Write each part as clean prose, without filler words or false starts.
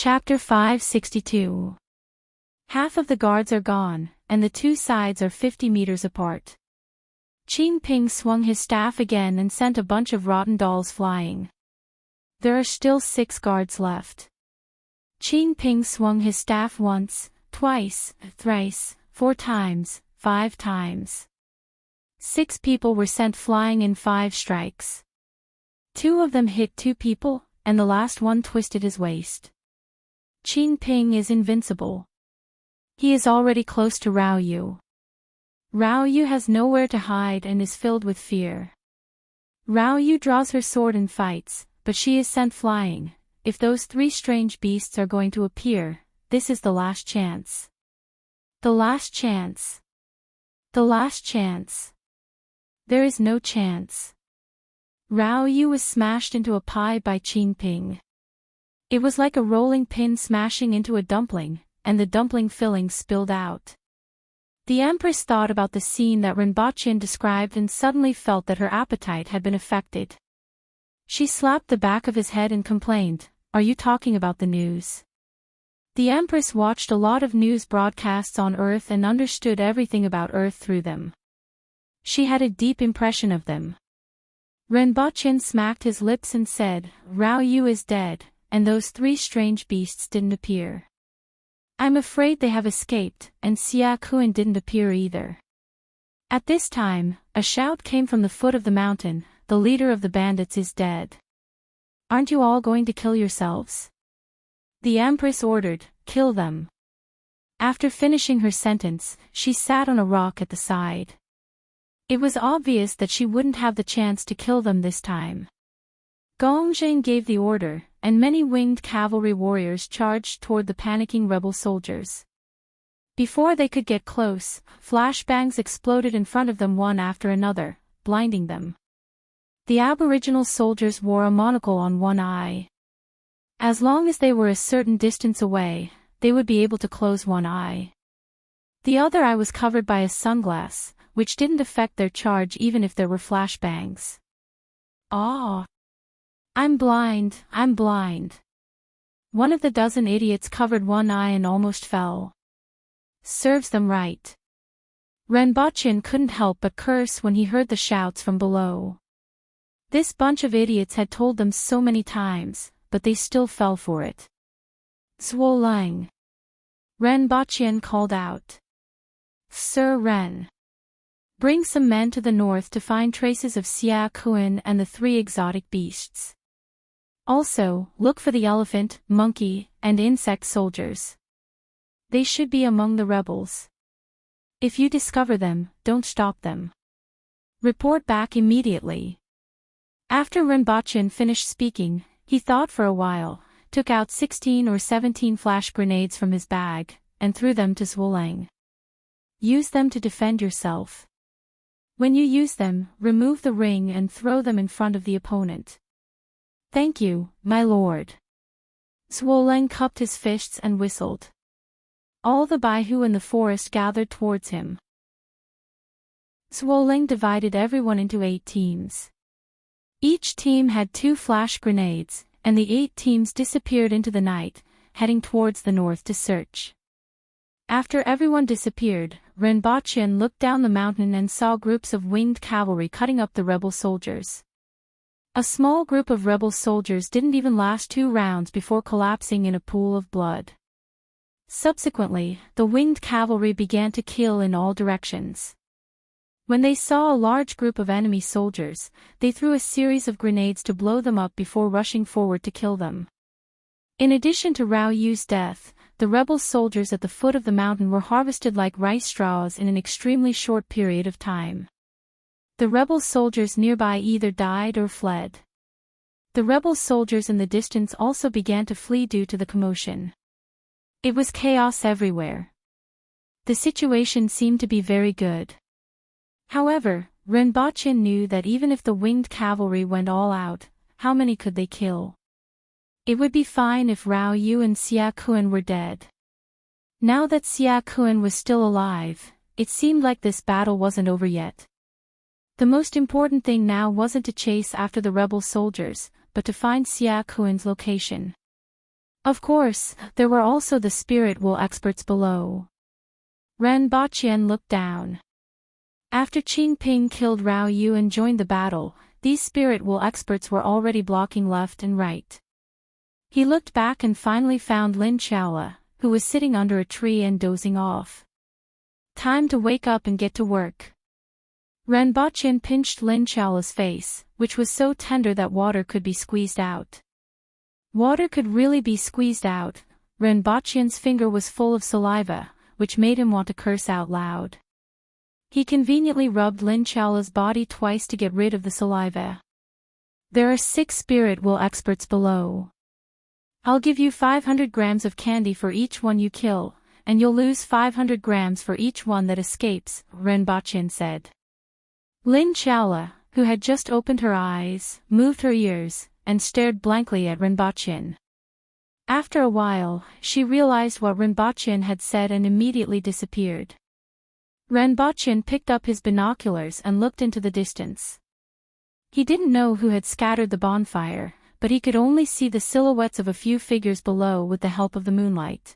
Chapter 562. Half of the guards are gone, and the two sides are 50 meters apart. Qin Ping swung his staff again and sent a bunch of rotten dolls flying. There are still 6 guards left. Qin Ping swung his staff once, twice, thrice, 4 times, 5 times. 6 people were sent flying in 5 strikes. 2 of them hit 2 people, and the last one twisted his waist. Qin Ping is invincible. He is already close to Rao Yu. Rao Yu has nowhere to hide and is filled with fear. Rao Yu draws her sword and fights, but she is sent flying. If those 3 strange beasts are going to appear, this is the last chance. The last chance. The last chance. There is no chance. Rao Yu was smashed into a pie by Qin Ping. It was like a rolling pin smashing into a dumpling, and the dumpling filling spilled out. The Empress thought about the scene that Rinpoche described and suddenly felt that her appetite had been affected. She slapped the back of his head and complained, "Are you talking about the news?" The Empress watched a lot of news broadcasts on Earth and understood everything about Earth through them. She had a deep impression of them. Rinpoche smacked his lips and said, "Rao Yu is dead, and those 3 strange beasts didn't appear. I'm afraid they have escaped, and Xia Kuan didn't appear either." At this time, a shout came from the foot of the mountain, "The leader of the bandits is dead. Aren't you all going to kill yourselves?" The Empress ordered, "Kill them." After finishing her sentence, she sat on a rock at the side. It was obvious that she wouldn't have the chance to kill them this time. Gongzhen gave the order, and many winged cavalry warriors charged toward the panicking rebel soldiers. Before they could get close, flashbangs exploded in front of them one after another, blinding them. The Aboriginal soldiers wore a monocle on one eye. As long as they were a certain distance away, they would be able to close one eye. The other eye was covered by a sunglass, which didn't affect their charge even if there were flashbangs. "Ah! I'm blind, I'm blind." One of the dozen idiots covered one eye and almost fell. Serves them right. Rinpoche couldn't help but curse when he heard the shouts from below. This bunch of idiots had told them so many times, but they still fell for it. "Zhuo Lang." Rinpoche called out. "Sir Ren. Bring some men to the north to find traces of Xia Kuan and the 3 exotic beasts. Also, look for the elephant, monkey, and insect soldiers. They should be among the rebels. If you discover them, don't stop them. Report back immediately." After Rinpoche finished speaking, he thought for a while, took out 16 or 17 flash grenades from his bag, and threw them to Zhuo Lang. "Use them to defend yourself. When you use them, remove the ring and throw them in front of the opponent." "Thank you, my lord." Zhuo Lang cupped his fists and whistled. All the Baihu in the forest gathered towards him. Zhuo Lang divided everyone into 8 teams. Each team had 2 flash grenades, and the 8 teams disappeared into the night, heading towards the north to search. After everyone disappeared, Rinpoche looked down the mountain and saw groups of winged cavalry cutting up the rebel soldiers. A small group of rebel soldiers didn't even last 2 rounds before collapsing in a pool of blood. Subsequently, the winged cavalry began to kill in all directions. When they saw a large group of enemy soldiers, they threw a series of grenades to blow them up before rushing forward to kill them. In addition to Rao Yu's death, the rebel soldiers at the foot of the mountain were harvested like rice straws in an extremely short period of time. The rebel soldiers nearby either died or fled. The rebel soldiers in the distance also began to flee due to the commotion. It was chaos everywhere. The situation seemed to be very good. However, Rinpoche knew that even if the winged cavalry went all out, how many could they kill? It would be fine if Rao Yu and Xia Kuan were dead. Now that Xia Kuan was still alive, it seemed like this battle wasn't over yet. The most important thing now wasn't to chase after the rebel soldiers, but to find Xia Kuan's location. Of course, there were also the spirit wool experts below. Ren Baqian looked down. After Qing Ping killed Rao Yu and joined the battle, these spirit wool experts were already blocking left and right. He looked back and finally found Lin Chaola, who was sitting under a tree and dozing off. Time to wake up and get to work. Ren Baqian pinched Lin Chaola's face, which was so tender that water could be squeezed out. Water could really be squeezed out. Ren Baqian's finger was full of saliva, which made him want to curse out loud. He conveniently rubbed Lin Chaola's body twice to get rid of the saliva. There are 6 spirit wool experts below. I'll give you 500 grams of candy for each one you kill, and you'll lose 500 grams for each one that escapes, Ren Baqian said. Lin Chaola, who had just opened her eyes, moved her ears, and stared blankly at Ren Baqian. After a while, she realized what Ren Baqian had said and immediately disappeared. Ren Baqian picked up his binoculars and looked into the distance. He didn't know who had scattered the bonfire, but he could only see the silhouettes of a few figures below with the help of the moonlight.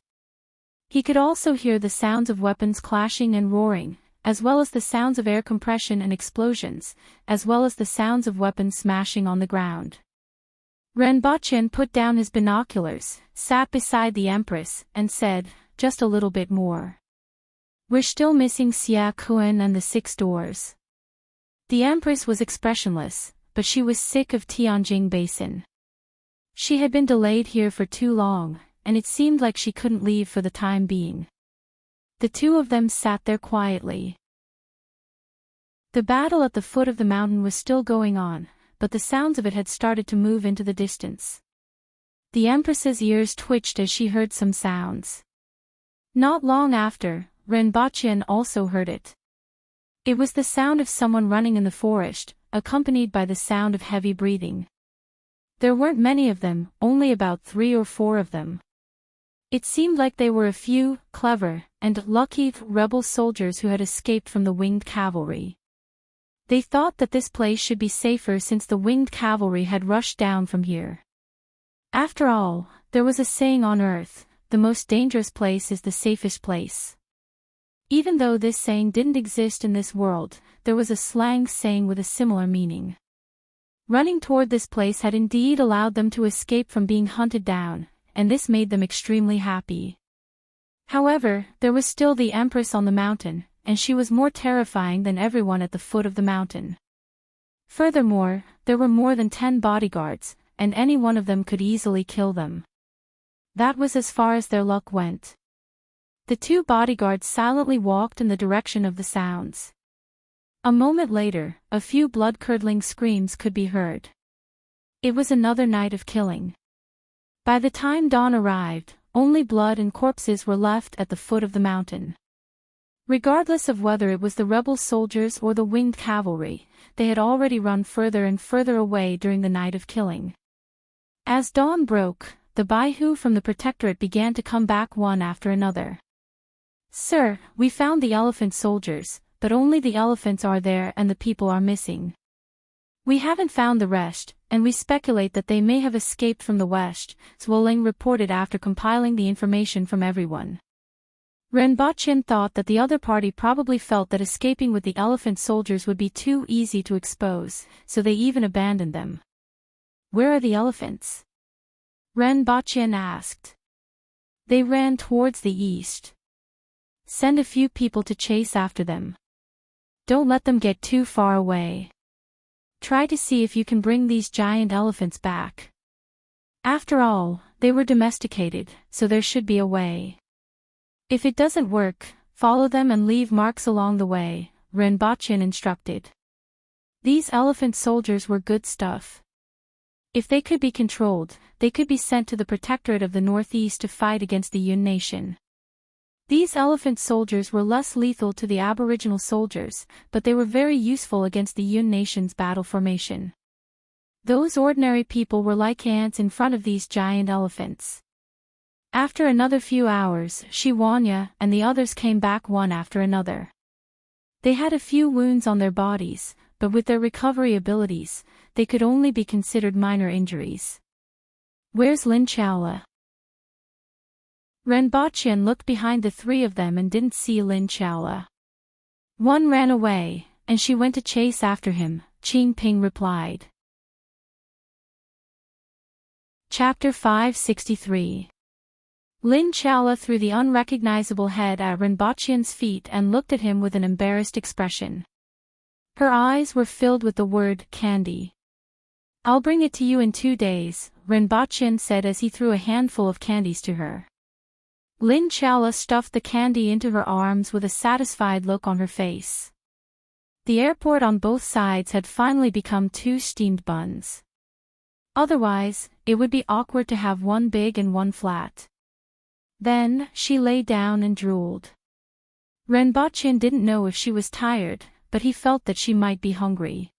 He could also hear the sounds of weapons clashing and roaring, as well as the sounds of air compression and explosions, as well as the sounds of weapons smashing on the ground. Ren Baqian put down his binoculars, sat beside the Empress, and said, "Just a little bit more. We're still missing Xia Kuan and the 6 doors." The Empress was expressionless, but she was sick of Tianjing Basin. She had been delayed here for too long, and it seemed like she couldn't leave for the time being. The two of them sat there quietly. The battle at the foot of the mountain was still going on, but the sounds of it had started to move into the distance. The Empress's ears twitched as she heard some sounds. Not long after, Ren Baqian also heard it. It was the sound of someone running in the forest, accompanied by the sound of heavy breathing. There weren't many of them, only about 3 or 4 of them. It seemed like they were a few, clever, and lucky rebel soldiers who had escaped from the winged cavalry. They thought that this place should be safer since the winged cavalry had rushed down from here. After all, there was a saying on Earth, the most dangerous place is the safest place. Even though this saying didn't exist in this world, there was a slang saying with a similar meaning. Running toward this place had indeed allowed them to escape from being hunted down, and this made them extremely happy. However, there was still the Empress on the mountain, and she was more terrifying than everyone at the foot of the mountain. Furthermore, there were more than 10 bodyguards, and any one of them could easily kill them. That was as far as their luck went. The 2 bodyguards silently walked in the direction of the sounds. A moment later, a few blood-curdling screams could be heard. It was another night of killing. By the time dawn arrived, only blood and corpses were left at the foot of the mountain. Regardless of whether it was the rebel soldiers or the winged cavalry, they had already run further and further away during the night of killing. As dawn broke, the Baihu from the Protectorate began to come back one after another. "Sir, we found the elephant soldiers, but only the elephants are there and the people are missing. We haven't found the rest, and we speculate that they may have escaped from the west," Zhuoling reported after compiling the information from everyone. Ren Baqian thought that the other party probably felt that escaping with the elephant soldiers would be too easy to expose, so they even abandoned them. "Where are the elephants?" Ren Baqian asked. "They ran towards the east. Send a few people to chase after them. Don't let them get too far away. Try to see if you can bring these giant elephants back. After all, they were domesticated, so there should be a way. If it doesn't work, follow them and leave marks along the way," Ren Baqian instructed. These elephant soldiers were good stuff. If they could be controlled, they could be sent to the Protectorate of the Northeast to fight against the Yun nation. These elephant soldiers were less lethal to the Aboriginal soldiers, but they were very useful against the Yun nation's battle formation. Those ordinary people were like ants in front of these giant elephants. After another few hours, Shi Wanya and the others came back one after another. They had a few wounds on their bodies, but with their recovery abilities, they could only be considered minor injuries. "Where's Lin Chaola?" Renbochin looked behind the three of them and didn't see Lin Chaola. One ran away, and she went to chase after him, Qing Ping replied. Chapter 563. Lin Chaola threw the unrecognizable head at Renbochin's feet and looked at him with an embarrassed expression. Her eyes were filled with the word candy. I'll bring it to you in 2 days, Renbochin said as he threw a handful of candies to her. Lin Chaola stuffed the candy into her arms with a satisfied look on her face. The airport on both sides had finally become 2 steamed buns. Otherwise, it would be awkward to have one big and one flat. Then, she lay down and drooled. Renbochin didn't know if she was tired, but he felt that she might be hungry.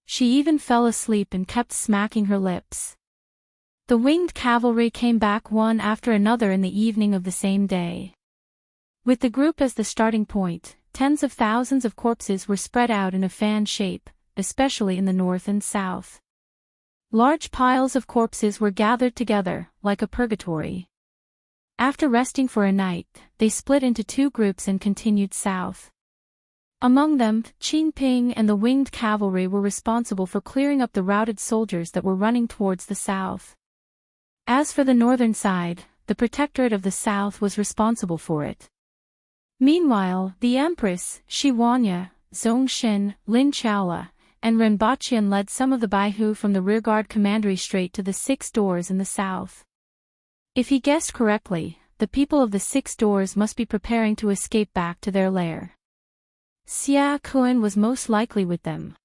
She even fell asleep and kept smacking her lips. The winged cavalry came back one after another in the evening of the same day. With the group as the starting point, tens of thousands of corpses were spread out in a fan shape, especially in the north and south. Large piles of corpses were gathered together, like a purgatory. After resting for a night, they split into 2 groups and continued south. Among them, Qing Ping and the winged cavalry were responsible for clearing up the routed soldiers that were running towards the south. As for the northern side, the Protectorate of the South was responsible for it. Meanwhile, the Empress, Shi Wanya, Zhongxin, Lin Chaola, and Renbochin led some of the Baihu from the rearguard commandery straight to the 6 doors in the south. If he guessed correctly, the people of the 6 doors must be preparing to escape back to their lair. Xia Kuan was most likely with them.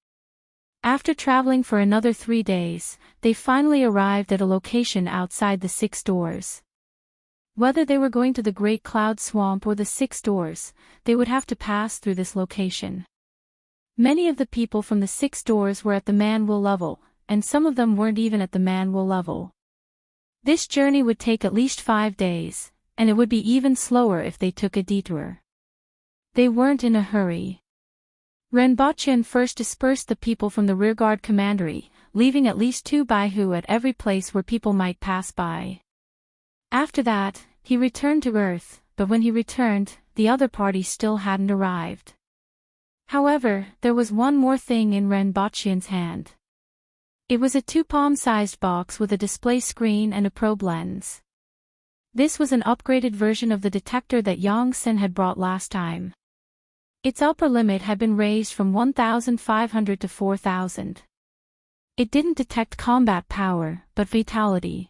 After traveling for another 3 days, they finally arrived at a location outside the 6 doors. Whether they were going to the Great Cloud Swamp or the 6 doors, they would have to pass through this location. Many of the people from the 6 doors were at the Manwil level, and some of them weren't even at the Manwil level. This journey would take at least 5 days, and it would be even slower if they took a detour. They weren't in a hurry. Renbochin first dispersed the people from the rearguard commandery, leaving at least 2 Baihu at every place where people might pass by. After that, he returned to Earth, but when he returned, the other party still hadn't arrived. However, there was one more thing in Renbochin's hand. It was a 2-palm-sized box with a display screen and a probe lens. This was an upgraded version of the detector that Yang Sen had brought last time. Its upper limit had been raised from 1,500 to 4,000. It didn't detect combat power, but vitality.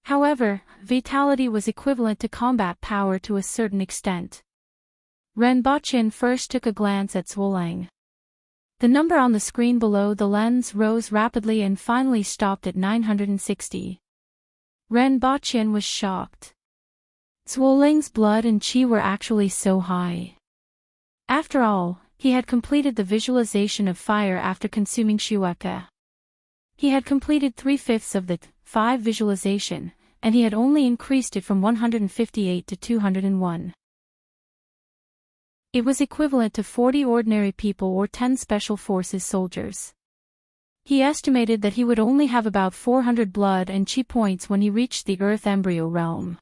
However, vitality was equivalent to combat power to a certain extent. Renbochin first took a glance at Zhuolang. The number on the screen below the lens rose rapidly and finally stopped at 960. Renbochin was shocked. Zhuolang's blood and qi were actually so high. After all, he had completed the visualization of fire after consuming Shueka. He had completed 3/5 of the 5 visualization, and he had only increased it from 158 to 201. It was equivalent to 40 ordinary people or 10 Special Forces soldiers. He estimated that he would only have about 400 blood and qi points when he reached the Earth embryo realm.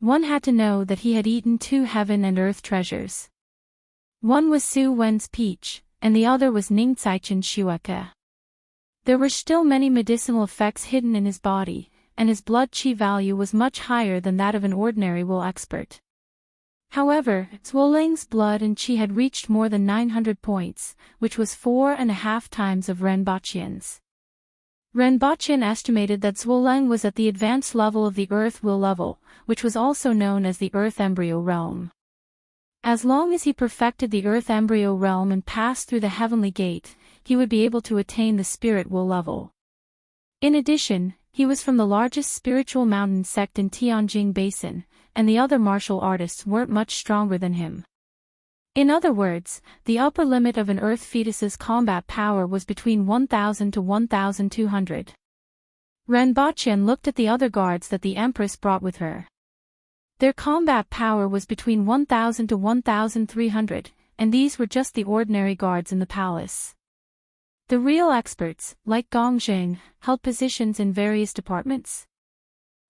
One had to know that he had eaten 2 heaven and earth treasures. One was Su Wen's peach, and the other was Ning Caichen's Shueka. There were still many medicinal effects hidden in his body, and his blood qi value was much higher than that of an ordinary will expert. However, Zhuolang's blood and qi had reached more than 900 points, which was 4.5 times of Renbochin's. Renbochin estimated that Zhuolang was at the advanced level of the Earth will level, which was also known as the Earth embryo realm. As long as he perfected the Earth embryo realm and passed through the heavenly gate, he would be able to attain the spirit will level. In addition, he was from the largest spiritual mountain sect in Tianjing Basin, and the other martial artists weren't much stronger than him. In other words, the upper limit of an Earth fetus's combat power was between 1,000 to 1,200. Renbochin looked at the other guards that the Empress brought with her. Their combat power was between 1,000 to 1,300, and these were just the ordinary guards in the palace. The real experts, like Gong Jing, held positions in various departments.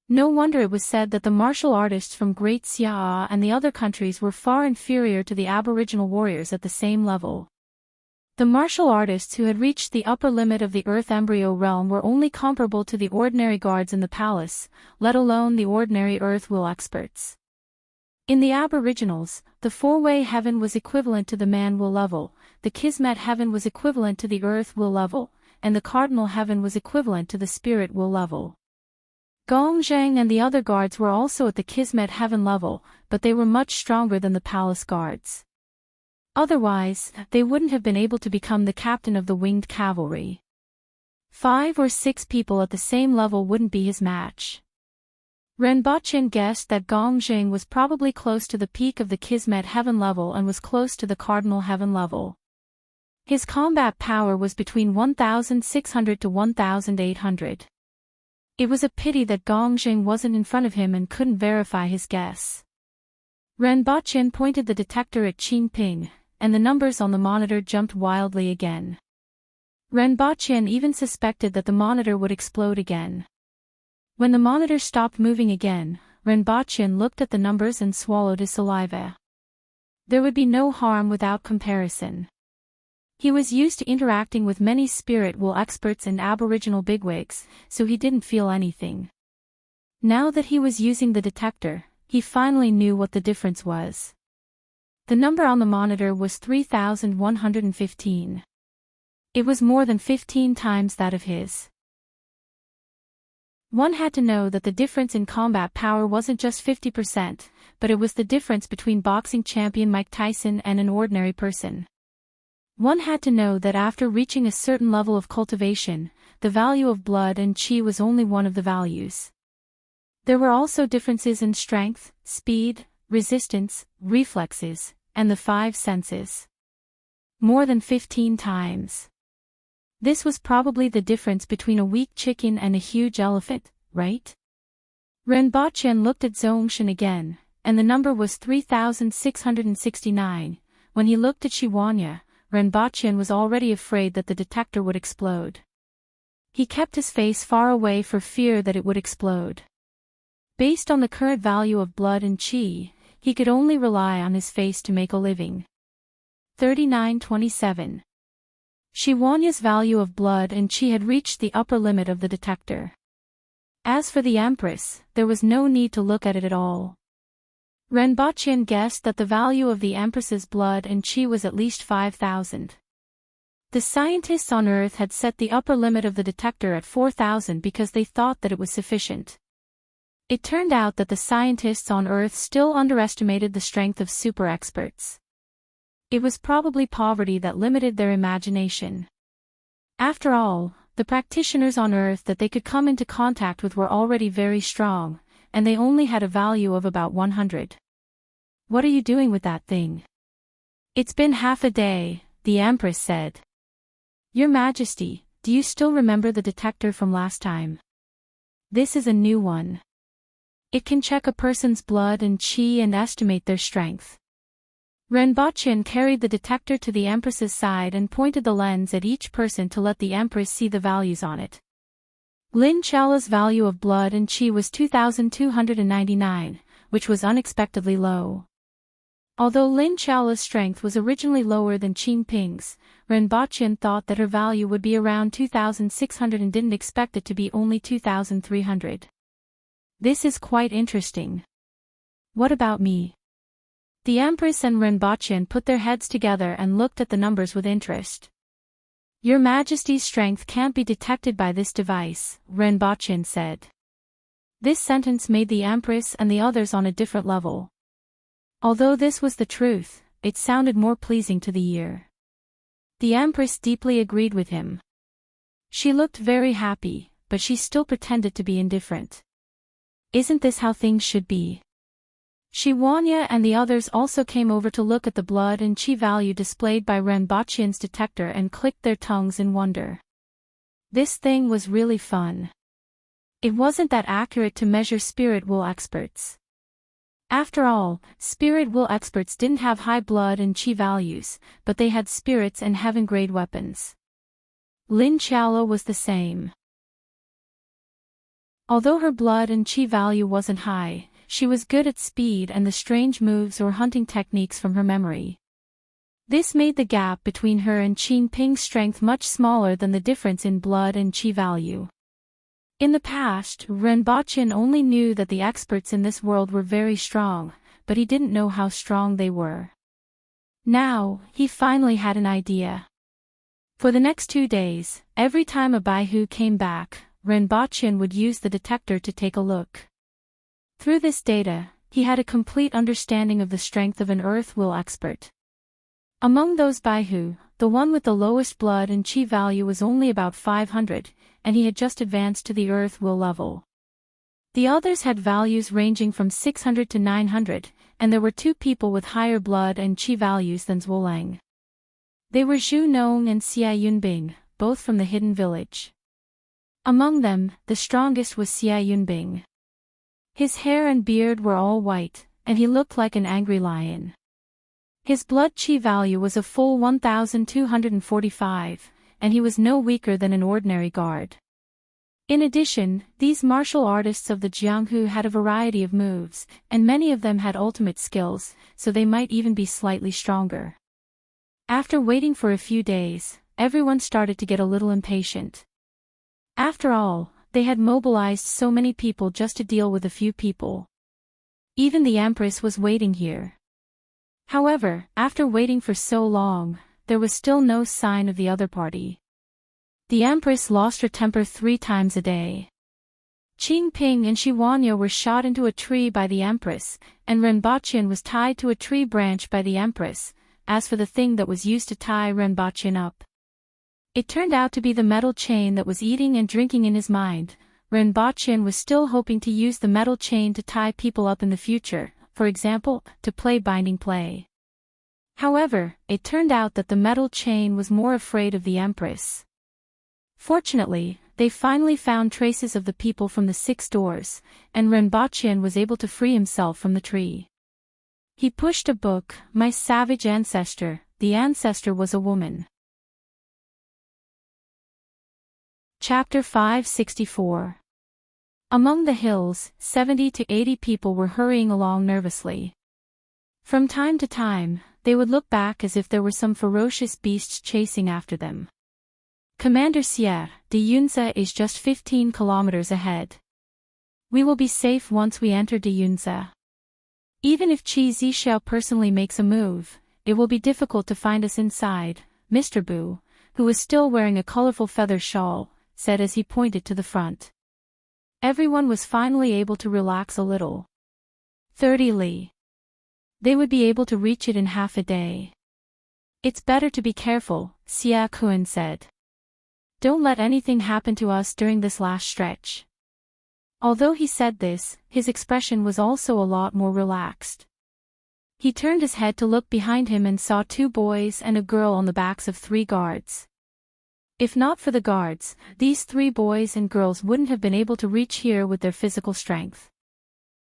No wonder it was said that the martial artists from Great Xia and the other countries were far inferior to the Aboriginal warriors at the same level. The martial artists who had reached the upper limit of the Earth embryo realm were only comparable to the ordinary guards in the palace, let alone the ordinary Earth will experts. In the Aboriginals, the four-way heaven was equivalent to the man will level, the Kismet heaven was equivalent to the Earth will level, and the cardinal heaven was equivalent to the spirit will level. Gong Zhang and the other guards were also at the Kismet heaven level, but they were much stronger than the palace guards. Otherwise, they wouldn't have been able to become the captain of the winged cavalry. 5 or 6 people at the same level wouldn't be his match. Renbochin guessed that Gong Zhang was probably close to the peak of the Kismet heaven level and was close to the cardinal heaven level. His combat power was between 1,600 to 1,800. It was a pity that Gong Zhang wasn't in front of him and couldn't verify his guess. Renbochin pointed the detector at Qin Ping, and the numbers on the monitor jumped wildly again. Renbochin even suspected that the monitor would explode again. When the monitor stopped moving again, Renbochin looked at the numbers and swallowed his saliva. There would be no harm without comparison. He was used to interacting with many spirit will experts and Aboriginal bigwigs, so he didn't feel anything. Now that he was using the detector, he finally knew what the difference was. The number on the monitor was 3,115. It was more than 15 times that of his. One had to know that the difference in combat power wasn't just 50%, but it was the difference between boxing champion Mike Tyson and an ordinary person. One had to know that after reaching a certain level of cultivation, the value of blood and chi was only one of the values. There were also differences in strength, speed, resistance, reflexes, and the 5 senses. More than 15 times. This was probably the difference between a weak chicken and a huge elephant, right? Renbochin looked at Zhongshan again, and the number was 3,669. When he looked at Shiwanya, Renbochin was already afraid that the detector would explode. He kept his face far away for fear that it would explode. Based on the current value of blood and chi, he could only rely on his face to make a living. 3927. Shiwanya's value of blood and chi had reached the upper limit of the detector. As for the Empress, there was no need to look at it at all. Renbochin guessed that the value of the Empress's blood and chi was at least 5,000. The scientists on Earth had set the upper limit of the detector at 4,000 because they thought that it was sufficient. It turned out that the scientists on Earth still underestimated the strength of super experts. It was probably poverty that limited their imagination. After all, the practitioners on Earth that they could come into contact with were already very strong, and they only had a value of about 100. What are you doing with that thing? It's been half a day, the Empress said. Your Majesty, do you still remember the detector from last time? This is a new one. It can check a person's blood and chi and estimate their strength. Renbochin carried the detector to the Empress's side and pointed the lens at each person to let the Empress see the values on it. Lin Chala's value of blood and chi was 2,299, which was unexpectedly low. Although Lin Chala's strength was originally lower than Qin Ping's, Renbochin thought that her value would be around 2,600 and didn't expect it to be only 2,300. This is quite interesting. What about me? The Empress and Renbochin put their heads together and looked at the numbers with interest. Your Majesty's strength can't be detected by this device, Renbochin said. This sentence made the Empress and the others on a different level. Although this was the truth, it sounded more pleasing to the ear. The Empress deeply agreed with him. She looked very happy, but she still pretended to be indifferent. Isn't this how things should be? Shiwanya and the others also came over to look at the blood and chi value displayed by Renbochin's detector and clicked their tongues in wonder. This thing was really fun. It wasn't that accurate to measure spirit will experts. After all, spirit will experts didn't have high blood and chi values, but they had spirits and heaven-grade weapons. Lin Chala was the same. Although her blood and chi value wasn't high, she was good at speed and the strange moves or hunting techniques from her memory. This made the gap between her and Qin Ping's strength much smaller than the difference in blood and chi value. In the past, Ren Baqin only knew that the experts in this world were very strong, but he didn't know how strong they were. Now, he finally had an idea. For the next 2 days, every time a Baihu came back, Ren Baqin would use the detector to take a look. Through this data, he had a complete understanding of the strength of an Earth Will expert. Among those Baihu, the one with the lowest blood and chi value was only about 500, and he had just advanced to the Earth Will level. The others had values ranging from 600 to 900, and there were 2 people with higher blood and chi values than Zhuolang. They were Zhu Nong and Xia Yunbing, both from the hidden village. Among them, the strongest was Xia Yunbing. His hair and beard were all white, and he looked like an angry lion. His blood chi value was a full 1,245, and he was no weaker than an ordinary guard. In addition, these martial artists of the Jianghu had a variety of moves, and many of them had ultimate skills, so they might even be slightly stronger. After waiting for a few days, everyone started to get a little impatient. After all, they had mobilized so many people just to deal with a few people. Even the Empress was waiting here. However, after waiting for so long, there was still no sign of the other party. The Empress lost her temper 3 times a day. Qin Ping and Shi Wanya were shot into a tree by the Empress, and Ren Baqin was tied to a tree branch by the Empress. As for the thing that was used to tie Ren Baqin up, it turned out to be the metal chain that was eating and drinking in his mind. Ren Baqin was still hoping to use the metal chain to tie people up in the future, for example, to play binding play. However, it turned out that the metal chain was more afraid of the Empress. Fortunately, they finally found traces of the people from the 6 doors, and Ren Baqin was able to free himself from the tree. He pushed a book, My Savage Ancestor. The ancestor was a woman. Chapter 564. Among the hills, 70 to 80 people were hurrying along nervously. From time to time, they would look back as if there were some ferocious beasts chasing after them. Commander Xie, de Yunze is just 15 kilometers ahead. We will be safe once we enter de Yunze. Even if Qi Zixiao personally makes a move, it will be difficult to find us inside, Mr. Bu, who was still wearing a colorful feather shawl, said as he pointed to the front. Everyone was finally able to relax a little. 30 li. They would be able to reach it in half a day. It's better to be careful, Xia Kun said. Don't let anything happen to us during this last stretch. Although he said this, his expression was also a lot more relaxed. He turned his head to look behind him and saw 2 boys and a girl on the backs of 3 guards. If not for the guards, these 3 boys and girls wouldn't have been able to reach here with their physical strength.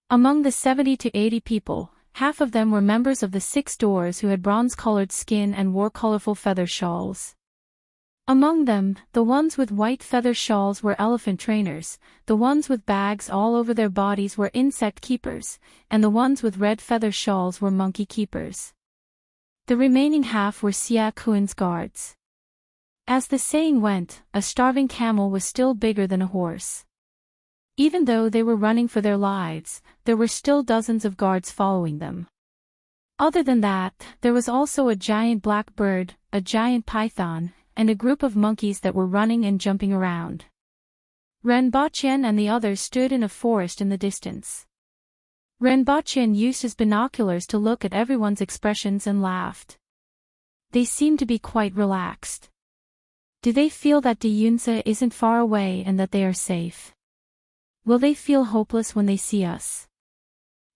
Among the 70 to 80 people, half of them were members of the 6 doors who had bronze-colored skin and wore colorful feather shawls. Among them, the ones with white feather shawls were elephant trainers, the ones with bags all over their bodies were insect keepers, and the ones with red feather shawls were monkey keepers. The remaining half were Xia Kun's guards. As the saying went, a starving camel was still bigger than a horse. Even though they were running for their lives, there were still dozens of guards following them. Other than that, there was also a giant black bird, a giant python, and a group of monkeys that were running and jumping around. Ren Baqin and the others stood in a forest in the distance. Ren Baqin used his binoculars to look at everyone's expressions and laughed. They seemed to be quite relaxed. Do they feel that de Yunze isn't far away and that they are safe? Will they feel hopeless when they see us?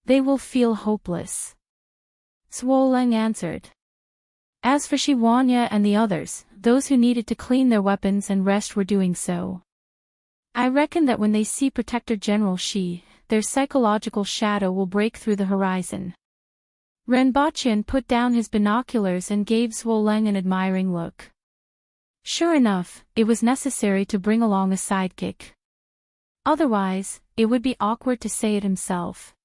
They will feel hopeless. Zhuolang answered. As for Shi Wanya and the others, those who needed to clean their weapons and rest were doing so. I reckon that when they see Protector General Shi, their psychological shadow will break through the horizon. Ren Baqin put down his binoculars and gave Zhuolang an admiring look. Sure enough, it was necessary to bring along a sidekick. Otherwise, it would be awkward to say it himself.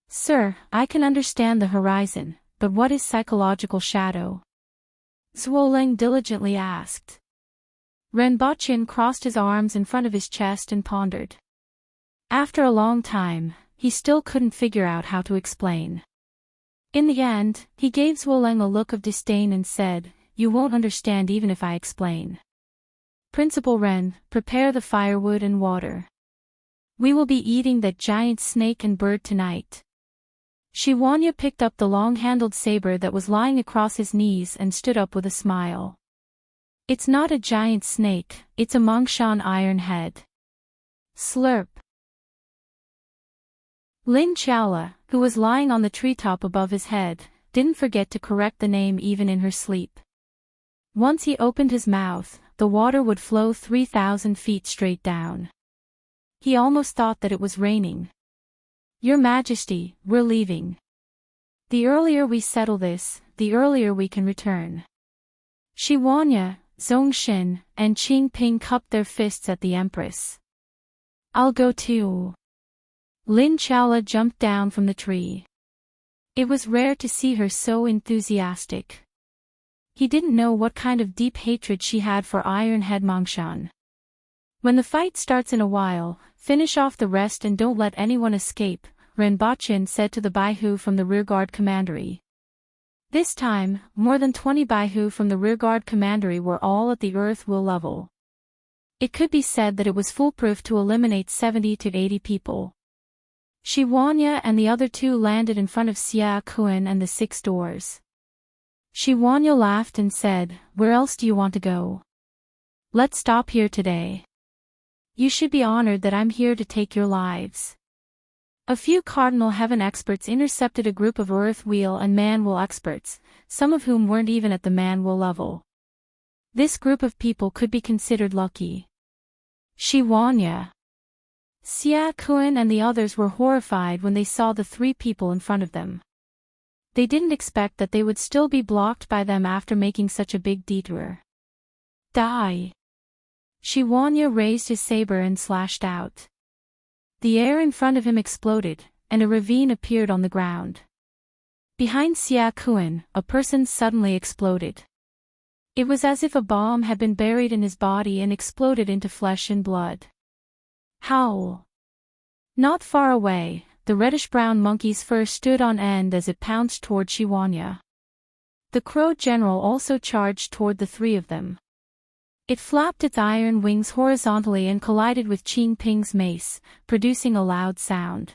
Sir, I can understand the horizon, but what is psychological shadow? Zhuo diligently asked. Renbochin crossed his arms in front of his chest and pondered. After a long time, he still couldn't figure out how to explain. In the end, he gave Zhuo a look of disdain and said, "You won't understand even if I explain. Principal Ren, prepare the firewood and water. We will be eating that giant snake and bird tonight." Shiwanya picked up the long-handled saber that was lying across his knees and stood up with a smile. "It's not a giant snake, it's a Mongshan iron head." Slurp. Lin Chaola, who was lying on the treetop above his head, didn't forget to correct the name even in her sleep. Once he opened his mouth, the water would flow 3,000 feet straight down. He almost thought that it was raining. "Your Majesty, we're leaving. The earlier we settle this, the earlier we can return." Shiwanya, Zhongxin, and Qingping cupped their fists at the Empress. "I'll go too." Lin Chaola jumped down from the tree. It was rare to see her so enthusiastic. He didn't know what kind of deep hatred she had for Iron Head Mongshan. "When the fight starts in a while, finish off the rest and don't let anyone escape," Renbochin said to the Baihu from the rearguard commandery. This time, more than 20 Baihu from the rearguard commandery were all at the earth will level. It could be said that it was foolproof to eliminate 70 to 80 people. Shiwanya and the other two landed in front of Xia Kuan and the 6 doors. Shiwanya laughed and said, "Where else do you want to go? Let's stop here today. You should be honored that I'm here to take your lives." A few Cardinal Heaven experts intercepted a group of Earth Wheel and Man Will experts, some of whom weren't even at the Man Will level. This group of people could be considered lucky. Shiwanya, Xia Kuan and the others were horrified when they saw the 3 people in front of them. They didn't expect that they would still be blocked by them after making such a big detour. Die! Shiwanya raised his saber and slashed out. The air in front of him exploded, and a ravine appeared on the ground. Behind Xia Kuan, a person suddenly exploded. It was as if a bomb had been buried in his body and exploded into flesh and blood. Howl! Not far away, the reddish-brown monkey's fur stood on end as it pounced toward Shiwanya. The Crow General also charged toward the 3 of them. It flapped its iron wings horizontally and collided with Qingping's mace, producing a loud sound.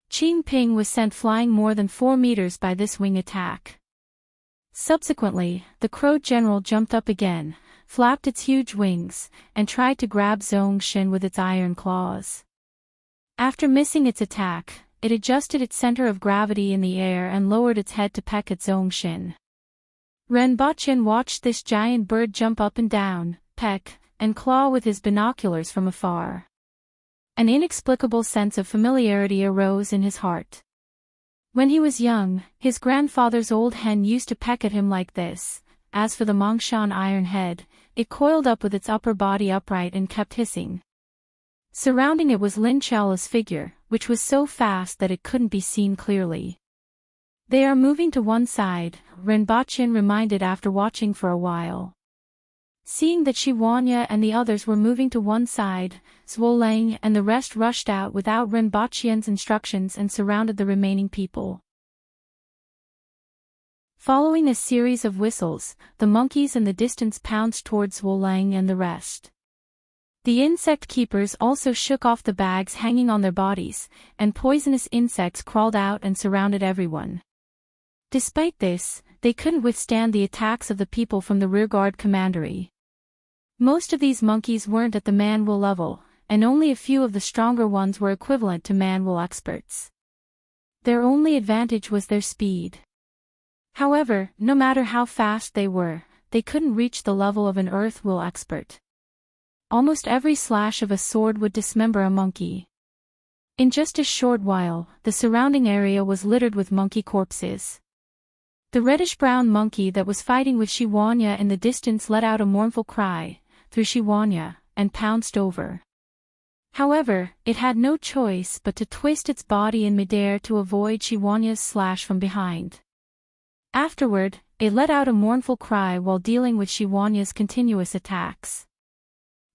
Qingping was sent flying more than 4 meters by this wing attack. Subsequently, the Crow General jumped up again, flapped its huge wings, and tried to grab Zhongxin with its iron claws. After missing its attack, it adjusted its center of gravity in the air and lowered its head to peck at Zhongxin. Renbochin watched this giant bird jump up and down, peck, and claw with his binoculars from afar. An inexplicable sense of familiarity arose in his heart. When he was young, his grandfather's old hen used to peck at him like this. As for the Mongshan iron head, it coiled up with its upper body upright and kept hissing. Surrounding it was Lin Chaola's figure, which was so fast that it couldn't be seen clearly. "They are moving to one side," Renbochin reminded after watching for a while. Seeing that Shiwanya and the others were moving to one side, Zhuo and the rest rushed out without Renbochin's instructions and surrounded the remaining people. Following a series of whistles, the monkeys in the distance pounced towards Zhuo and the rest. The insect keepers also shook off the bags hanging on their bodies, and poisonous insects crawled out and surrounded everyone. Despite this, they couldn't withstand the attacks of the people from the rearguard commandery. Most of these monkeys weren't at the Man-Will level, and only a few of the stronger ones were equivalent to Man-Will experts. Their only advantage was their speed. However, no matter how fast they were, they couldn't reach the level of an Earth-Will expert. Almost every slash of a sword would dismember a monkey. In just a short while, the surrounding area was littered with monkey corpses. The reddish-brown monkey that was fighting with Shiwanya in the distance let out a mournful cry, through Shiwanya, and pounced over. However, it had no choice but to twist its body in midair to avoid Shiwanya's slash from behind. Afterward, it let out a mournful cry while dealing with Shiwanya's continuous attacks.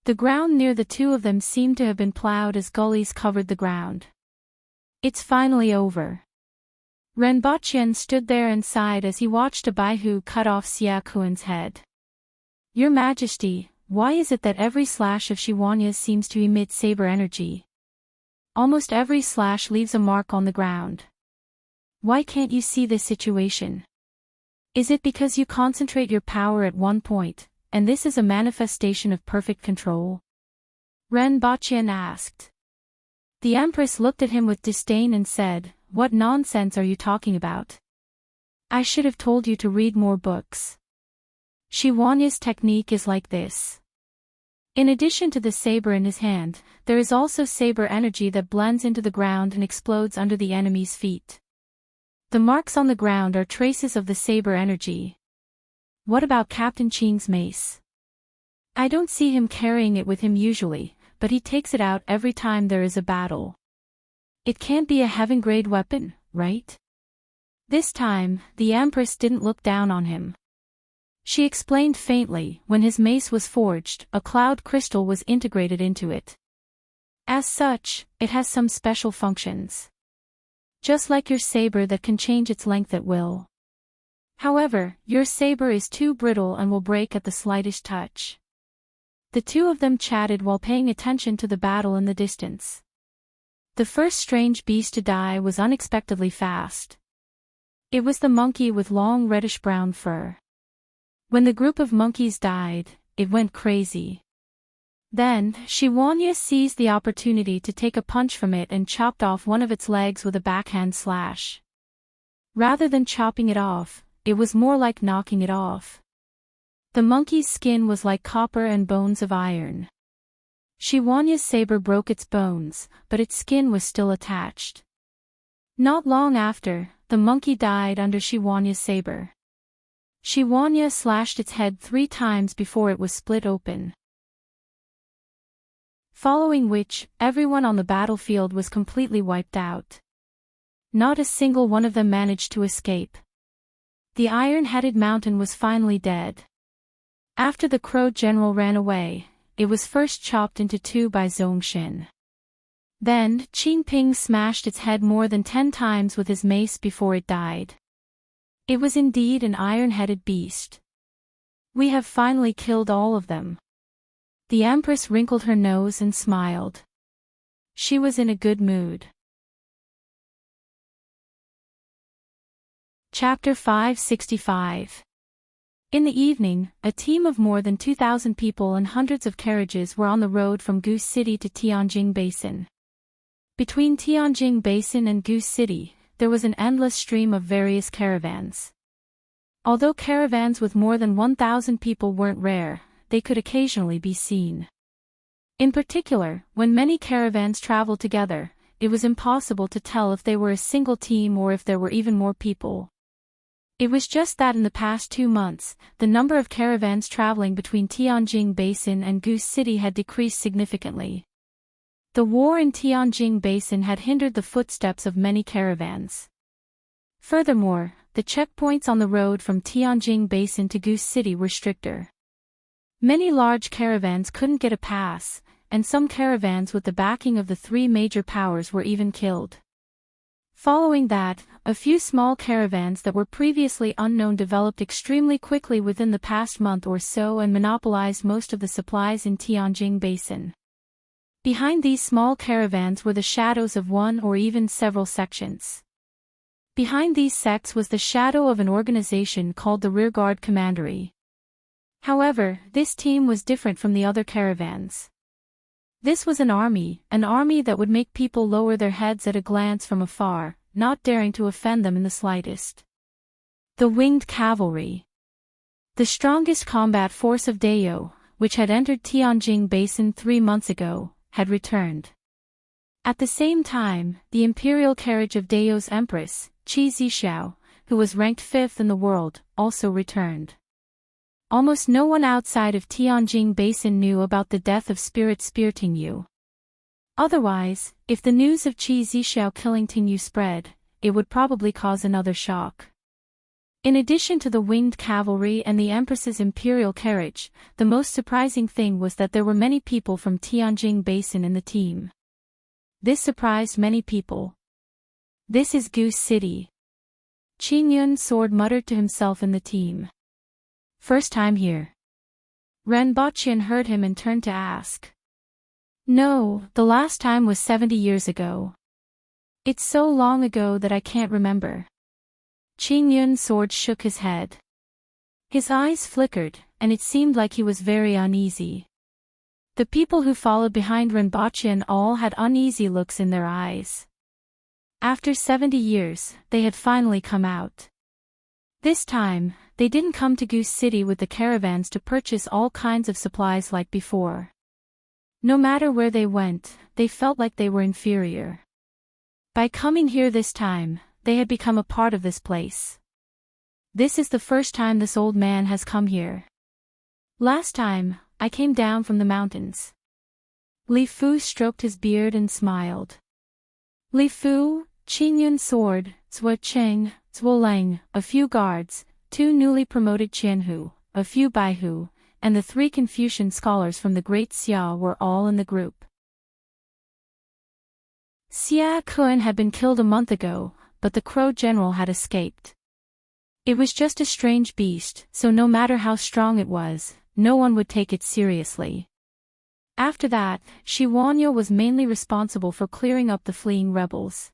The ground near the two of them seemed to have been plowed as gullies covered the ground. It's finally over. Renbachian stood there and sighed as he watched a Baihu cut off Xia Kuan's head. Your Majesty, why is it that every slash of Shiwanya's seems to emit saber energy? Almost every slash leaves a mark on the ground. Why can't you see this situation? Is it because you concentrate your power at one point, and this is a manifestation of perfect control? Renbachian asked. The Empress looked at him with disdain and said, What nonsense are you talking about? I should have told you to read more books. Shiwanya's technique is like this. In addition to the saber in his hand, there is also saber energy that blends into the ground and explodes under the enemy's feet. The marks on the ground are traces of the saber energy. What about Captain Qing's mace? I don't see him carrying it with him usually, but he takes it out every time there is a battle. It can't be a heaven-grade weapon, right? This time, the Empress didn't look down on him. She explained faintly, when his mace was forged, a cloud crystal was integrated into it. As such, it has some special functions. Just like your saber that can change its length at will. However, your saber is too brittle and will break at the slightest touch. The two of them chatted while paying attention to the battle in the distance. The first strange beast to die was unexpectedly fast. It was the monkey with long reddish-brown fur. When the group of monkeys died, it went crazy. Then, Shiwanya seized the opportunity to take a punch from it and chopped off one of its legs with a backhand slash. Rather than chopping it off, it was more like knocking it off. The monkey's skin was like copper and bones of iron. Shiwanya's saber broke its bones, but its skin was still attached. Not long after, the monkey died under Shiwanya's saber. Shiwanya slashed its head 3 times before it was split open. Following which, everyone on the battlefield was completely wiped out. Not a single one of them managed to escape. The iron-headed mountain was finally dead. After the Crow general ran away, it was first chopped into 2 by Zhongxin. Then, Qingping smashed its head more than 10 times with his mace before it died. It was indeed an iron-headed beast. We have finally killed all of them. The Empress wrinkled her nose and smiled. She was in a good mood. Chapter 565. In the evening, a team of more than 2,000 people and hundreds of carriages were on the road from Goose City to Tianjing Basin. Between Tianjing Basin and Goose City, there was an endless stream of various caravans. Although caravans with more than 1,000 people weren't rare, they could occasionally be seen. In particular, when many caravans traveled together, it was impossible to tell if they were a single team or if there were even more people. It was just that in the past 2 months, the number of caravans traveling between Tianjing Basin and Goose City had decreased significantly. The war in Tianjing Basin had hindered the footsteps of many caravans. Furthermore, the checkpoints on the road from Tianjing Basin to Goose City were stricter. Many large caravans couldn't get a pass, and some caravans with the backing of the 3 major powers were even killed. Following that, a few small caravans that were previously unknown developed extremely quickly within the past month or so and monopolized most of the supplies in Tianjing Basin. Behind these small caravans were the shadows of one or even several sections. Behind these sects was the shadow of an organization called the Rearguard Commandery. However, this team was different from the other caravans. This was an army that would make people lower their heads at a glance from afar, not daring to offend them in the slightest. The Winged Cavalry. The strongest combat force of Dayo, which had entered Tianjing Basin 3 months ago, had returned. At the same time, the imperial carriage of Dayo's Empress, Qi Zixiao, who was ranked 5th in the world, also returned. Almost no one outside of Tianjing Basin knew about the death of Spirit Spiriting Yu. Otherwise, if the news of Qi Zixiao killing Tinyu spread, it would probably cause another shock. In addition to the winged cavalry and the Empress's imperial carriage, the most surprising thing was that there were many people from Tianjing Basin in the team. This surprised many people. "This is Goose City," Qin Yun Sword muttered to himself in the team. "First time here?" Ren Baqian heard him and turned to ask. "No, the last time was 70 years ago. It's so long ago that I can't remember." Qin Yun Sword shook his head. His eyes flickered, and it seemed like he was very uneasy. The people who followed behind Ren Baqian all had uneasy looks in their eyes. After 70 years, they had finally come out. This time, they didn't come to Goose City with the caravans to purchase all kinds of supplies like before. No matter where they went, they felt like they were inferior. By coming here this time, they had become a part of this place. "This is the first time this old man has come here. Last time, I came down from the mountains." Li Fu stroked his beard and smiled. Li Fu, Qin Yun Sword, Zhuo Cheng, Zhuo Lang, a few guards, 2 newly promoted Qianhu, a few Baihu, and the 3 Confucian scholars from the Great Xia were all in the group. Xia Kun had been killed a month ago, but the Crow general had escaped. It was just a strange beast, so no matter how strong it was, no one would take it seriously. After that, Shi Wanyo was mainly responsible for clearing up the fleeing rebels.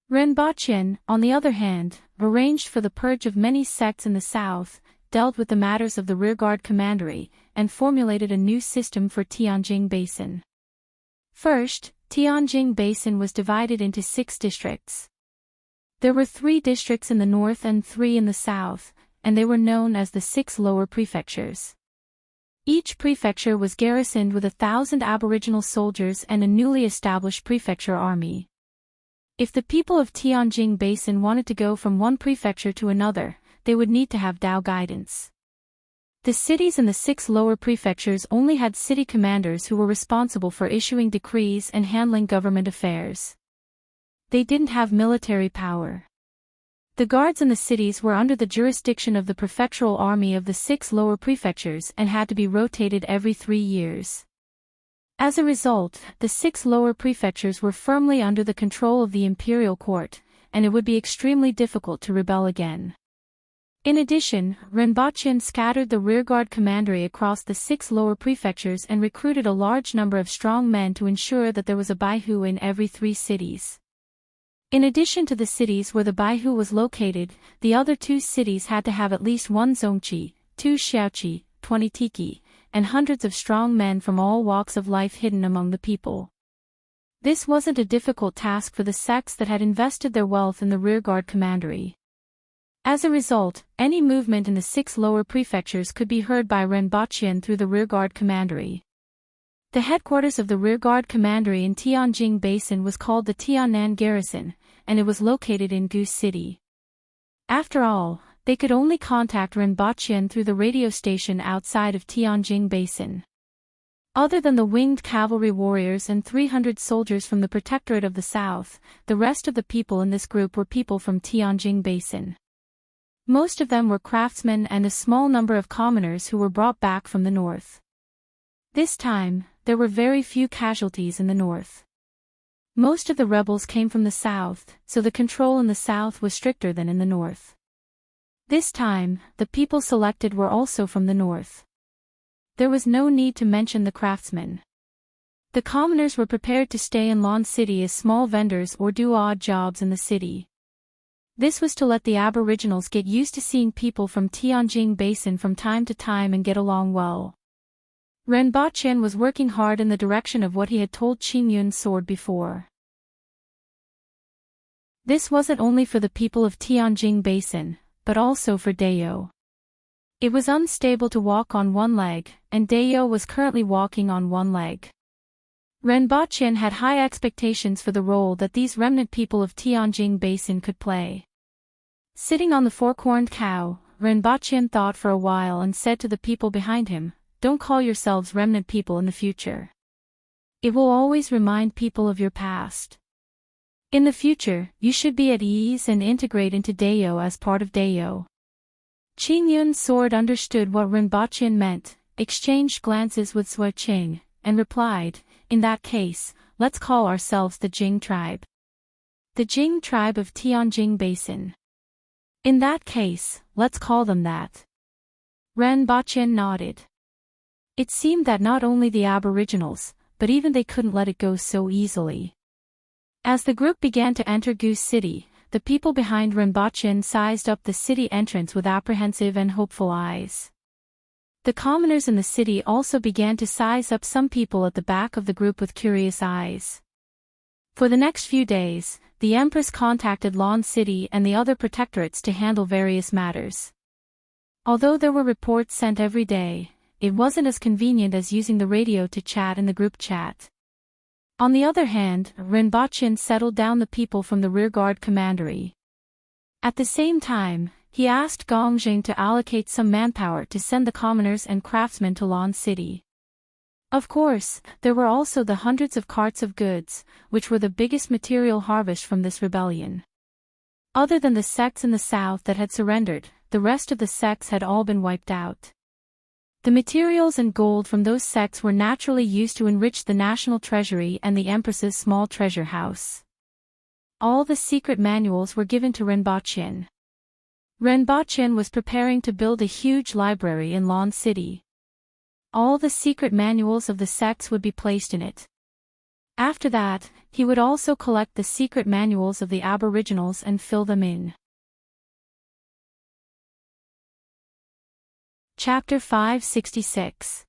Ren Baqian, on the other hand, arranged for the purge of many sects in the south, dealt with the matters of the rearguard commandery, and formulated a new system for Tianjing Basin. First, Tianjing Basin was divided into 6 districts. There were 3 districts in the north and 3 in the south, and they were known as the 6 lower prefectures. Each prefecture was garrisoned with 1,000 aboriginal soldiers and a newly established prefecture army. If the people of Tianjing Basin wanted to go from one prefecture to another, they would need to have Dao guidance. The cities in the 6 lower prefectures only had city commanders who were responsible for issuing decrees and handling government affairs. They didn't have military power. The guards in the cities were under the jurisdiction of the prefectural army of the 6 lower prefectures and had to be rotated every 3 years. As a result, the 6 lower prefectures were firmly under the control of the imperial court, and it would be extremely difficult to rebel again. In addition, Ren Baqian scattered the rearguard commandery across the 6 lower prefectures and recruited a large number of strong men to ensure that there was a Baihu in every 3 cities. In addition to the cities where the Baihu was located, the other 2 cities had to have at least 1 Zongqi, 2 Xiaoqi, 20 Tiki, and hundreds of strong men from all walks of life hidden among the people. This wasn't a difficult task for the sects that had invested their wealth in the rearguard commandery. As a result, any movement in the 6 lower prefectures could be heard by Ren Baqian through the rearguard commandery. The headquarters of the rearguard commandery in Tianjing Basin was called the Tiannan Garrison, and it was located in Goose City. After all, they could only contact Ren Baqian through the radio station outside of Tianjing Basin. Other than the winged cavalry warriors and 300 soldiers from the Protectorate of the South, the rest of the people in this group were people from Tianjing Basin. Most of them were craftsmen and a small number of commoners who were brought back from the north. This time, there were very few casualties in the north. Most of the rebels came from the south, so the control in the south was stricter than in the north. This time, the people selected were also from the north. There was no need to mention the craftsmen. The commoners were prepared to stay in Lon City as small vendors or do odd jobs in the city. This was to let the aboriginals get used to seeing people from Tianjing Basin from time to time and get along well. Ren Baqian was working hard in the direction of what he had told Qin Yun Sword before. This wasn't only for the people of Tianjing Basin, but also for Dayo. It was unstable to walk on one leg, and Dayo was currently walking on one leg. Ren Baqian had high expectations for the role that these remnant people of Tianjing Basin could play. Sitting on the 4-corned cow, Ren Baqian thought for a while and said to the people behind him, "Don't call yourselves remnant people in the future. It will always remind people of your past. In the future, you should be at ease and integrate into Dayo as part of Dayo. Qing Yun's sword understood what Rinpoche meant, exchanged glances with Sui Qing, and replied, "In that case, let's call ourselves the Jing tribe." The Jing tribe of Tianjing Basin. In that case, let's call them that. Rinpoche nodded. It seemed that not only the Aboriginals, but even they couldn't let it go so easily. As the group began to enter Goose City, the people behind Rinpoche sized up the city entrance with apprehensive and hopeful eyes. The commoners in the city also began to size up some people at the back of the group with curious eyes. For the next few days, the Empress contacted Lan City and the other protectorates to handle various matters. Although there were reports sent every day, it wasn't as convenient as using the radio to chat in the group chat. On the other hand, Rinpoche settled down the people from the rearguard commandery. At the same time, he asked Gongjing to allocate some manpower to send the commoners and craftsmen to Lan City. Of course, there were also the hundreds of carts of goods, which were the biggest material harvest from this rebellion. Other than the sects in the south that had surrendered, the rest of the sects had all been wiped out. The materials and gold from those sects were naturally used to enrich the national treasury and the Empress's small treasure house. All the secret manuals were given to Rinpoche. Rinpoche was preparing to build a huge library in Lan City. All the secret manuals of the sects would be placed in it. After that, he would also collect the secret manuals of the Aboriginals and fill them in. Chapter 566.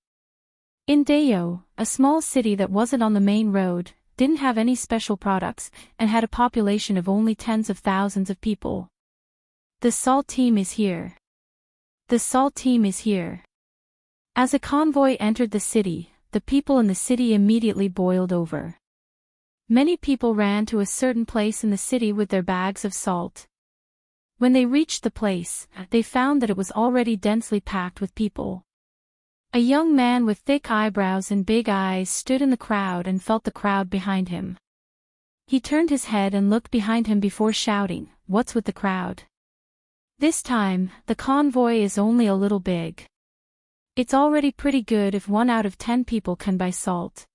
In Dayo, a small city that wasn't on the main road, didn't have any special products, and had a population of only tens of thousands of people. The salt team is here. The salt team is here. As a convoy entered the city, the people in the city immediately boiled over. Many people ran to a certain place in the city with their bags of salt. When they reached the place, they found that it was already densely packed with people. A young man with thick eyebrows and big eyes stood in the crowd and felt the crowd behind him. He turned his head and looked behind him before shouting, "What's with the crowd? This time, the convoy is only a little big. It's already pretty good if 1 out of 10 people can buy salt.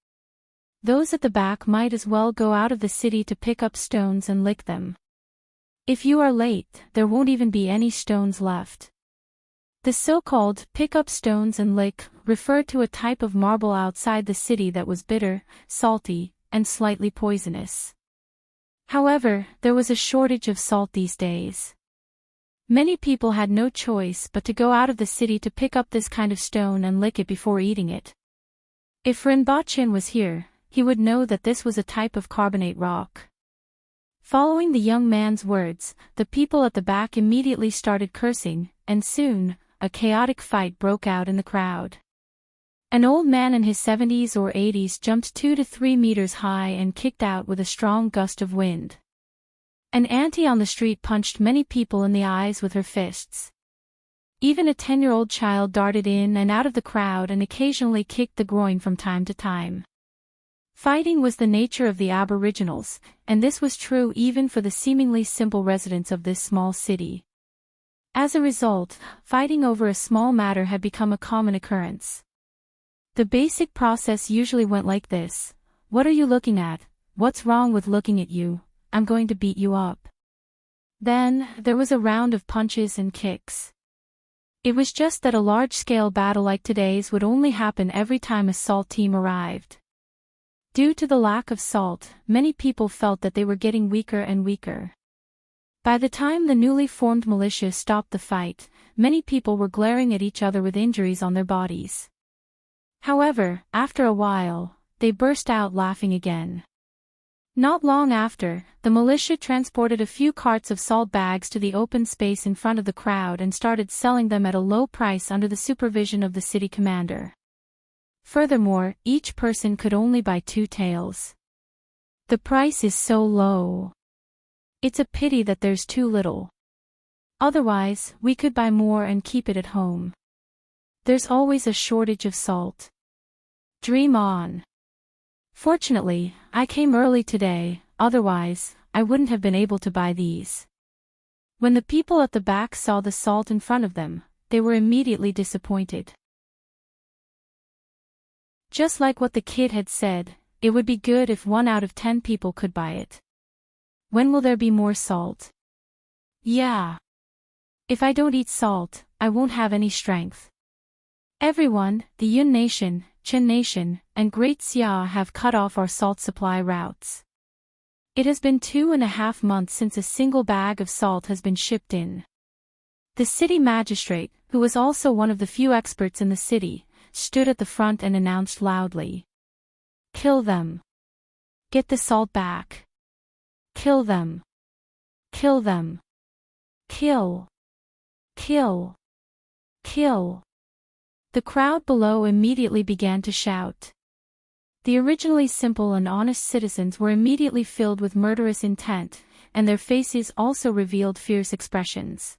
Those at the back might as well go out of the city to pick up stones and lick them. If you are late, there won't even be any stones left." The so-called pick up stones and lick referred to a type of marble outside the city that was bitter, salty, and slightly poisonous. However, there was a shortage of salt these days. Many people had no choice but to go out of the city to pick up this kind of stone and lick it before eating it. If Rinpoche was here, he would know that this was a type of carbonate rock. Following the young man's words, the people at the back immediately started cursing, and soon, a chaotic fight broke out in the crowd. An old man in his 70s or 80s jumped 2 to 3 meters high and kicked out with a strong gust of wind. An auntie on the street punched many people in the eyes with her fists. Even a 10-year-old child darted in and out of the crowd and occasionally kicked the groin from time to time. Fighting was the nature of the Aboriginals, and this was true even for the seemingly simple residents of this small city. As a result, fighting over a small matter had become a common occurrence. The basic process usually went like this: "What are you looking at? What's wrong with looking at you? I'm going to beat you up." Then, there was a round of punches and kicks. It was just that a large-scale battle like today's would only happen every time a salt team arrived. Due to the lack of salt, many people felt that they were getting weaker and weaker. By the time the newly formed militia stopped the fight, many people were glaring at each other with injuries on their bodies. However, after a while, they burst out laughing again. Not long after, the militia transported a few carts of salt bags to the open space in front of the crowd and started selling them at a low price under the supervision of the city commander. Furthermore, each person could only buy 2 taels. The price is so low. It's a pity that there's too little. Otherwise, we could buy more and keep it at home. There's always a shortage of salt. Dream on. Fortunately, I came early today, otherwise, I wouldn't have been able to buy these. When the people at the back saw the salt in front of them, they were immediately disappointed. Just like what the kid had said, it would be good if 1 out of 10 people could buy it. When will there be more salt? Yeah. If I don't eat salt, I won't have any strength. Everyone, the Yun Nation, Chen Nation, and Great Xia have cut off our salt supply routes. It has been 2.5 months since a single bag of salt has been shipped in. The city magistrate, who was also one of the few experts in the city, stood at the front and announced loudly. Kill them. Get the salt back. Kill them. Kill them. Kill. Kill. Kill. The crowd below immediately began to shout. The originally simple and honest citizens were immediately filled with murderous intent, and their faces also revealed fierce expressions.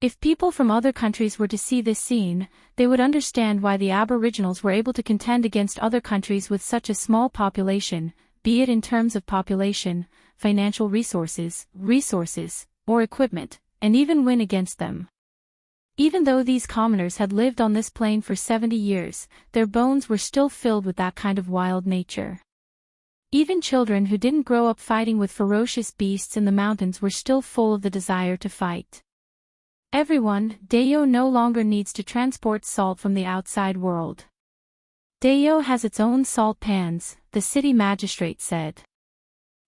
If people from other countries were to see this scene, they would understand why the Aboriginals were able to contend against other countries with such a small population, be it in terms of population, financial resources, or equipment, and even win against them. Even though these commoners had lived on this plain for 70 years, their bones were still filled with that kind of wild nature. Even children who didn't grow up fighting with ferocious beasts in the mountains were still full of the desire to fight. Everyone, Dayo no longer needs to transport salt from the outside world. Dayo has its own salt pans, the city magistrate said.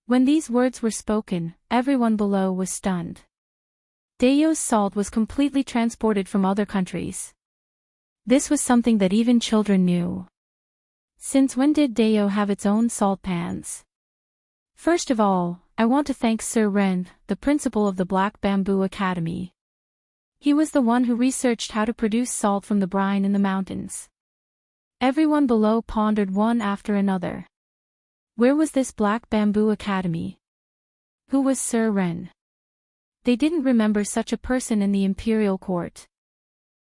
When these words were spoken, everyone below was stunned. Dayo's salt was completely transported from other countries. This was something that even children knew. Since when did Dayo have its own salt pans? First of all, I want to thank Sir Ren, the principal of the Black Bamboo Academy. He was the one who researched how to produce salt from the brine in the mountains. Everyone below pondered one after another. Where was this Black Bamboo Academy? Who was Sir Ren? They didn't remember such a person in the imperial court.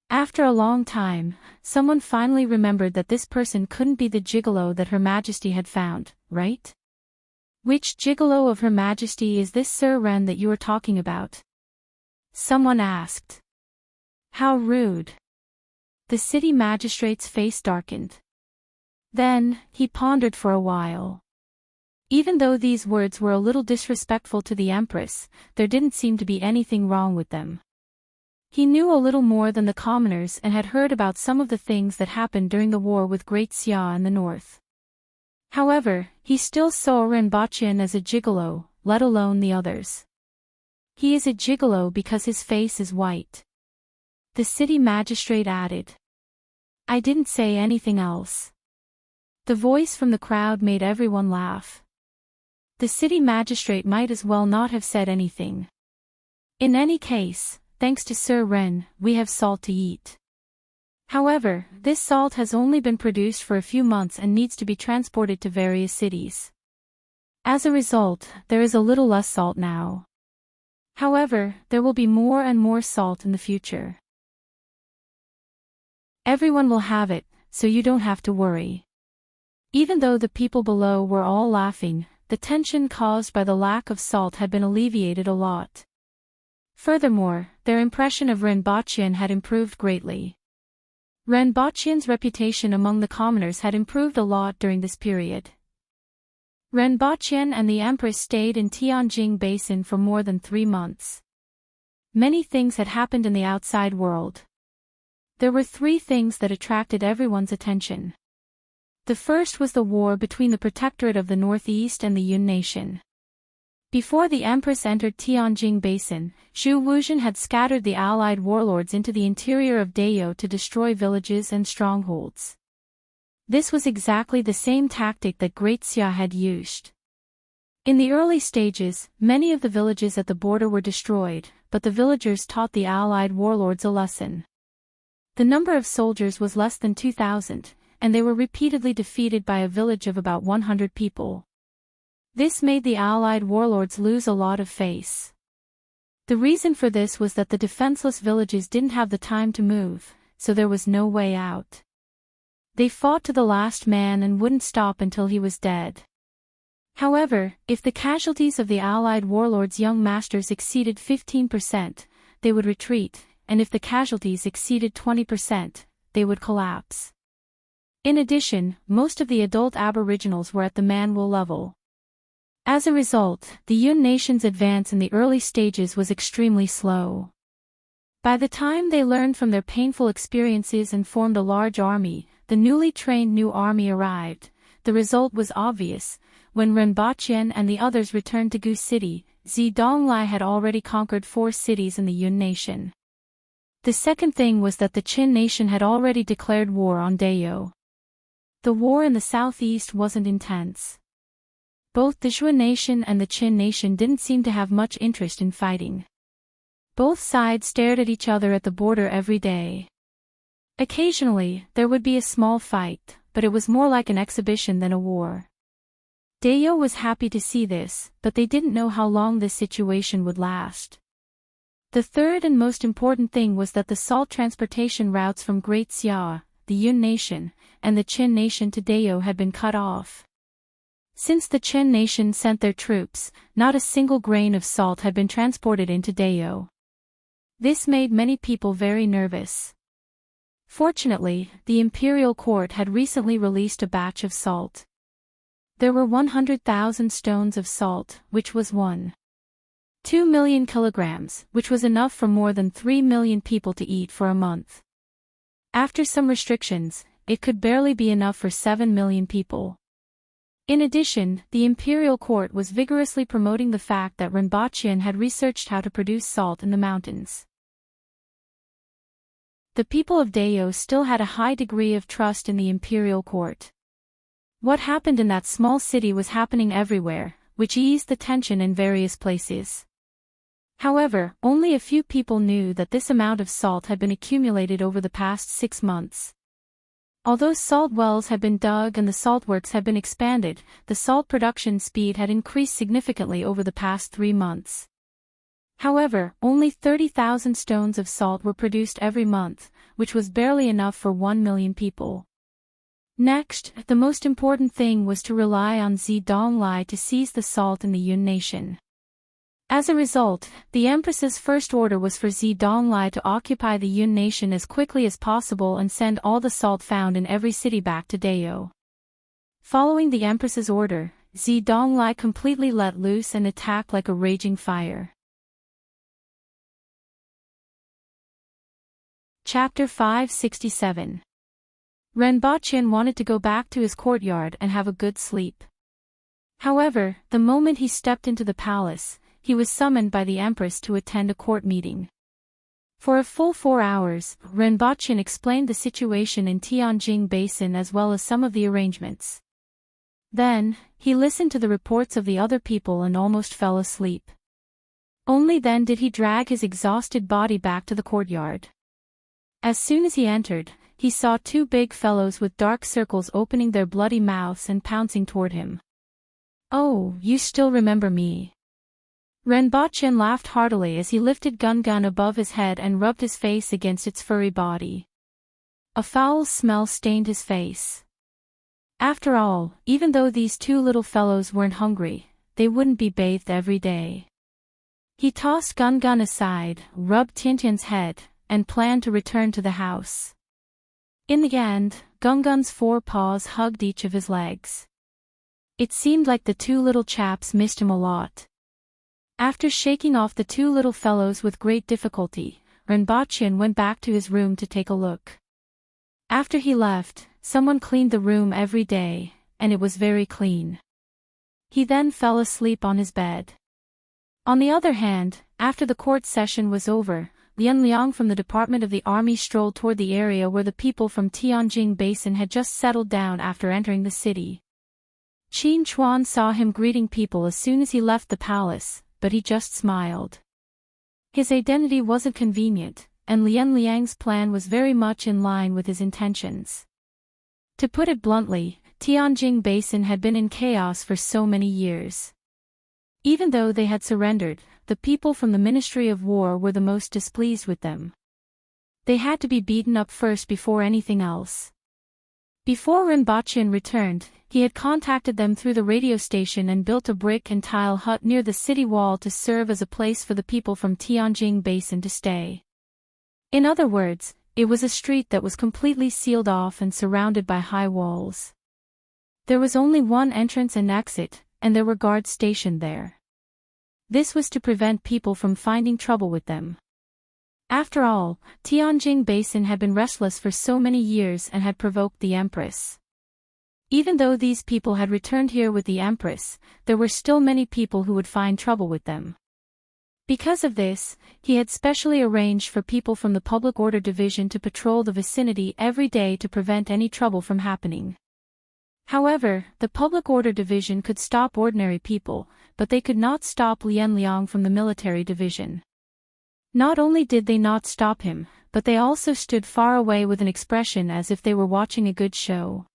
After a long time, someone finally remembered that this person couldn't be the gigolo that Her Majesty had found, right? Which gigolo of Her Majesty is this Sir Ren that you are talking about? Someone asked. How rude. The city magistrate's face darkened. Then, he pondered for a while. Even though these words were a little disrespectful to the Empress, there didn't seem to be anything wrong with them. He knew a little more than the commoners and had heard about some of the things that happened during the war with Great Xia in the north. However, he still saw Renbachian as a gigolo, let alone the others. He is a gigolo because his face is white. The city magistrate added. I didn't say anything else. The voice from the crowd made everyone laugh. The city magistrate might as well not have said anything. In any case, thanks to Sir Ren, we have salt to eat. However, this salt has only been produced for a few months and needs to be transported to various cities. As a result, there is a little less salt now. However, there will be more and more salt in the future. Everyone will have it, so you don't have to worry. Even though the people below were all laughing, the tension caused by the lack of salt had been alleviated a lot. Furthermore, their impression of Renbachian had improved greatly. Renbachian's reputation among the commoners had improved a lot during this period. Renbachian and the Empress stayed in Tianjing Basin for more than 3 months. Many things had happened in the outside world. There were 3 things that attracted everyone's attention. The first was the war between the Protectorate of the Northeast and the Yun Nation. Before the Empress entered Tianjing Basin, Zhu Wuzhen had scattered the allied warlords into the interior of Dayo to destroy villages and strongholds. This was exactly the same tactic that Great Xia had used. In the early stages, many of the villages at the border were destroyed, but the villagers taught the allied warlords a lesson. The number of soldiers was less than 2,000, and they were repeatedly defeated by a village of about 100 people. This made the allied warlords lose a lot of face. The reason for this was that the defenseless villages didn't have the time to move, so there was no way out. They fought to the last man and wouldn't stop until he was dead. However, if the casualties of the allied warlords' young masters exceeded 15%, they would retreat, and if the casualties exceeded 20%, they would collapse. In addition, most of the adult aboriginals were at the man-wool level. As a result, the Yun nation's advance in the early stages was extremely slow. By the time they learned from their painful experiences and formed a large army, the newly trained new army arrived. The result was obvious. When Renbachien and the others returned to Gu City, Zedonglai had already conquered 4 cities in the Yun nation. The second thing was that the Qin nation had already declared war on Dayou. The war in the southeast wasn't intense. Both the Zhou nation and the Qin nation didn't seem to have much interest in fighting. Both sides stared at each other at the border every day. Occasionally, there would be a small fight, but it was more like an exhibition than a war. Dayou was happy to see this, but they didn't know how long this situation would last. The third and most important thing was that the salt transportation routes from Great Xia, the Yun nation, and the Qin nation to Dayou had been cut off. Since the Qin nation sent their troops, not a single grain of salt had been transported into Dayou. This made many people very nervous. Fortunately, the imperial court had recently released a batch of salt. There were 100,000 stones of salt, which was 1.2 million kilograms, which was enough for more than 3 million people to eat for a month. After some restrictions, it could barely be enough for 7 million people. In addition, the imperial court was vigorously promoting the fact that Renbachien had researched how to produce salt in the mountains. The people of Dayou still had a high degree of trust in the imperial court. What happened in that small city was happening everywhere, which eased the tension in various places. However, only a few people knew that this amount of salt had been accumulated over the past 6 months. Although salt wells had been dug and the saltworks had been expanded, the salt production speed had increased significantly over the past 3 months. However, only 30,000 stones of salt were produced every month, which was barely enough for 1 million people. Next, the most important thing was to rely on Zedonglai to seize the salt in the Yun nation. As a result, the Empress's first order was for Zedonglai to occupy the Yun nation as quickly as possible and send all the salt found in every city back to Dayou. Following the Empress's order, Zedonglai completely let loose and attacked like a raging fire. Chapter 567. Renbachien wanted to go back to his courtyard and have a good sleep. However, the moment he stepped into the palace, he was summoned by the Empress to attend a court meeting. For a full 4 hours, Renbachien explained the situation in Tianjing Basin as well as some of the arrangements. Then, he listened to the reports of the other people and almost fell asleep. Only then did he drag his exhausted body back to the courtyard. As soon as he entered, he saw 2 big fellows with dark circles opening their bloody mouths and pouncing toward him. "Oh, you still remember me." Renbachien laughed heartily as he lifted Gun above his head and rubbed his face against its furry body. A foul smell stained his face. After all, even though these 2 little fellows weren't hungry, they wouldn't be bathed every day. He tossed Gun aside, rubbed Tiantian's head, and planned to return to the house. In the end, Gun's 4 paws hugged each of his legs. It seemed like the 2 little chaps missed him a lot. After shaking off the 2 little fellows with great difficulty, Renbachien went back to his room to take a look. After he left, someone cleaned the room every day, and it was very clean. He then fell asleep on his bed. On the other hand, after the court session was over, Lian Liang from the Department of the Army strolled toward the area where the people from Tianjing Basin had just settled down after entering the city. Qin Chuan saw him greeting people as soon as he left the palace, but he just smiled. His identity wasn't convenient, and Lian Liang's plan was very much in line with his intentions. To put it bluntly, Tianjing Basin had been in chaos for so many years. Even though they had surrendered, the people from the Ministry of War were the most displeased with them. They had to be beaten up first before anything else. Before Rinpochen returned, he had contacted them through the radio station and built a brick and tile hut near the city wall to serve as a place for the people from Tianjin Basin to stay. In other words, it was a street that was completely sealed off and surrounded by high walls. There was only one entrance and exit, and there were guards stationed there. This was to prevent people from finding trouble with them. After all, Tianjin Basin had been restless for so many years and had provoked the Empress. Even though these people had returned here with the Empress, there were still many people who would find trouble with them. Because of this, he had specially arranged for people from the Public Order Division to patrol the vicinity every day to prevent any trouble from happening. However, the Public Order Division could stop ordinary people, but they could not stop Lian Liang from the military division. Not only did they not stop him, but they also stood far away with an expression as if they were watching a good show.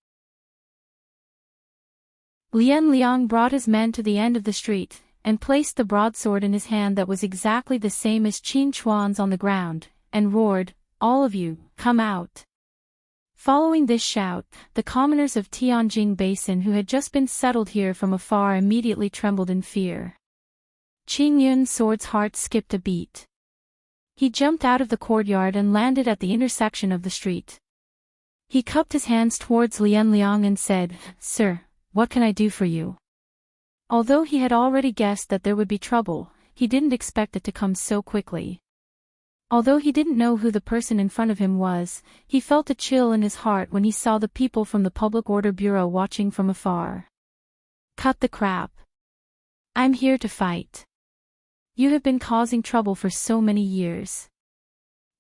Lian Liang brought his men to the end of the street, and placed the broadsword in his hand that was exactly the same as Qin Chuan's on the ground, and roared, "All of you, come out." Following this shout, the commoners of Tianjin Basin who had just been settled here from afar immediately trembled in fear. Qin Yun's sword's heart skipped a beat. He jumped out of the courtyard and landed at the intersection of the street. He cupped his hands towards Lian Liang and said, "Sir, what can I do for you?" Although he had already guessed that there would be trouble, he didn't expect it to come so quickly. Although he didn't know who the person in front of him was, he felt a chill in his heart when he saw the people from the Public Order Bureau watching from afar. "Cut the crap. I'm here to fight. You have been causing trouble for so many years.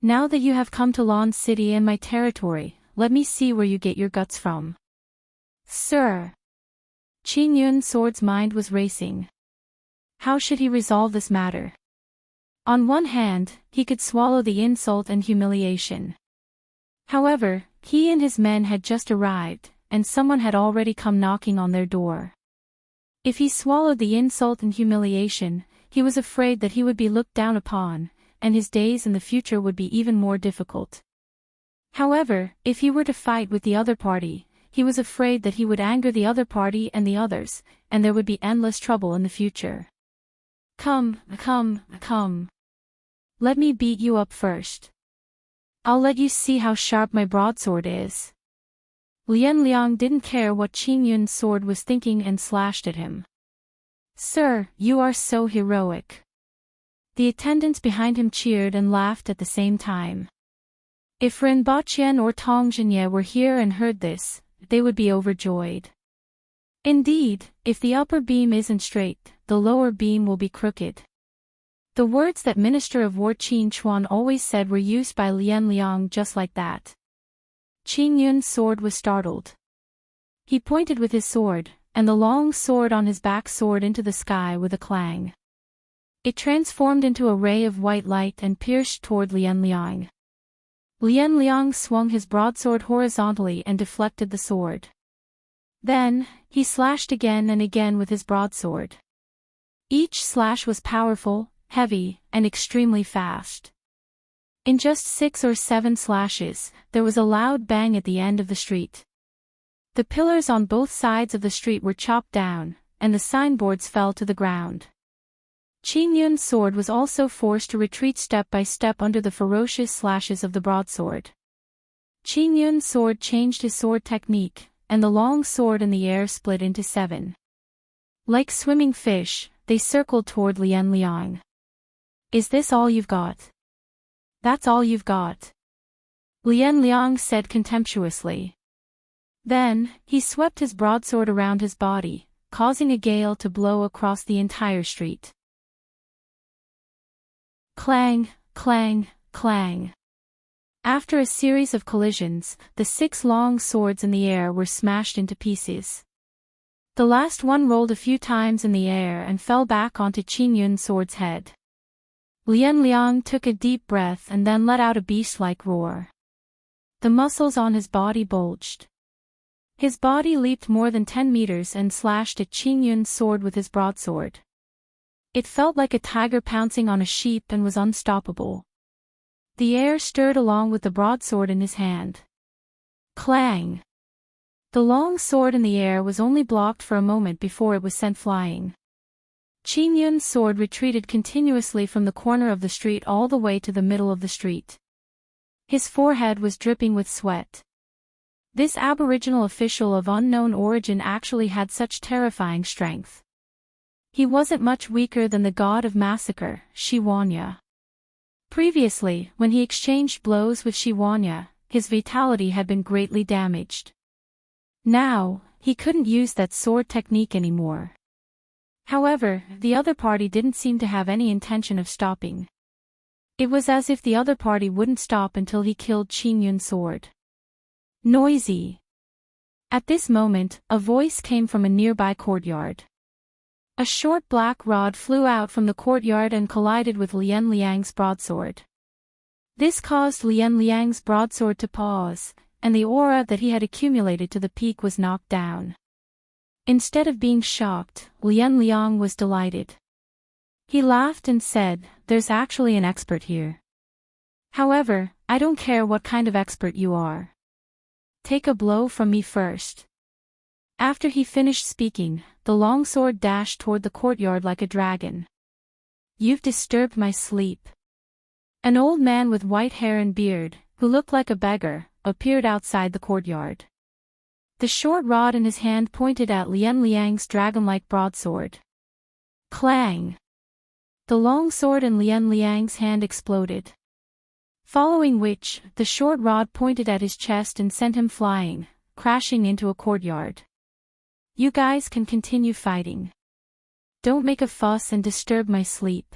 Now that you have come to Lan City and my territory, let me see where you get your guts from." "Sir." Qin Yun's sword's mind was racing. How should he resolve this matter? On one hand, he could swallow the insult and humiliation. However, he and his men had just arrived, and someone had already come knocking on their door. If he swallowed the insult and humiliation, he was afraid that he would be looked down upon, and his days in the future would be even more difficult. However, if he were to fight with the other party, he was afraid that he would anger the other party and the others, and there would be endless trouble in the future. Come. Let me beat you up first. I'll let you see how sharp my broadsword is." Lian Liang didn't care what Qin Yun's sword was thinking and slashed at him. "Sir, you are so heroic." The attendants behind him cheered and laughed at the same time. If Rinpochen or Tongzhenye were here and heard this, they would be overjoyed. Indeed, if the upper beam isn't straight, the lower beam will be crooked. The words that Minister of War Qin Chuan always said were used by Lian Liang just like that. Qin Yun's sword was startled. He pointed with his sword, and the long sword on his back soared into the sky with a clang. It transformed into a ray of white light and pierced toward Lian Liang. Lian Liang swung his broadsword horizontally and deflected the sword. Then, he slashed again and again with his broadsword. Each slash was powerful, heavy, and extremely fast. In just 6 or 7 slashes, there was a loud bang at the end of the street. The pillars on both sides of the street were chopped down, and the signboards fell to the ground. Qin Yun's sword was also forced to retreat step by step under the ferocious slashes of the broadsword. Qin Yun's sword changed his sword technique, and the long sword in the air split into 7. Like swimming fish, they circled toward Lian Liang. "Is this all you've got?" "That's all you've got," Lian Liang said contemptuously. Then, he swept his broadsword around his body, causing a gale to blow across the entire street. Clang, clang, clang. After a series of collisions, the 6 long swords in the air were smashed into pieces. The last one rolled a few times in the air and fell back onto Qin Yun's sword's head. Lian Liang took a deep breath and then let out a beast-like roar. The muscles on his body bulged. His body leaped more than 10 meters and slashed at Qin Yun's sword with his broadsword. It felt like a tiger pouncing on a sheep and was unstoppable. The air stirred along with the broadsword in his hand. Clang! The long sword in the air was only blocked for a moment before it was sent flying. Qin Yun's sword retreated continuously from the corner of the street all the way to the middle of the street. His forehead was dripping with sweat. This aboriginal official of unknown origin actually had such terrifying strength. He wasn't much weaker than the god of massacre, Shi Wanya. Previously, when he exchanged blows with Shi Wanya, his vitality had been greatly damaged. Now, he couldn't use that sword technique anymore. However, the other party didn't seem to have any intention of stopping. It was as if the other party wouldn't stop until he killed Qin Yun's sword. Noisy. At this moment, a voice came from a nearby courtyard. A short black rod flew out from the courtyard and collided with Lian Liang's broadsword. This caused Lian Liang's broadsword to pause, and the aura that he had accumulated to the peak was knocked down. Instead of being shocked, Lian Liang was delighted. He laughed and said, "There's actually an expert here. However, I don't care what kind of expert you are. Take a blow from me first." After he finished speaking, the long sword dashed toward the courtyard like a dragon. "You've disturbed my sleep." An old man with white hair and beard, who looked like a beggar, appeared outside the courtyard. The short rod in his hand pointed at Lian Liang's dragon-like broadsword. Clang! The long sword in Lian Liang's hand exploded. Following which, the short rod pointed at his chest and sent him flying, crashing into a courtyard. "You guys can continue fighting. Don't make a fuss and disturb my sleep."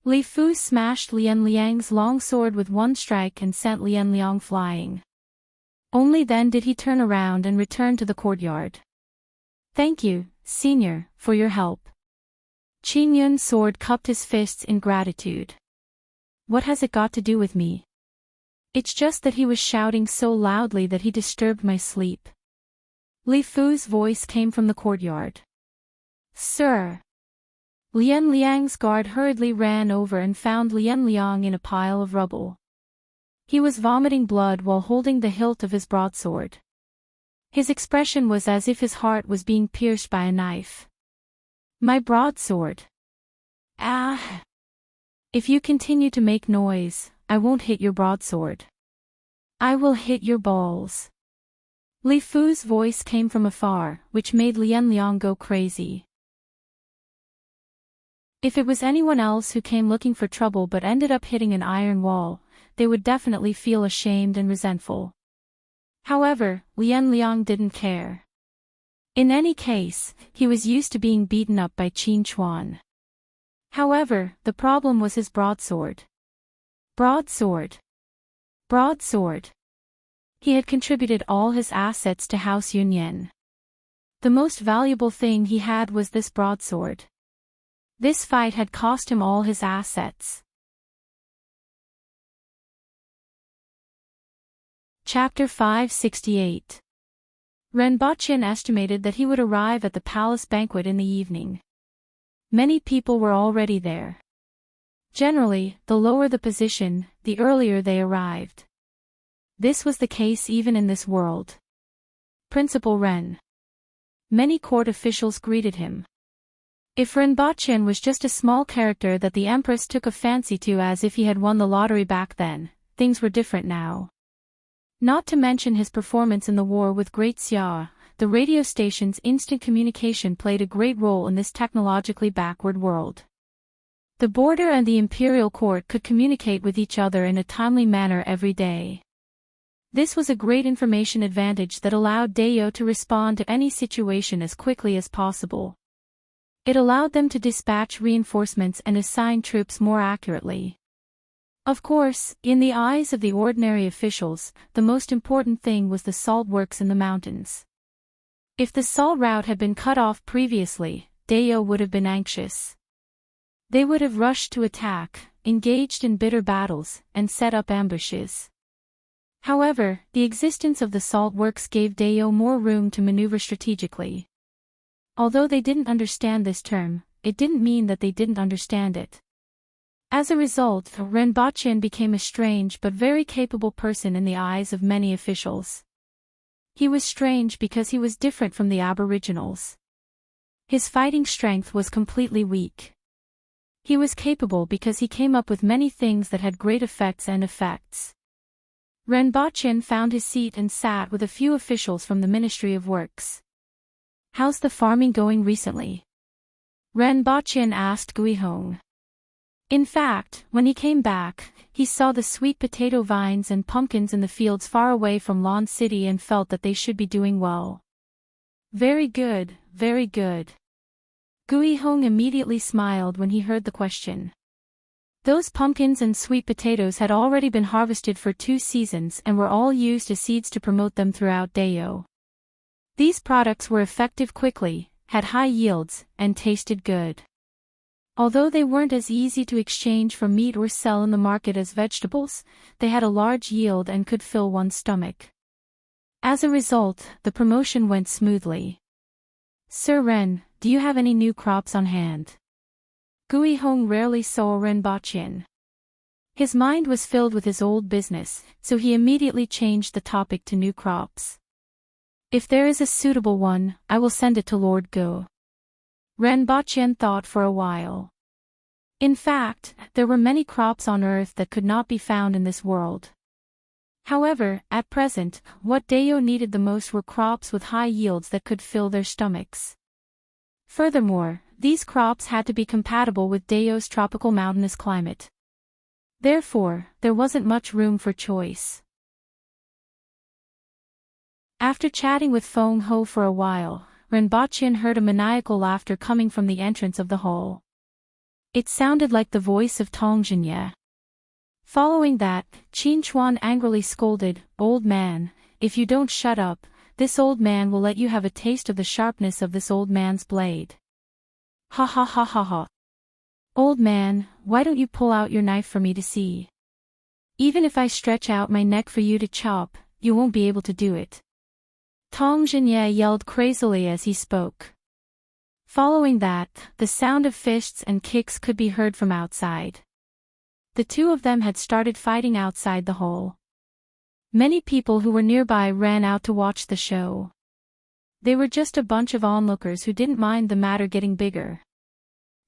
Li Fu smashed Lian Liang's long sword with one strike and sent Lian Liang flying. Only then did he turn around and return to the courtyard. "Thank you, Senior, for your help." Qin Yun's sword cupped his fists in gratitude. "What has it got to do with me? It's just that he was shouting so loudly that he disturbed my sleep." Li Fu's voice came from the courtyard. "Sir." Lian Liang's guard hurriedly ran over and found Lian Liang in a pile of rubble. He was vomiting blood while holding the hilt of his broadsword. His expression was as if his heart was being pierced by a knife. "My broadsword. Ah! If you continue to make noise, I won't hit your broadsword. I will hit your balls." Li Fu's voice came from afar, which made Lian Liang go crazy. If it was anyone else who came looking for trouble but ended up hitting an iron wall, they would definitely feel ashamed and resentful. However, Lian Liang didn't care. In any case, he was used to being beaten up by Qin Chuan. However, the problem was his broadsword. Broadsword. Broadsword. He had contributed all his assets to House Yunyan. The most valuable thing he had was this broadsword. This fight had cost him all his assets. Chapter 568. Renbaqian estimated that he would arrive at the palace banquet in the evening. Many people were already there. Generally, the lower the position, the earlier they arrived. This was the case even in this world. Principal Ren. Many court officials greeted him. If Renbaqian was just a small character that the Empress took a fancy to as if he had won the lottery back then, things were different now. Not to mention his performance in the war with Great Xia, the radio station's instant communication played a great role in this technologically backward world. The border and the imperial court could communicate with each other in a timely manner every day. This was a great information advantage that allowed Dayo to respond to any situation as quickly as possible. It allowed them to dispatch reinforcements and assign troops more accurately. Of course, in the eyes of the ordinary officials, the most important thing was the salt works in the mountains. If the salt route had been cut off previously, Dayo would have been anxious. They would have rushed to attack, engaged in bitter battles, and set up ambushes. However, the existence of the salt works gave Dayo more room to maneuver strategically. Although they didn't understand this term, it didn't mean that they didn't understand it. As a result, Renbaqian became a strange but very capable person in the eyes of many officials. He was strange because he was different from the Aboriginals. His fighting strength was completely weak. He was capable because he came up with many things that had great effects and effects. Renbochin found his seat and sat with a few officials from the Ministry of Works. "How's the farming going recently?" Renbochin asked Guihong. In fact, when he came back, he saw the sweet potato vines and pumpkins in the fields far away from Lon City and felt that they should be doing well. Very good, very good. Guihong immediately smiled when he heard the question. Those pumpkins and sweet potatoes had already been harvested for 2 seasons and were all used as seeds to promote them throughout Dayo. These products were effective quickly, had high yields, and tasted good. Although they weren't as easy to exchange for meat or sell in the market as vegetables, they had a large yield and could fill one's stomach. As a result, the promotion went smoothly. "Sir Ren, do you have any new crops on hand?" Guihong rarely saw Renbochin. His mind was filled with his old business, so he immediately changed the topic to new crops. "If there is a suitable one, I will send it to Lord Go." Renbochin thought for a while. In fact, there were many crops on Earth that could not be found in this world. However, at present, what Dayo needed the most were crops with high yields that could fill their stomachs. Furthermore, these crops had to be compatible with Dayo's tropical mountainous climate. Therefore, there wasn't much room for choice. After chatting with Feng Ho for a while, Renbochin heard a maniacal laughter coming from the entrance of the hall. It sounded like the voice of Tong Jinye. Following that, Qin Chuan angrily scolded, "Old man, if you don't shut up, this old man will let you have a taste of the sharpness of this old man's blade." "Ha ha ha ha ha. Old man, why don't you pull out your knife for me to see? Even if I stretch out my neck for you to chop, you won't be able to do it." Tong Jinye yelled crazily as he spoke. Following that, the sound of fists and kicks could be heard from outside. The two of them had started fighting outside the hall. Many people who were nearby ran out to watch the show. They were just a bunch of onlookers who didn't mind the matter getting bigger.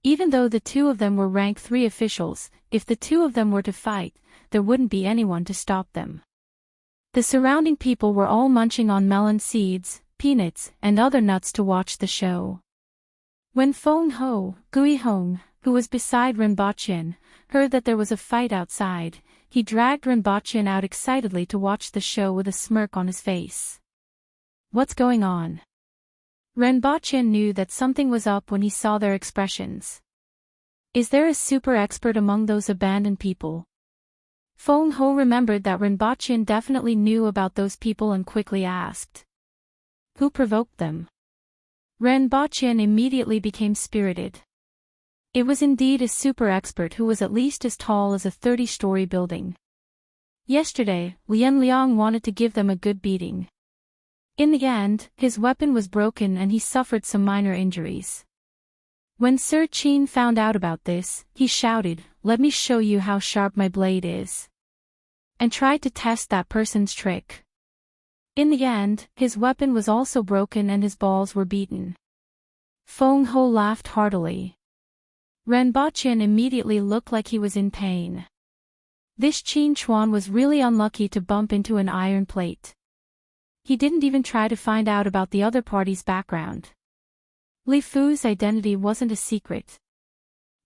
Even though the two of them were rank 3 officials, if the two of them were to fight, there wouldn't be anyone to stop them. The surrounding people were all munching on melon seeds, peanuts, and other nuts to watch the show. When Feng Ho, Guihong, who was beside Renbochin, heard that there was a fight outside, he dragged Renbochin out excitedly to watch the show with a smirk on his face. "What's going on?" Renbochin knew that something was up when he saw their expressions. "Is there a super expert among those abandoned people?" Feng Ho remembered that Renbochin definitely knew about those people and quickly asked. "Who provoked them?" Renbochin immediately became spirited. It was indeed a super expert who was at least as tall as a 30-story building. Yesterday, Lian Liang wanted to give them a good beating. In the end, his weapon was broken and he suffered some minor injuries. When Sir Qin found out about this, he shouted, "Let me show you how sharp my blade is," and tried to test that person's trick. In the end, his weapon was also broken and his balls were beaten. Feng Ho laughed heartily. Renbochin immediately looked like he was in pain. This Qin Chuan was really unlucky to bump into an iron plate. He didn't even try to find out about the other party's background. Li Fu's identity wasn't a secret.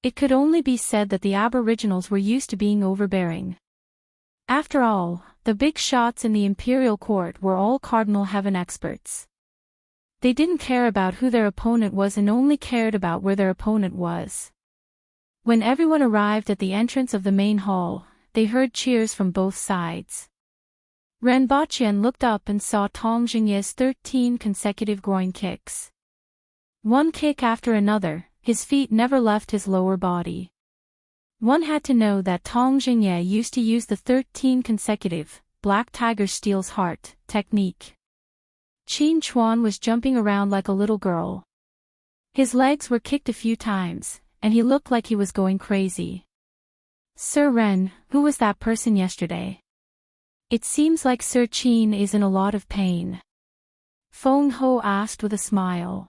It could only be said that the Aboriginals were used to being overbearing. After all, the big shots in the imperial court were all Cardinal Heaven experts. They didn't care about who their opponent was and only cared about where their opponent was. When everyone arrived at the entrance of the main hall, they heard cheers from both sides. Renbochin looked up and saw Tong Jinye's 13 consecutive groin kicks. One kick after another, his feet never left his lower body. One had to know that Tong Jinye used to use the 13 consecutive, Black Tiger Steals Heart, technique. Qin Chuan was jumping around like a little girl. His legs were kicked a few times, and he looked like he was going crazy. "Sir Ren, who was that person yesterday? It seems like Sir Qin is in a lot of pain." Feng Ho asked with a smile.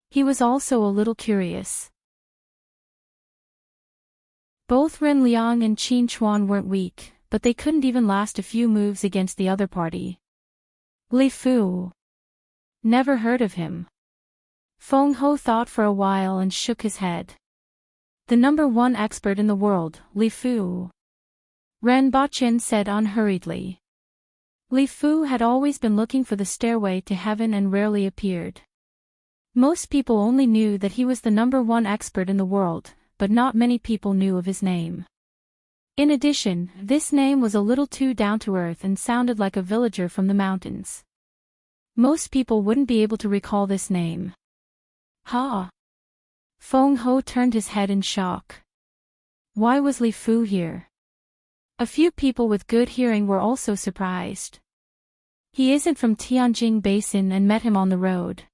He was also a little curious. Both Ren Liang and Qin Chuan weren't weak, but they couldn't even last a few moves against the other party. Li Fu. Never heard of him. Feng Ho thought for a while and shook his head. The #1 expert in the world, Li Fu. Ren Baqin said unhurriedly. Li Fu had always been looking for the stairway to heaven and rarely appeared. Most people only knew that he was the #1 expert in the world, but not many people knew of his name. In addition, this name was a little too down-to-earth and sounded like a villager from the mountains. Most people wouldn't be able to recall this name. Ha! Feng Ho turned his head in shock. Why was Li Fu here? A few people with good hearing were also surprised. He isn't from Tianjing Basin and met him on the road.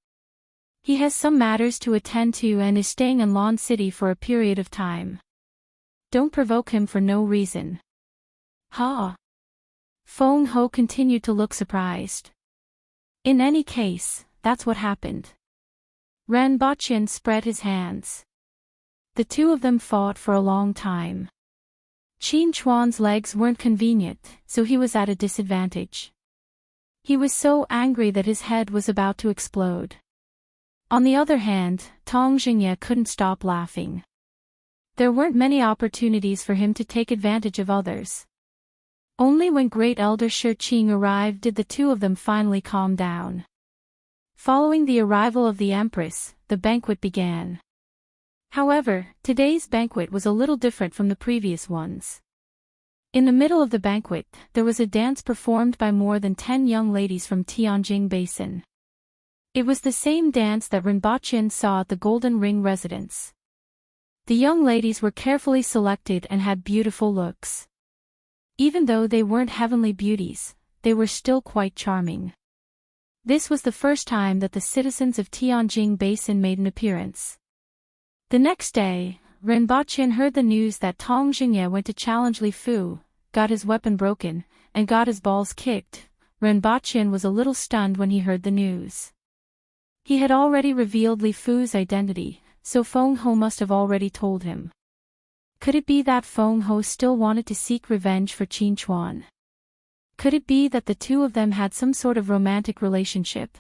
He has some matters to attend to and is staying in Lan City for a period of time. Don't provoke him for no reason. Ha! Feng Ho continued to look surprised. In any case, that's what happened. Ren Baqin spread his hands. The two of them fought for a long time. Qin Chuan's legs weren't convenient, so he was at a disadvantage. He was so angry that his head was about to explode. On the other hand, Tong Jingye couldn't stop laughing. There weren't many opportunities for him to take advantage of others. Only when Great Elder Shi Qing arrived did the two of them finally calm down. Following the arrival of the Empress, the banquet began. However, today's banquet was a little different from the previous ones. In the middle of the banquet, there was a dance performed by more than 10 young ladies from Tianjing Basin. It was the same dance that Ren Baqin saw at the Golden Ring residence. The young ladies were carefully selected and had beautiful looks. Even though they weren't heavenly beauties, they were still quite charming. This was the first time that the citizens of Tianjing Basin made an appearance. The next day, Ren Baqin heard the news that Tong Jingye went to challenge Li Fu, got his weapon broken, and got his balls kicked. Ren Baqin was a little stunned when he heard the news. He had already revealed Li Fu's identity, so Feng Ho must have already told him. Could it be that Feng Ho still wanted to seek revenge for Qin Chuan? Could it be that the two of them had some sort of romantic relationship?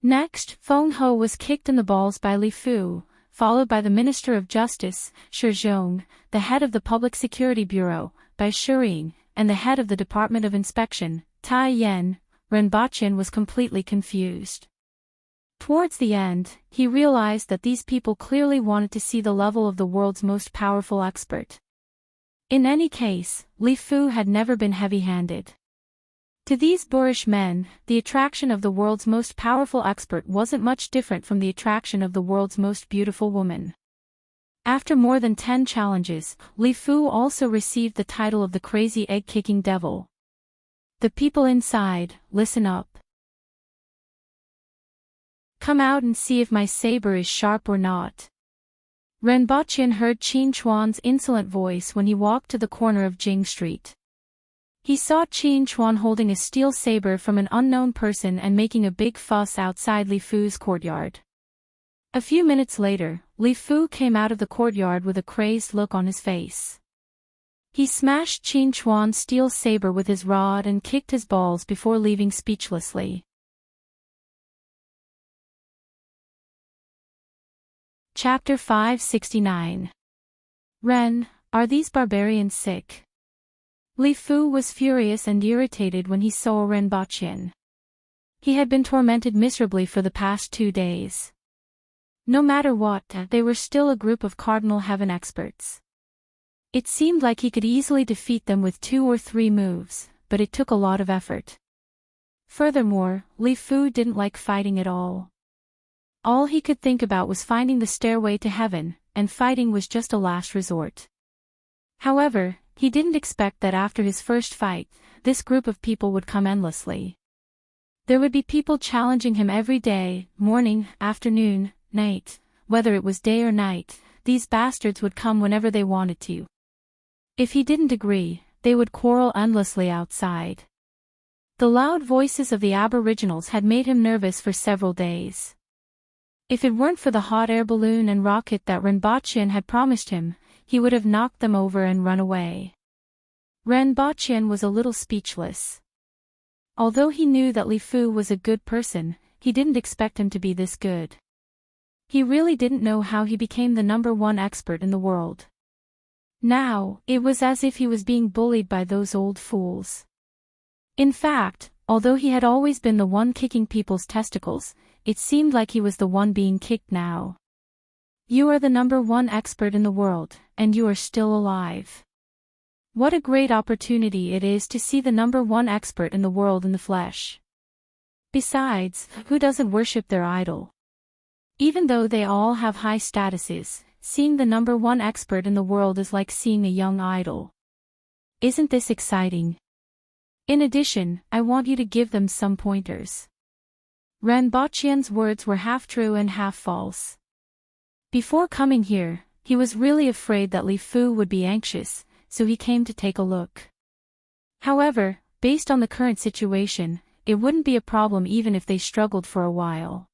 Next, Feng Ho was kicked in the balls by Li Fu, followed by the Minister of Justice, Shi Zhong, the head of the Public Security Bureau, by Shiring, and the head of the Department of Inspection, Tai Yan. Ren Baqin was completely confused. Towards the end, he realized that these people clearly wanted to see the level of the world's most powerful expert. In any case, Li Fu had never been heavy-handed. To these boorish men, the attraction of the world's most powerful expert wasn't much different from the attraction of the world's most beautiful woman. After more than 10 challenges, Li Fu also received the title of the Crazy Egg-Kicking Devil. The people inside, listen up. Come out and see if my saber is sharp or not. Ren Baqin heard Qin Chuan's insolent voice when he walked to the corner of Jing Street. He saw Qin Chuan holding a steel saber from an unknown person and making a big fuss outside Li Fu's courtyard. A few minutes later, Li Fu came out of the courtyard with a crazed look on his face. He smashed Qin Chuan's steel saber with his rod and kicked his balls before leaving speechlessly. Chapter 569. Ren, are these barbarians sick? Li Fu was furious and irritated when he saw Ren Baqin. He had been tormented miserably for the past 2 days. No matter what, they were still a group of Cardinal Heaven experts. It seemed like he could easily defeat them with 2 or 3 moves, but it took a lot of effort. Furthermore, Li Fu didn't like fighting at all. All he could think about was finding the stairway to heaven, and fighting was just a last resort. However, he didn't expect that after his first fight, this group of people would come endlessly. There would be people challenging him every day, morning, afternoon, night. Whether it was day or night, these bastards would come whenever they wanted to. If he didn't agree, they would quarrel endlessly outside. The loud voices of the aboriginals had made him nervous for several days. If it weren't for the hot air balloon and rocket that Renbochin had promised him, he would have knocked them over and run away. Renbochin was a little speechless. Although he knew that Li Fu was a good person, he didn't expect him to be this good. He really didn't know how he became the #1 expert in the world. Now, it was as if he was being bullied by those old fools. In fact, although he had always been the one kicking people's testicles, it seemed like he was the one being kicked now. You are the #1 expert in the world, and you are still alive. What a great opportunity it is to see the #1 expert in the world in the flesh. Besides, who doesn't worship their idol? Even though they all have high statuses, seeing the #1 expert in the world is like seeing a young idol. Isn't this exciting? In addition, I want you to give them some pointers. Renbochin's words were half true and half false. Before coming here, he was really afraid that Li Fu would be anxious, so he came to take a look. However, based on the current situation, it wouldn't be a problem even if they struggled for a while.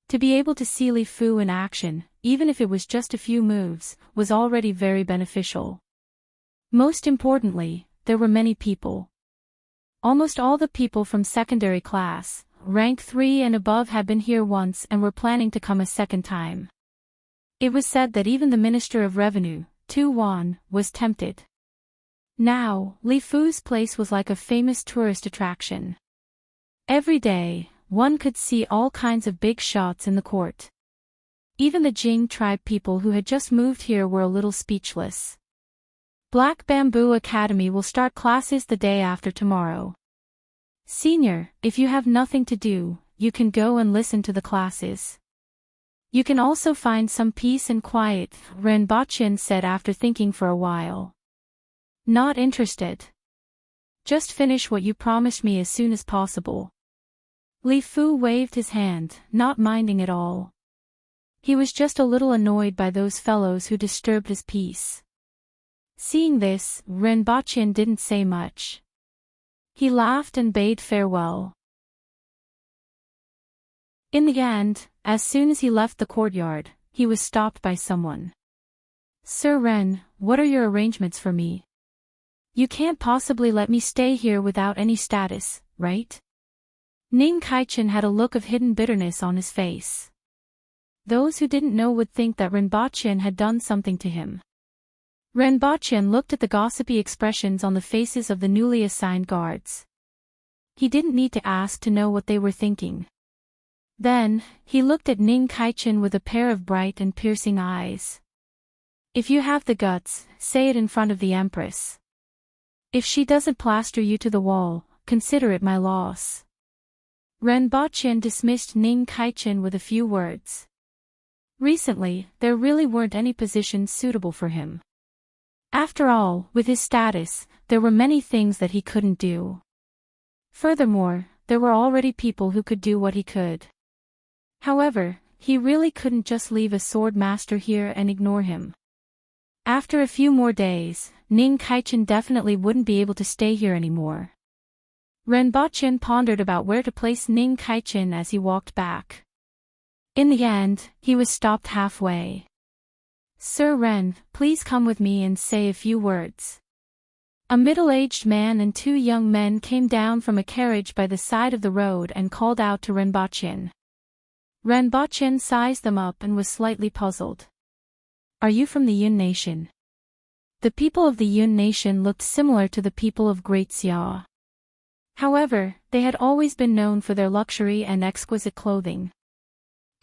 To be able to see Li Fu in action, even if it was just a few moves, was already very beneficial. Most importantly, there were many people. Almost all the people from secondary class, rank 3 and above, had been here once and were planning to come a second time. It was said that even the Minister of Revenue, Tu Wan, was tempted. Now, Li Fu's place was like a famous tourist attraction. Every day, one could see all kinds of big shots in the court. Even the Jing tribe people who had just moved here were a little speechless. Black Bamboo Academy will start classes the day after tomorrow. Senior, if you have nothing to do, you can go and listen to the classes. You can also find some peace and quiet, Renbochin said after thinking for a while. Not interested. Just finish what you promised me as soon as possible. Li Fu waved his hand, not minding at all. He was just a little annoyed by those fellows who disturbed his peace. Seeing this, Renbochin didn't say much. He laughed and bade farewell. In the end, as soon as he left the courtyard, he was stopped by someone. Sir Ren, what are your arrangements for me? You can't possibly let me stay here without any status, right? Ning Kaichen had a look of hidden bitterness on his face. Those who didn't know would think that Renbochin had done something to him. Renbochin looked at the gossipy expressions on the faces of the newly assigned guards. He didn't need to ask to know what they were thinking. Then, he looked at Ning Kaichen with a pair of bright and piercing eyes. If you have the guts, say it in front of the Empress. If she doesn't plaster you to the wall, consider it my loss. Renbochin dismissed Ning Kaichen with a few words. Recently, there really weren't any positions suitable for him. After all, with his status, there were many things that he couldn't do. Furthermore, there were already people who could do what he could. However, he really couldn't just leave a sword master here and ignore him. After a few more days, Ning Kaichen definitely wouldn't be able to stay here anymore. Renbochin pondered about where to place Ning Kaichen as he walked back. In the end, he was stopped halfway. Sir Ren, please come with me and say a few words. A middle-aged man and 2 young men came down from a carriage by the side of the road and called out to Renbochin. Renbochin sized them up and was slightly puzzled. Are you from the Yun Nation? The people of the Yun Nation looked similar to the people of Great Xia. However, they had always been known for their luxury and exquisite clothing.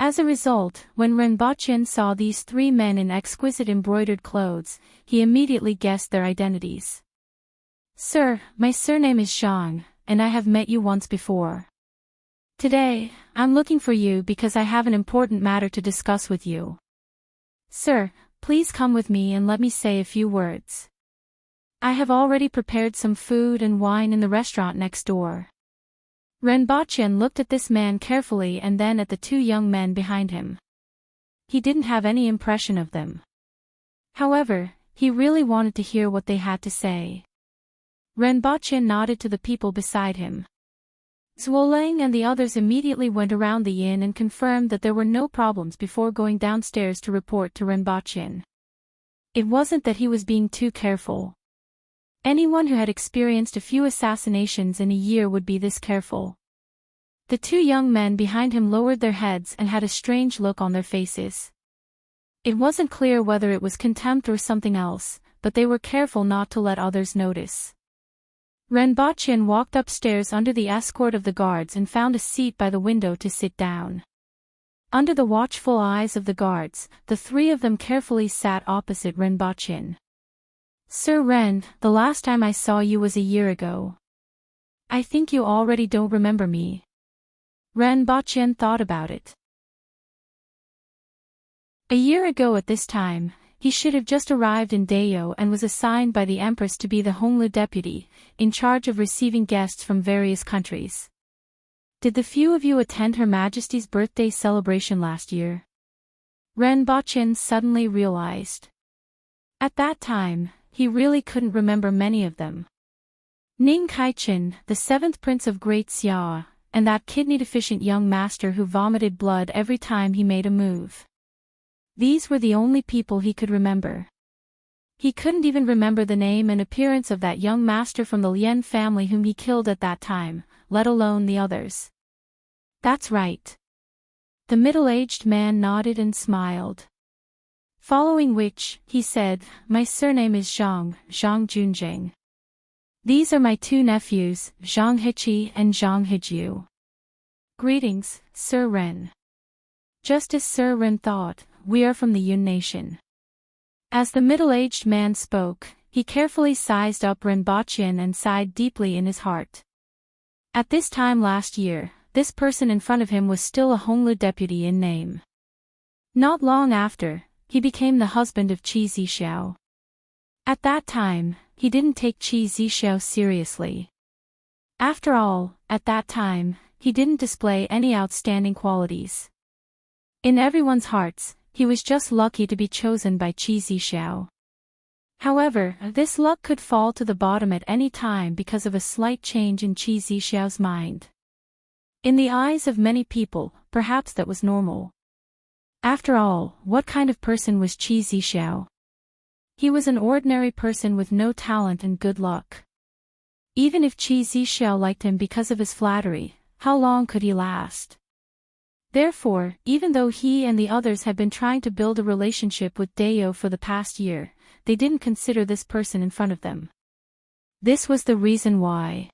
As a result, when Renbochin saw these 3 men in exquisite embroidered clothes, he immediately guessed their identities. Sir, my surname is Zhang, and I have met you once before. Today, I'm looking for you because I have an important matter to discuss with you. Sir, please come with me and let me say a few words. I have already prepared some food and wine in the restaurant next door. Renbochin looked at this man carefully and then at the 2 young men behind him. He didn't have any impression of them. However, he really wanted to hear what they had to say. Renbochin nodded to the people beside him. Zhuolang and the others immediately went around the inn and confirmed that there were no problems before going downstairs to report to Renbochin. It wasn't that he was being too careful. Anyone who had experienced a few assassinations in a year would be this careful. The two young men behind him lowered their heads and had a strange look on their faces. It wasn't clear whether it was contempt or something else, but they were careful not to let others notice. Renbochin walked upstairs under the escort of the guards and found a seat by the window to sit down. Under the watchful eyes of the guards, the three of them carefully sat opposite Renbochin. "Sir Ren, the last time I saw you was a year ago. I think you already don't remember me." Renbochin thought about it. A year ago at this time, he should have just arrived in Dayo and was assigned by the Empress to be the Honglu deputy, in charge of receiving guests from various countries. "Did the few of you attend Her Majesty's birthday celebration last year?" Renbochin suddenly realized. At that time, he really couldn't remember many of them. Ning Kaichin, the seventh prince of Great Xia, and that kidney-deficient young master who vomited blood every time he made a move. These were the only people he could remember. He couldn't even remember the name and appearance of that young master from the Lien family whom he killed at that time, let alone the others. "That's right." The middle-aged man nodded and smiled. Following which, he said, "My surname is Zhang Junjing. These are my two nephews, Zhang Heqi and Zhang Heju. Greetings, Sir Ren." Just as Sir Ren thought, "We are from the Yun nation." As the middle-aged man spoke, he carefully sized up Renbochin and sighed deeply in his heart. At this time last year, this person in front of him was still a Honglu deputy in name. Not long after, he became the husband of Qi Zixiao. At that time, he didn't take Qi Zixiao seriously. After all, at that time, he didn't display any outstanding qualities. In everyone's hearts, he was just lucky to be chosen by Qi Zixiao. However, this luck could fall to the bottom at any time because of a slight change in Qi Zixiao's mind. In the eyes of many people, perhaps that was normal. After all, what kind of person was Qi Zixiao? He was an ordinary person with no talent and good luck. Even if Qi Zixiao liked him because of his flattery, how long could he last? Therefore, even though he and the others had been trying to build a relationship with Dayo for the past year, they didn't consider this person in front of them. This was the reason why.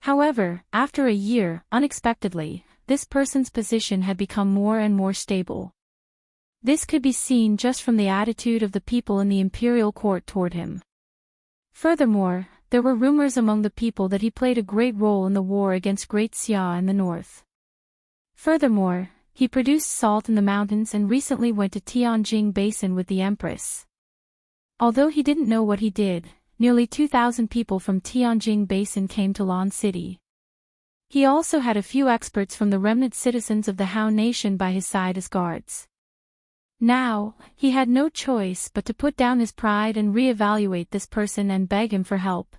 However, after a year, unexpectedly, this person's position had become more and more stable. This could be seen just from the attitude of the people in the imperial court toward him. Furthermore, there were rumors among the people that he played a great role in the war against Great Xia in the north. Furthermore, he produced salt in the mountains and recently went to Tianjing Basin with the Empress. Although he didn't know what he did, nearly 2,000 people from Tianjing Basin came to Lan City. He also had a few experts from the remnant citizens of the Han nation by his side as guards. Now, he had no choice but to put down his pride and re-evaluate this person and beg him for help.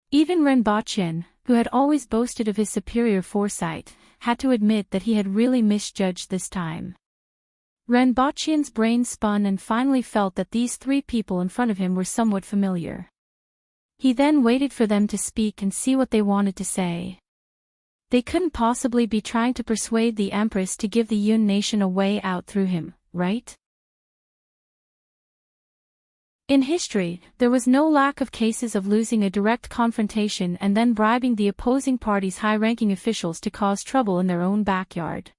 Even Renbochin, who had always boasted of his superior foresight, had to admit that he had really misjudged this time. Renbochin's brain spun and finally felt that these three people in front of him were somewhat familiar. He then waited for them to speak and see what they wanted to say. They couldn't possibly be trying to persuade the Empress to give the Yun nation a way out through him, right? In history, there was no lack of cases of losing a direct confrontation and then bribing the opposing party's high-ranking officials to cause trouble in their own backyard.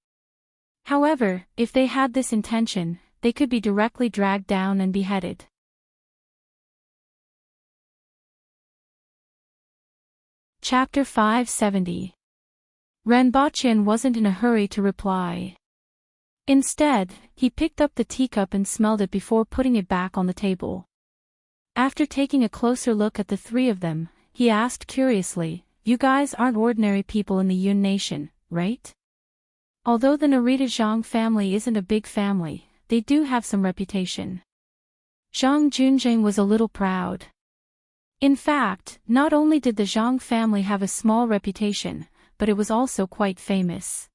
However, if they had this intention, they could be directly dragged down and beheaded. Chapter 570. Renbochin wasn't in a hurry to reply. Instead, he picked up the teacup and smelled it before putting it back on the table. After taking a closer look at the three of them, he asked curiously, "You guys aren't ordinary people in the Yun nation, right? Although the Narita Zhang family isn't a big family, they do have some reputation." Zhang Junjing was a little proud. In fact, not only did the Zhang family have a small reputation, but it was also quite famous.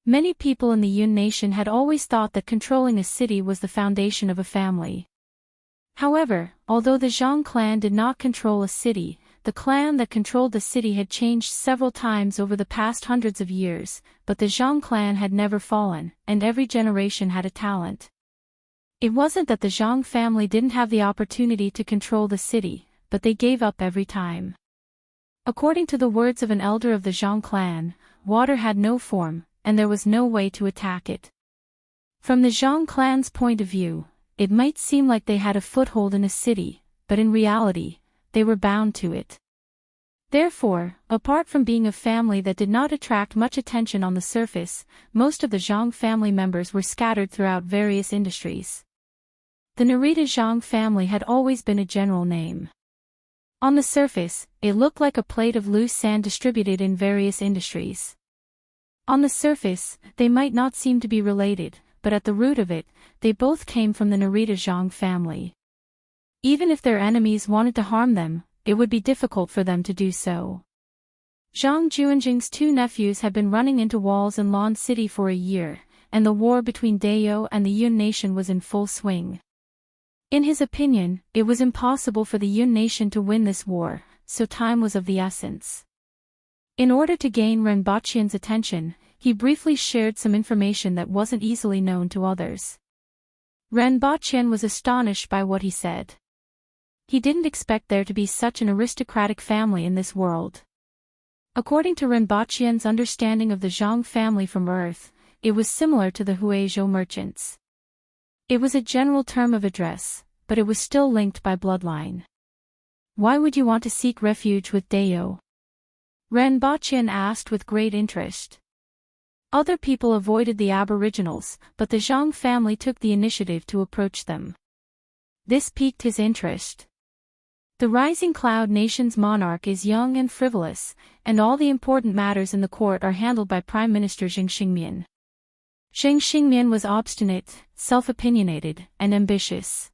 Many people in the Yun nation had always thought that controlling a city was the foundation of a family. However, although the Zhang clan did not control a city, the clan that controlled the city had changed several times over the past hundreds of years, but the Zhang clan had never fallen, and every generation had a talent. It wasn't that the Zhang family didn't have the opportunity to control the city, but they gave up every time. According to the words of an elder of the Zhang clan, water had no form, and there was no way to attack it. From the Zhang clan's point of view, it might seem like they had a foothold in a city, but in reality, they were bound to it. Therefore, apart from being a family that did not attract much attention on the surface, most of the Zhang family members were scattered throughout various industries. The Narita Zhang family had always been a general name. On the surface, it looked like a plate of loose sand distributed in various industries. On the surface, they might not seem to be related, but at the root of it, they both came from the Narita Zhang family. Even if their enemies wanted to harm them, it would be difficult for them to do so. Zhang Juanjing's two nephews had been running into walls in Lan City for a year, and the war between Dayou and the Yun nation was in full swing. In his opinion, it was impossible for the Yun nation to win this war, so time was of the essence. In order to gain Ren Baqian's attention, he briefly shared some information that wasn't easily known to others. Ren Baqian was astonished by what he said. He didn't expect there to be such an aristocratic family in this world. According to Ren Baqian's understanding of the Zhang family from Earth, it was similar to the Huizhou merchants. It was a general term of address, but it was still linked by bloodline. Why would you want to seek refuge with Dayou? Ren Baqian asked with great interest. Other people avoided the aboriginals, but the Zhang family took the initiative to approach them. This piqued his interest. The Rising Cloud Nation's monarch is young and frivolous, and all the important matters in the court are handled by Prime Minister Zheng Xingmian. Zheng Xingmian was obstinate, self-opinionated, and ambitious.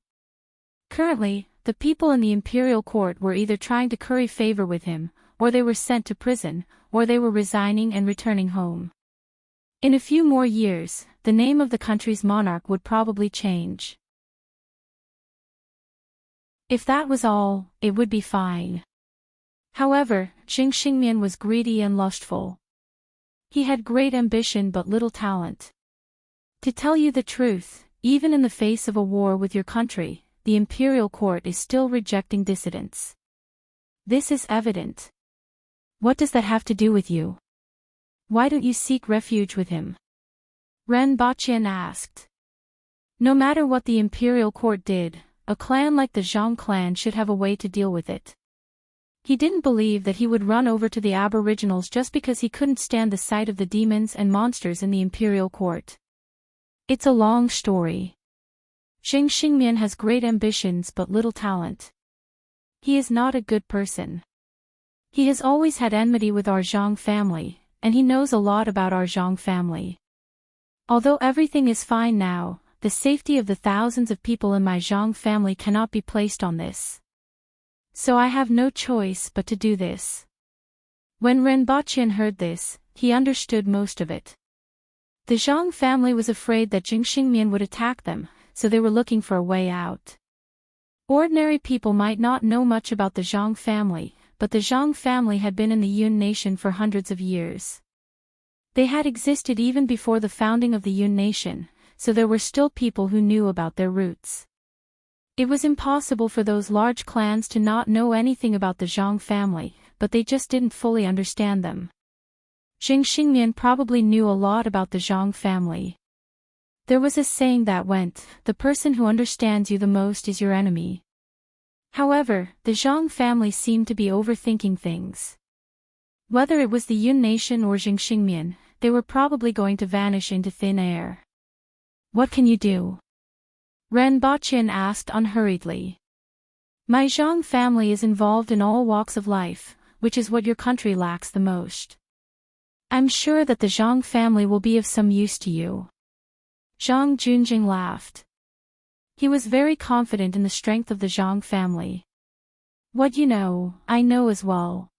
Currently, the people in the imperial court were either trying to curry favor with him, or they were sent to prison, or they were resigning and returning home. In a few more years, the name of the country's monarch would probably change. If that was all, it would be fine. However, Zheng Xingmian was greedy and lustful. He had great ambition but little talent. To tell you the truth, even in the face of a war with your country, the imperial court is still rejecting dissidents. This is evident. What does that have to do with you? Why don't you seek refuge with him? Ren Baqian asked. No matter what the imperial court did, a clan like the Zhang clan should have a way to deal with it. He didn't believe that he would run over to the aboriginals just because he couldn't stand the sight of the demons and monsters in the imperial court. It's a long story. Zheng Xingmian has great ambitions but little talent. He is not a good person. He has always had enmity with our Zhang family, and he knows a lot about our Zhang family. Although everything is fine now, the safety of the thousands of people in my Zhang family cannot be placed on this. So I have no choice but to do this. When Ren Baqian heard this, he understood most of it. The Zhang family was afraid that Zheng Xingmian would attack them, so they were looking for a way out. Ordinary people might not know much about the Zhang family, but the Zhang family had been in the Yun nation for hundreds of years. They had existed even before the founding of the Yun nation, so there were still people who knew about their roots. It was impossible for those large clans to not know anything about the Zhang family, but they just didn't fully understand them. Zheng Xingmian probably knew a lot about the Zhang family. There was a saying that went, "The person who understands you the most is your enemy." However, the Zhang family seemed to be overthinking things. Whether it was the Yun nation or Zheng Xingmian, they were probably going to vanish into thin air. What can you do? Ren Baqian asked unhurriedly. My Zhang family is involved in all walks of life, which is what your country lacks the most. I'm sure that the Zhang family will be of some use to you. Zhang Junjing laughed. He was very confident in the strength of the Zhang family. What you know, I know as well.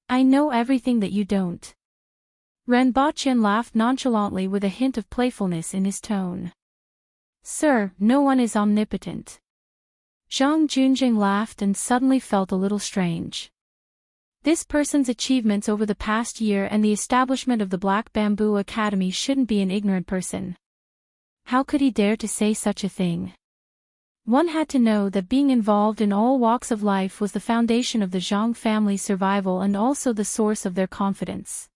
I know everything that you don't. Renbochin laughed nonchalantly with a hint of playfulness in his tone. Sir, no one is omnipotent. Zhang Junjing laughed and suddenly felt a little strange. This person's achievements over the past year and the establishment of the Black Bamboo Academy shouldn't be an ignorant person. How could he dare to say such a thing? One had to know that being involved in all walks of life was the foundation of the Zhang family's survival and also the source of their confidence.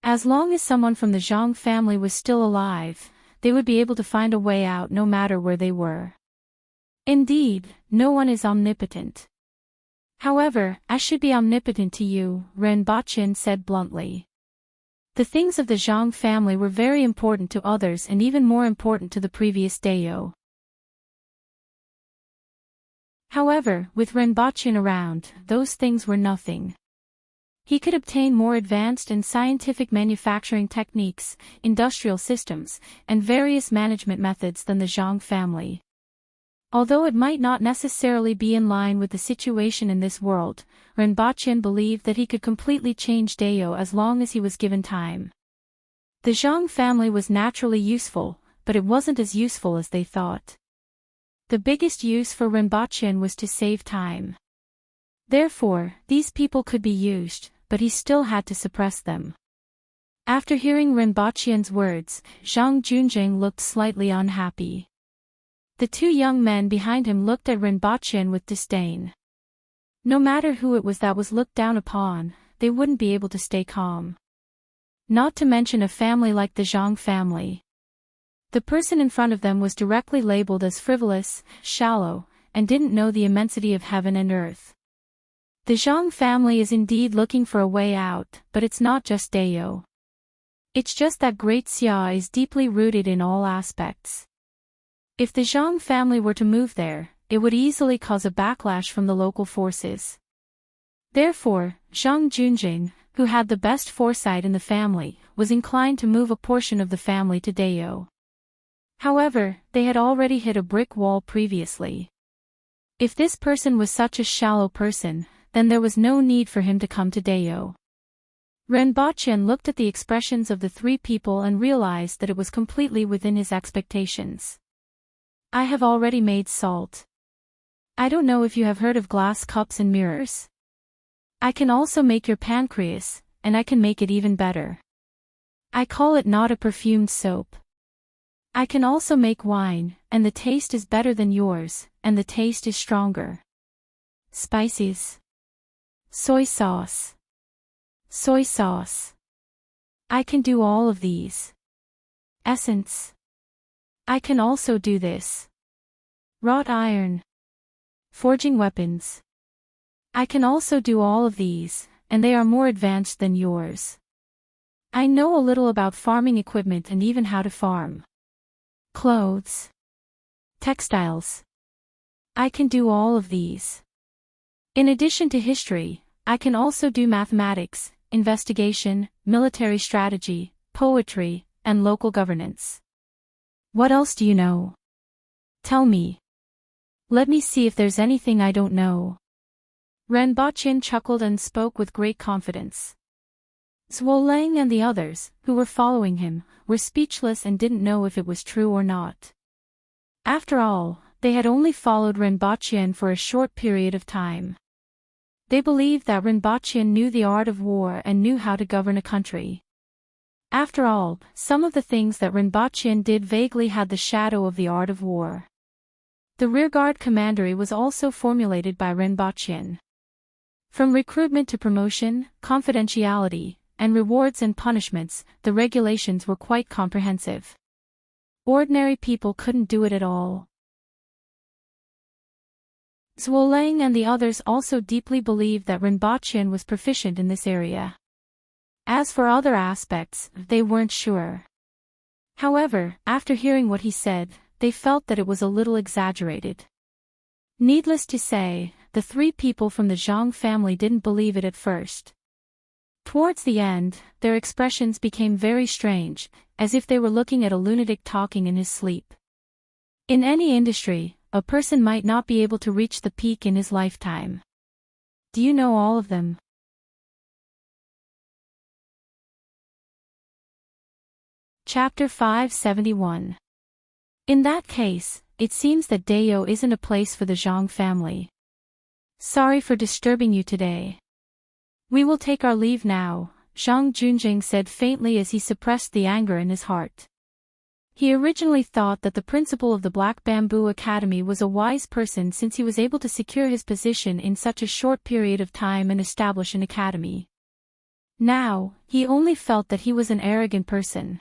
As long as someone from the Zhang family was still alive, they would be able to find a way out no matter where they were. Indeed, no one is omnipotent. However, I should be omnipotent to you, Renbochin said bluntly. The things of the Zhang family were very important to others and even more important to the previous Dayo. However, with Renbochin around, those things were nothing. He could obtain more advanced and scientific manufacturing techniques, industrial systems, and various management methods than the Zhang family. Although it might not necessarily be in line with the situation in this world, Renbochin believed that he could completely change Dayo as long as he was given time. The Zhang family was naturally useful, but it wasn't as useful as they thought. The biggest use for Renbochin was to save time. Therefore, these people could be used, but he still had to suppress them. After hearing Renbochin's words, Zhang Junjing looked slightly unhappy. The two young men behind him looked at Renbochin with disdain. No matter who it was that was looked down upon, they wouldn't be able to stay calm. Not to mention a family like the Zhang family. The person in front of them was directly labeled as frivolous, shallow, and didn't know the immensity of heaven and earth. The Zhang family is indeed looking for a way out, but it's not just Dayo. It's just that Great Xia is deeply rooted in all aspects. If the Zhang family were to move there, it would easily cause a backlash from the local forces. Therefore, Zhang Junjing, who had the best foresight in the family, was inclined to move a portion of the family to Dayo. However, they had already hit a brick wall previously. If this person was such a shallow person, then there was no need for him to come to Dayo. Renbochin looked at the expressions of the three people and realized that it was completely within his expectations. I have already made salt. I don't know if you have heard of glass cups and mirrors. I can also make your pancreas, and I can make it even better. I call it not a perfumed soap. I can also make wine, and the taste is better than yours, and the taste is stronger. Spices. Soy sauce. Soy sauce. I can do all of these. Essence. I can also do this. Wrought iron. Forging weapons. I can also do all of these, and they are more advanced than yours. I know a little about farming equipment and even how to farm. Clothes. Textiles. I can do all of these. In addition to history, I can also do mathematics, investigation, military strategy, poetry, and local governance. What else do you know? Tell me. Let me see if there's anything I don't know. Renbochin chuckled and spoke with great confidence. Zhuoleng and the others, who were following him, were speechless and didn't know if it was true or not. After all, they had only followed Renbochin for a short period of time. They believed that Renbochin knew the art of war and knew how to govern a country. After all, some of the things that Renbochin did vaguely had the shadow of the art of war. The rearguard commandery was also formulated by Renbochin. From recruitment to promotion, confidentiality, and rewards and punishments, the regulations were quite comprehensive. Ordinary people couldn't do it at all. Zhuoleng and the others also deeply believed that Renbochin was proficient in this area. As for other aspects, they weren't sure. However, after hearing what he said, they felt that it was a little exaggerated. Needless to say, the three people from the Zhang family didn't believe it at first. Towards the end, their expressions became very strange, as if they were looking at a lunatic talking in his sleep. In any industry, a person might not be able to reach the peak in his lifetime. Do you know all of them? Chapter 571. In that case, it seems that Deo isn't a place for the Zhang family. Sorry for disturbing you today. We will take our leave now, Zhang Junjing said faintly as he suppressed the anger in his heart. He originally thought that the principal of the Black Bamboo Academy was a wise person since he was able to secure his position in such a short period of time and establish an academy. Now, he only felt that he was an arrogant person.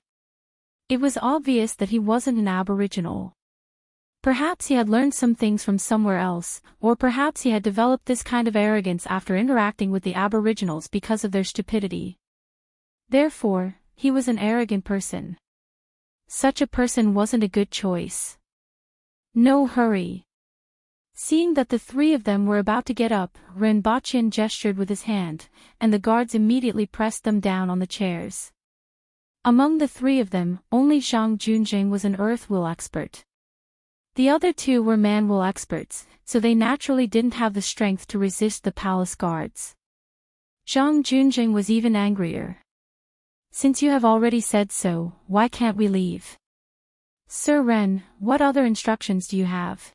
It was obvious that he wasn't an aboriginal. Perhaps he had learned some things from somewhere else, or perhaps he had developed this kind of arrogance after interacting with the aboriginals because of their stupidity. Therefore, he was an arrogant person. Such a person wasn't a good choice. No hurry. Seeing that the three of them were about to get up, Renbachian gestured with his hand, and the guards immediately pressed them down on the chairs. Among the three of them, only Zhang Junjing was an earth will expert. The other two were man will experts, so they naturally didn't have the strength to resist the palace guards. Zhang Junjing was even angrier. Since you have already said so, why can't we leave? Sir Ren, what other instructions do you have?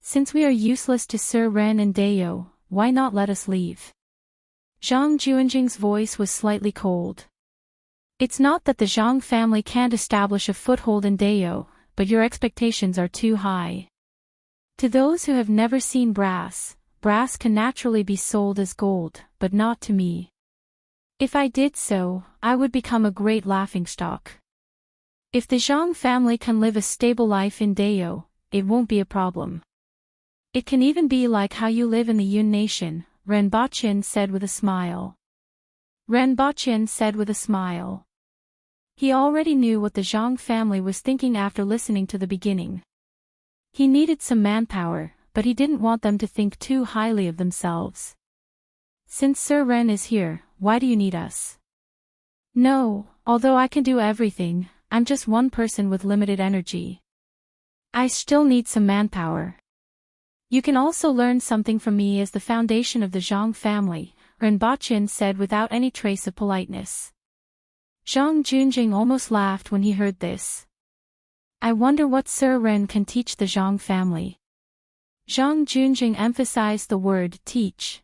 Since we are useless to Sir Ren and Deo, why not let us leave? Zhang Junjing's voice was slightly cold. It's not that the Zhang family can't establish a foothold in Deo, but your expectations are too high. To those who have never seen brass, brass can naturally be sold as gold, but not to me. If I did so, I would become a great laughingstock. If the Zhang family can live a stable life in Deo, it won't be a problem. It can even be like how you live in the Yun nation, Renbachian said with a smile. Renbachian said with a smile. He already knew what the Zhang family was thinking after listening to the beginning. He needed some manpower, but he didn't want them to think too highly of themselves. Since Sir Ren is here, why do you need us? No, although I can do everything, I'm just one person with limited energy. I still need some manpower. You can also learn something from me as the foundation of the Zhang family, Renbachian said without any trace of politeness. Zhang Junjing almost laughed when he heard this. I wonder what Sir Ren can teach the Zhang family. Zhang Junjing emphasized the word teach.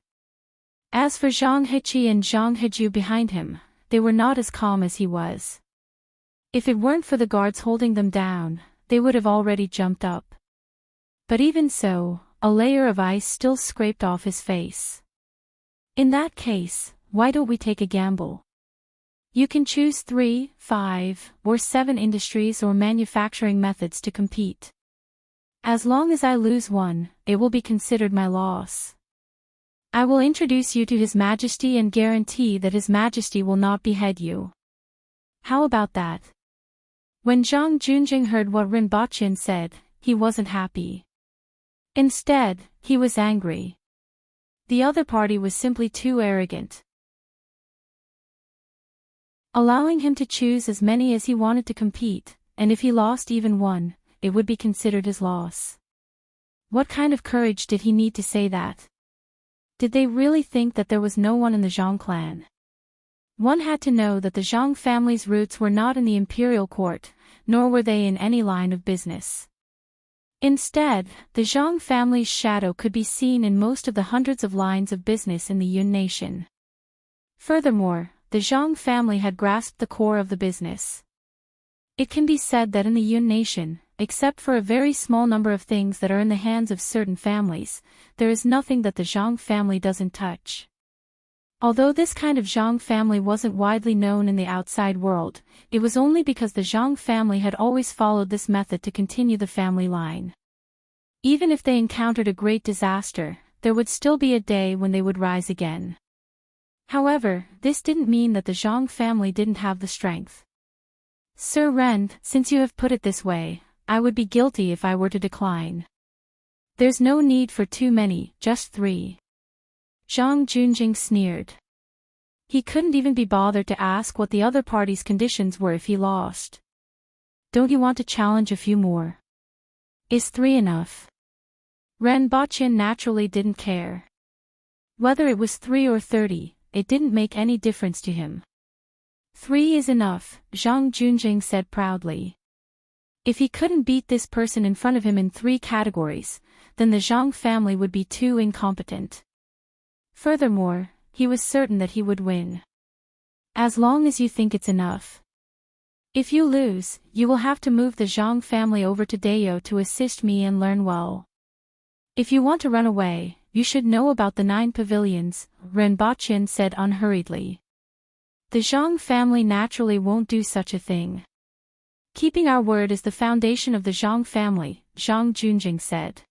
As for Zhang Heqi and Zhang Heju behind him, they were not as calm as he was. If it weren't for the guards holding them down, they would have already jumped up. But even so, a layer of ice still scraped off his face. In that case, why don't we take a gamble? You can choose 3, 5, or 7 industries or manufacturing methods to compete. As long as I lose one, it will be considered my loss. I will introduce you to His Majesty and guarantee that His Majesty will not behead you. How about that? When Zhang Junjing heard what Renbachian said, he wasn't happy. Instead, he was angry. The other party was simply too arrogant. Allowing him to choose as many as he wanted to compete, and if he lost even one, it would be considered his loss. What kind of courage did he need to say that? Did they really think that there was no one in the Zhang clan? One had to know that the Zhang family's roots were not in the imperial court, nor were they in any line of business. Instead, the Zhang family's shadow could be seen in most of the hundreds of lines of business in the Yun nation. Furthermore, the Zhang family had grasped the core of the business. It can be said that in the Yun nation, except for a very small number of things that are in the hands of certain families, there is nothing that the Zhang family doesn't touch. Although this kind of Zhang family wasn't widely known in the outside world, it was only because the Zhang family had always followed this method to continue the family line. Even if they encountered a great disaster, there would still be a day when they would rise again. However, this didn't mean that the Zhang family didn't have the strength. Sir Ren, since you have put it this way, I would be guilty if I were to decline. There's no need for too many, just 3. Zhang Junjing sneered. He couldn't even be bothered to ask what the other party's conditions were if he lost. Don't you want to challenge a few more? Is 3 enough? Renbachian naturally didn't care. Whether it was 3 or 30, it didn't make any difference to him. 3 is enough, Zhang Junjing said proudly. If he couldn't beat this person in front of him in 3 categories, then the Zhang family would be too incompetent. Furthermore, he was certain that he would win. As long as you think it's enough. If you lose, you will have to move the Zhang family over to Dayou to assist me and learn well. If you want to run away, you should know about the 9 pavilions, Renbaqin said unhurriedly. The Zhang family naturally won't do such a thing. Keeping our word is the foundation of the Zhang family, Zhang Junjing said.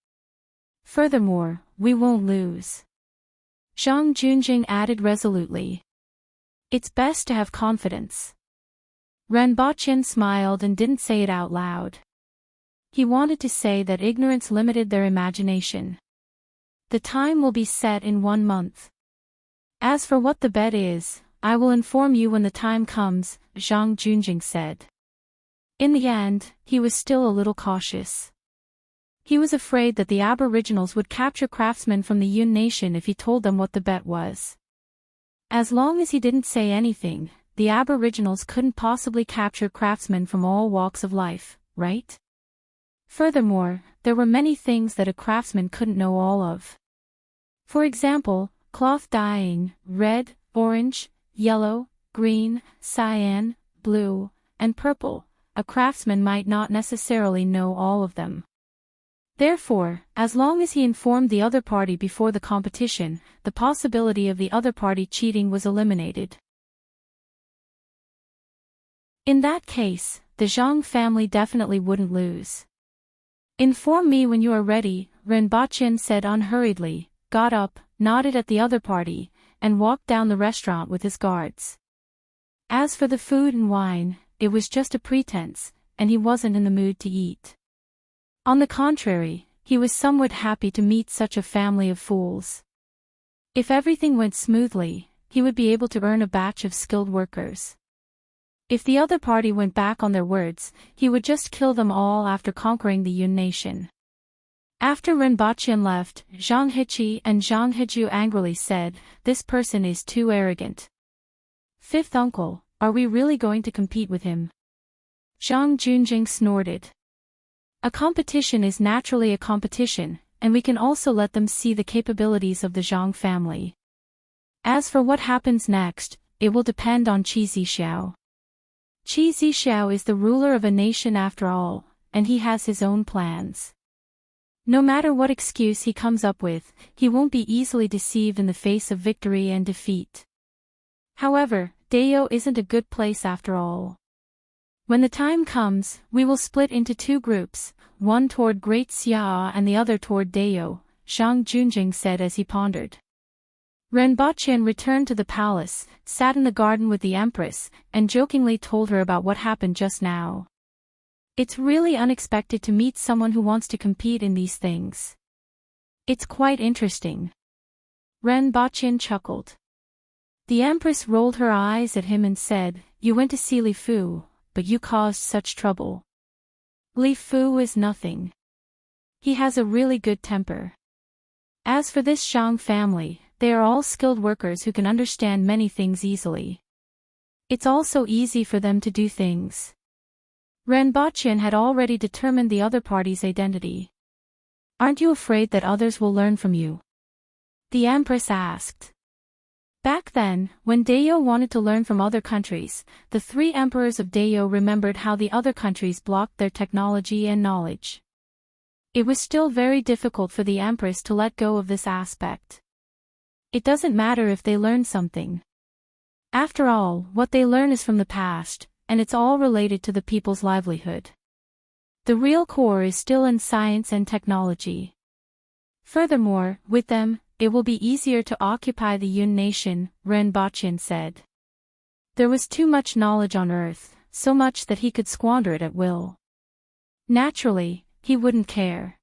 Furthermore, we won't lose. Zhang Junjing added resolutely. It's best to have confidence. Renbaqin smiled and didn't say it out loud. He wanted to say that ignorance limited their imagination. The time will be set in 1 month. As for what the bet is, I will inform you when the time comes, Zhang Junjing said. In the end, he was still a little cautious. He was afraid that the Aboriginals would capture craftsmen from the Yun Nation if he told them what the bet was. As long as he didn't say anything, the Aboriginals couldn't possibly capture craftsmen from all walks of life, right? Furthermore, there were many things that a craftsman couldn't know all of. For example, cloth dyeing, red, orange, yellow, green, cyan, blue, and purple. A craftsman might not necessarily know all of them. Therefore, as long as he informed the other party before the competition, the possibility of the other party cheating was eliminated. In that case, the Zhang family definitely wouldn't lose. Inform me when you are ready, Renbaqin said unhurriedly, got up, nodded at the other party, and walked down the restaurant with his guards. As for the food and wine, it was just a pretense, and he wasn't in the mood to eat. On the contrary, he was somewhat happy to meet such a family of fools. If everything went smoothly, he would be able to earn a batch of skilled workers. If the other party went back on their words, he would just kill them all after conquering the Yun Nation. After Renbaqin left, Zhang Heqi and Zhang Heju angrily said, "This person is too arrogant. Fifth uncle, are we really going to compete with him?" Zhang Junjing snorted. A competition is naturally a competition, and we can also let them see the capabilities of the Zhang family. As for what happens next, it will depend on Qi Zixiao. Qi Zixiao is the ruler of a nation after all, and he has his own plans. No matter what excuse he comes up with, he won't be easily deceived in the face of victory and defeat. However, Dayou isn't a good place after all. When the time comes, we will split into 2 groups, one toward Great Xia and the other toward Dayou, Zhang Junjing said as he pondered. Renbaqin returned to the palace, sat in the garden with the Empress, and jokingly told her about what happened just now. It's really unexpected to meet someone who wants to compete in these things. It's quite interesting. Renbaqin chuckled. The Empress rolled her eyes at him and said, "You went to see Li Fu, but you caused such trouble." Li Fu is nothing. He has a really good temper. As for this Zhang family, they are all skilled workers who can understand many things easily. It's also easy for them to do things. Renbaqin had already determined the other party's identity. "Aren't you afraid that others will learn from you?" the Empress asked. Back then, when Dayou wanted to learn from other countries, the 3 emperors of Dayou remembered how the other countries blocked their technology and knowledge. It was still very difficult for the Empress to let go of this aspect. It doesn't matter if they learn something. After all, what they learn is from the past, and it's all related to the people's livelihood. The real core is still in science and technology. Furthermore, with them, it will be easier to occupy the Yun Nation, Renbaqin said. There was too much knowledge on Earth, so much that he could squander it at will. Naturally, he wouldn't care.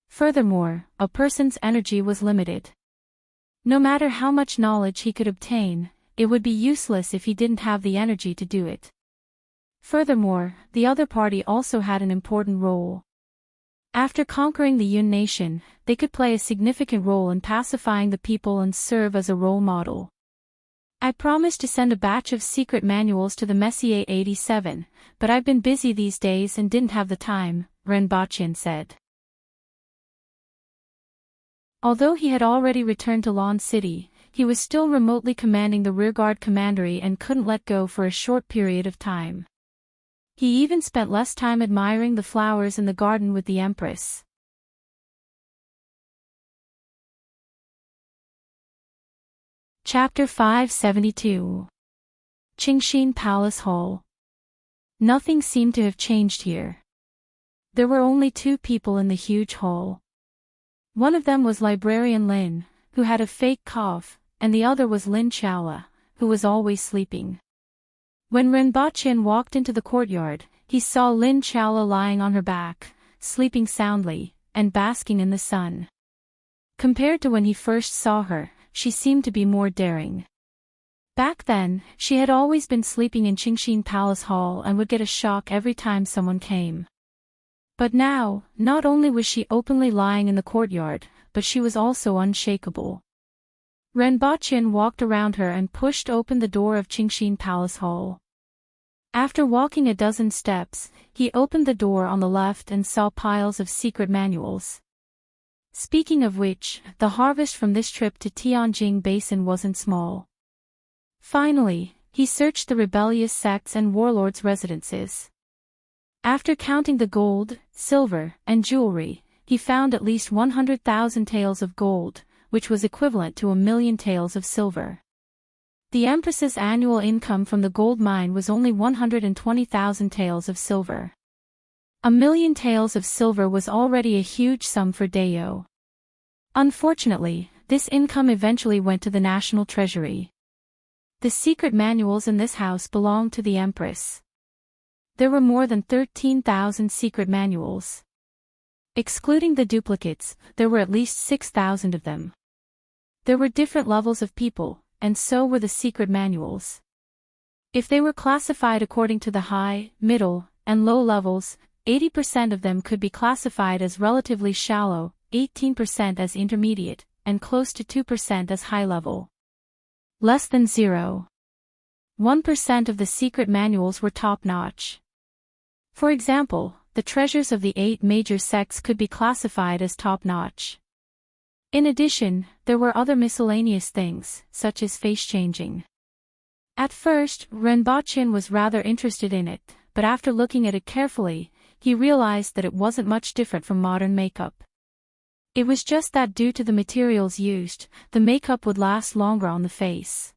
Furthermore, a person's energy was limited. No matter how much knowledge he could obtain, it would be useless if he didn't have the energy to do it. Furthermore, the other party also had an important role. After conquering the Yun Nation, they could play a significant role in pacifying the people and serve as a role model. I promised to send a batch of secret manuals to the Messier 87, but I've been busy these days and didn't have the time, Renbochin said. Although he had already returned to Lawn City, he was still remotely commanding the rearguard commandery and couldn't let go for a short period of time. He even spent less time admiring the flowers in the garden with the Empress. Chapter 572. Qingxin Palace Hall. Nothing seemed to have changed here. There were only 2 people in the huge hall. One of them was Librarian Lin, who had a fake cough, and the other was Lin Chaola, who was always sleeping. When Renbochin walked into the courtyard, he saw Lin Chaola lying on her back, sleeping soundly, and basking in the sun. Compared to when he first saw her, she seemed to be more daring. Back then, she had always been sleeping in Qingxin Palace Hall and would get a shock every time someone came. But now, not only was she openly lying in the courtyard, but she was also unshakable. Renbochin walked around her and pushed open the door of Qingxin Palace Hall. After walking a dozen steps, he opened the door on the left and saw piles of secret manuals. Speaking of which, the harvest from this trip to Tianjing Basin wasn't small. Finally, he searched the rebellious sects and warlords' residences. After counting the gold, silver, and jewelry, he found at least 100,000 taels of gold, which was equivalent to 1,000,000 taels of silver. The Empress's annual income from the gold mine was only 120,000 taels of silver. 1,000,000 taels of silver was already a huge sum for Deo. Unfortunately, this income eventually went to the national treasury. The secret manuals in this house belonged to the Empress. There were more than 13,000 secret manuals. Excluding the duplicates, there were at least 6,000 of them. There were different levels of people, and so were the secret manuals. If they were classified according to the high, middle, and low levels, 80% of them could be classified as relatively shallow, 18% as intermediate, and close to 2% as high level. Less than 0.1% of the secret manuals were top-notch. For example, the treasures of the 8 major sects could be classified as top-notch. In addition, there were other miscellaneous things, such as face-changing. At first, Renbochin was rather interested in it, but after looking at it carefully, he realized that it wasn't much different from modern makeup. It was just that due to the materials used, the makeup would last longer on the face.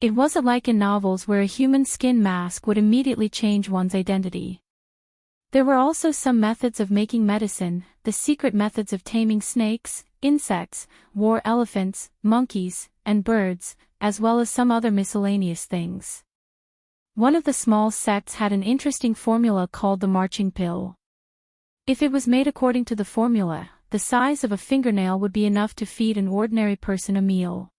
It wasn't like in novels where a human skin mask would immediately change one's identity. There were also some methods of making medicine, the secret methods of taming snakes, insects, war elephants, monkeys, and birds, as well as some other miscellaneous things. One of the small sects had an interesting formula called the marching pill. If it was made according to the formula, the size of a fingernail would be enough to feed an ordinary person a meal.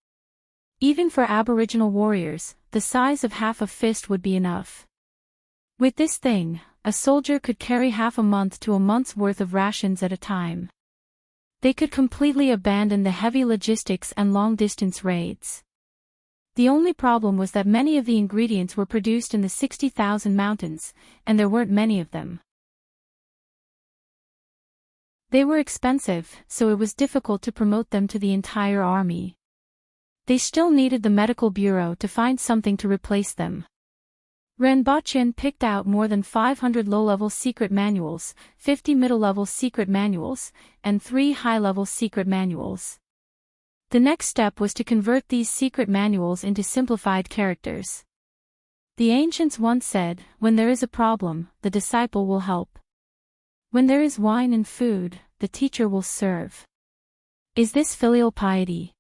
Even for Aboriginal warriors, the size of half a fist would be enough. With this thing, a soldier could carry half a month to a month's worth of rations at a time. They could completely abandon the heavy logistics and long-distance raids. The only problem was that many of the ingredients were produced in the 60,000 mountains, and there weren't many of them. They were expensive, so it was difficult to promote them to the entire army. They still needed the medical bureau to find something to replace them. Renbochin picked out more than 500 low-level secret manuals, 50 middle-level secret manuals, and 3 high-level secret manuals. The next step was to convert these secret manuals into simplified characters. The ancients once said, "When there is a problem, the disciple will help. When there is wine and food, the teacher will serve." Is this filial piety?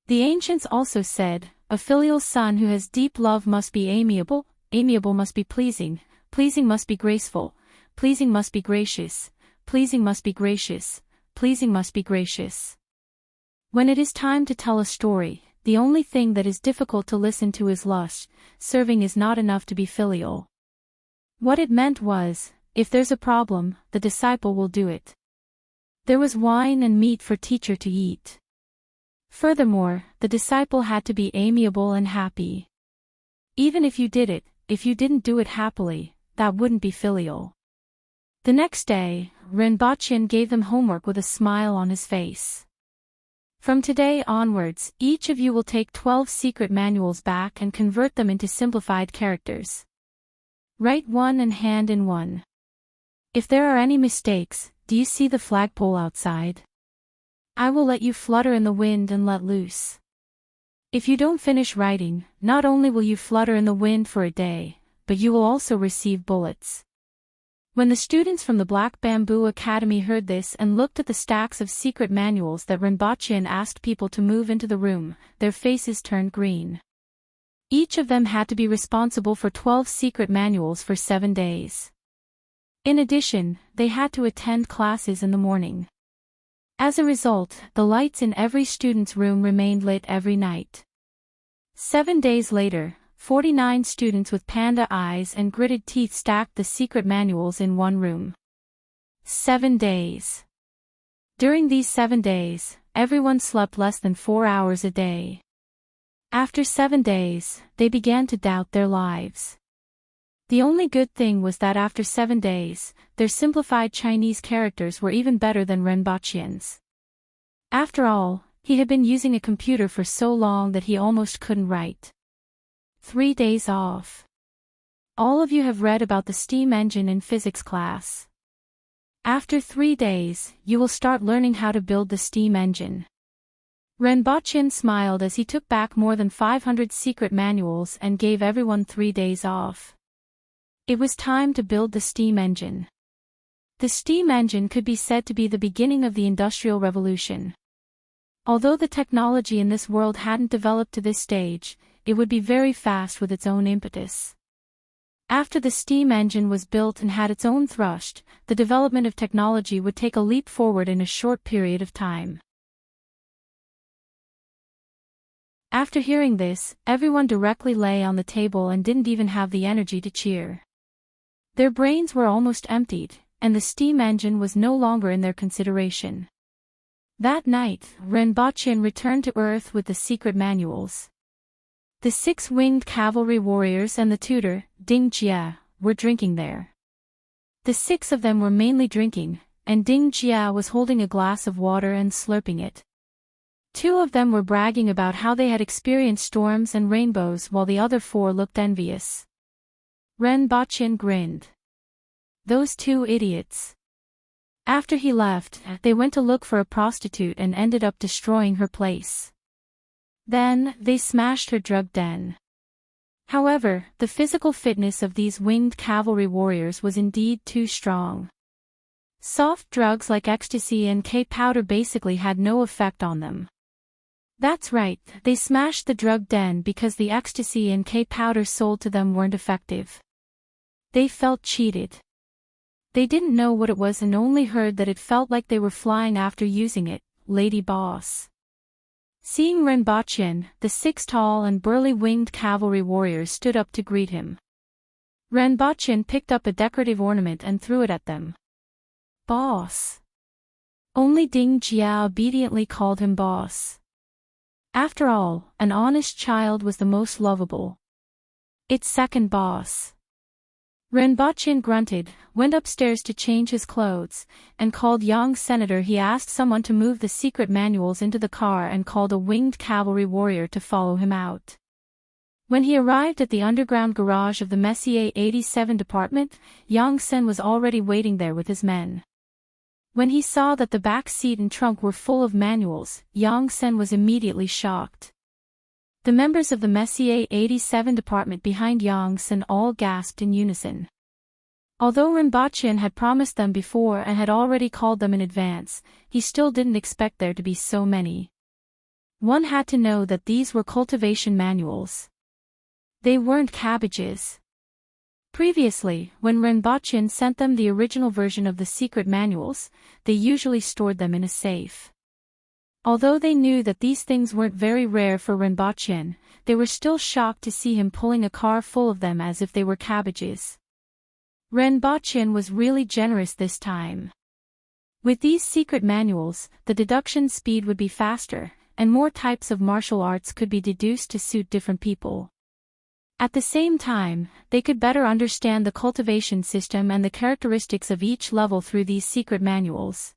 The ancients also said, "A filial son who has deep love must be amiable, amiable must be pleasing, pleasing must be graceful, pleasing must be gracious, pleasing must be gracious, pleasing must be gracious." When it is time to tell a story, the only thing that is difficult to listen to is lust. Serving is not enough to be filial. What it meant was, if there's a problem, the disciple will do it. There was wine and meat for teacher to eat. Furthermore, the disciple had to be amiable and happy. Even if you did it, if you didn't do it happily, that wouldn't be filial. The next day, Rinpoche gave them homework with a smile on his face. From today onwards, each of you will take 12 secret manuals back and convert them into simplified characters. Write one and hand in one. If there are any mistakes, do you see the flagpole outside? I will let you flutter in the wind and let loose. If you don't finish writing, not only will you flutter in the wind for a day, but you will also receive bullets. When the students from the Black Bamboo Academy heard this and looked at the stacks of secret manuals that Rinpoche asked people to move into the room, their faces turned green. Each of them had to be responsible for 12 secret manuals for 7 days. In addition, they had to attend classes in the morning. As a result, the lights in every student's room remained lit every night. 7 days later, 49 students with panda eyes and gritted teeth stacked the secret manuals in one room. 7 days. During these 7 days, everyone slept less than 4 hours a day. After 7 days, they began to doubt their lives. The only good thing was that after 7 days, their simplified Chinese characters were even better than Rinpoche's. After all, he had been using a computer for so long that he almost couldn't write. 3 days off. All of you have read about the steam engine in physics class. After 3 days, you will start learning how to build the steam engine. Rinpoche smiled as he took back more than 500 secret manuals and gave everyone 3 days off. It was time to build the steam engine. The steam engine could be said to be the beginning of the Industrial Revolution. Although the technology in this world hadn't developed to this stage, it would be very fast with its own impetus. After the steam engine was built and had its own thrust, the development of technology would take a leap forward in a short period of time. After hearing this, everyone directly lay on the table and didn't even have the energy to cheer. Their brains were almost emptied, and the steam engine was no longer in their consideration. That night, Rinpoche returned to Earth with the secret manuals. The 6-winged cavalry warriors and the tutor, Ding Jia, were drinking there. The 6 of them were mainly drinking, and Ding Jia was holding a glass of water and slurping it. 2 of them were bragging about how they had experienced storms and rainbows while the other 4 looked envious. Rinpoche grinned. Those 2 idiots. After he left, they went to look for a prostitute and ended up destroying her place. Then, they smashed her drug den. However, the physical fitness of these winged cavalry warriors was indeed too strong. Soft drugs like ecstasy and K-powder basically had no effect on them. That's right, they smashed the drug den because the ecstasy and K-powder sold to them weren't effective. They felt cheated. They didn't know what it was and only heard that it felt like they were flying after using it, lady boss. Seeing Rinpoche, the 6 tall and burly winged cavalry warriors stood up to greet him. Rinpoche picked up a decorative ornament and threw it at them. Boss. Only Ding Jia obediently called him boss. After all, an honest child was the most lovable. It's second boss. Rinpoche grunted, went upstairs to change his clothes, and called young senator. He asked someone to move the secret manuals into the car and called a winged cavalry warrior to follow him out. When he arrived at the underground garage of the Messier 87 department, Yang Sen was already waiting there with his men. When he saw that the back seat and trunk were full of manuals, Yang Sen was immediately shocked. The members of the Messier 87 department behind Yang Sen all gasped in unison. Although Rinpoche had promised them before and had already called them in advance, he still didn't expect there to be so many. One had to know that these were cultivation manuals. They weren't cabbages. Previously, when Rinpoche sent them the original version of the secret manuals, they usually stored them in a safe. Although they knew that these things weren't very rare for Rinpoche, they were still shocked to see him pulling a car full of them as if they were cabbages. Rinpoche was really generous this time. With these secret manuals, the deduction speed would be faster, and more types of martial arts could be deduced to suit different people. At the same time, they could better understand the cultivation system and the characteristics of each level through these secret manuals.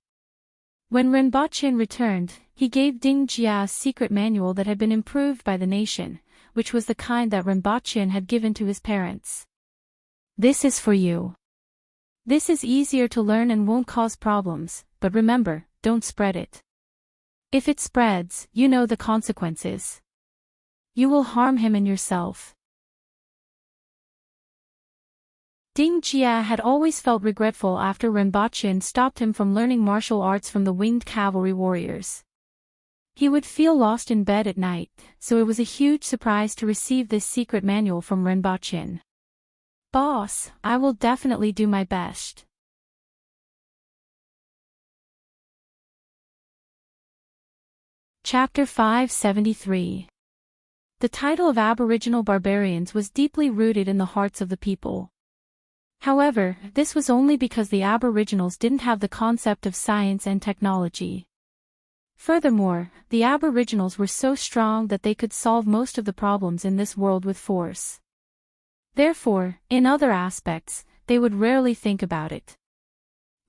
When Renbochin returned, he gave Ding Jia a secret manual that had been improved by the nation, which was the kind that Renbochin had given to his parents. "This is for you. This is easier to learn and won't cause problems, but remember, don't spread it. If it spreads, you know the consequences. You will harm him and yourself." Ding Jia had always felt regretful after Renbochin stopped him from learning martial arts from the winged cavalry warriors. He would feel lost in bed at night, so it was a huge surprise to receive this secret manual from Renbochin. "Boss, I will definitely do my best." Chapter 573. The title of Aboriginal Barbarians was deeply rooted in the hearts of the people. However, this was only because the Aboriginals didn't have the concept of science and technology. Furthermore, the Aboriginals were so strong that they could solve most of the problems in this world with force. Therefore, in other aspects, they would rarely think about it.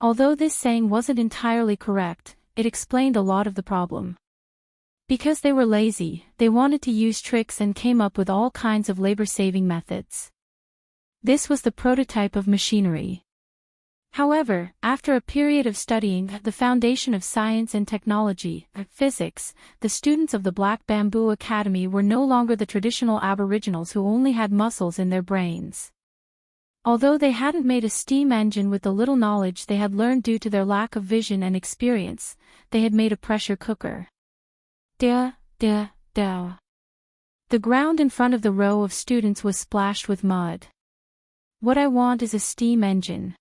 Although this saying wasn't entirely correct, it explained a lot of the problem. Because they were lazy, they wanted to use tricks and came up with all kinds of labor-saving methods. This was the prototype of machinery. However, after a period of studying the foundation of science and technology, physics, the students of the Black Bamboo Academy were no longer the traditional Aboriginals who only had muscles in their brains. Although they hadn't made a steam engine with the little knowledge they had learned due to their lack of vision and experience, they had made a pressure cooker. The ground in front of the row of students was splashed with mud. "What I want is a steam engine.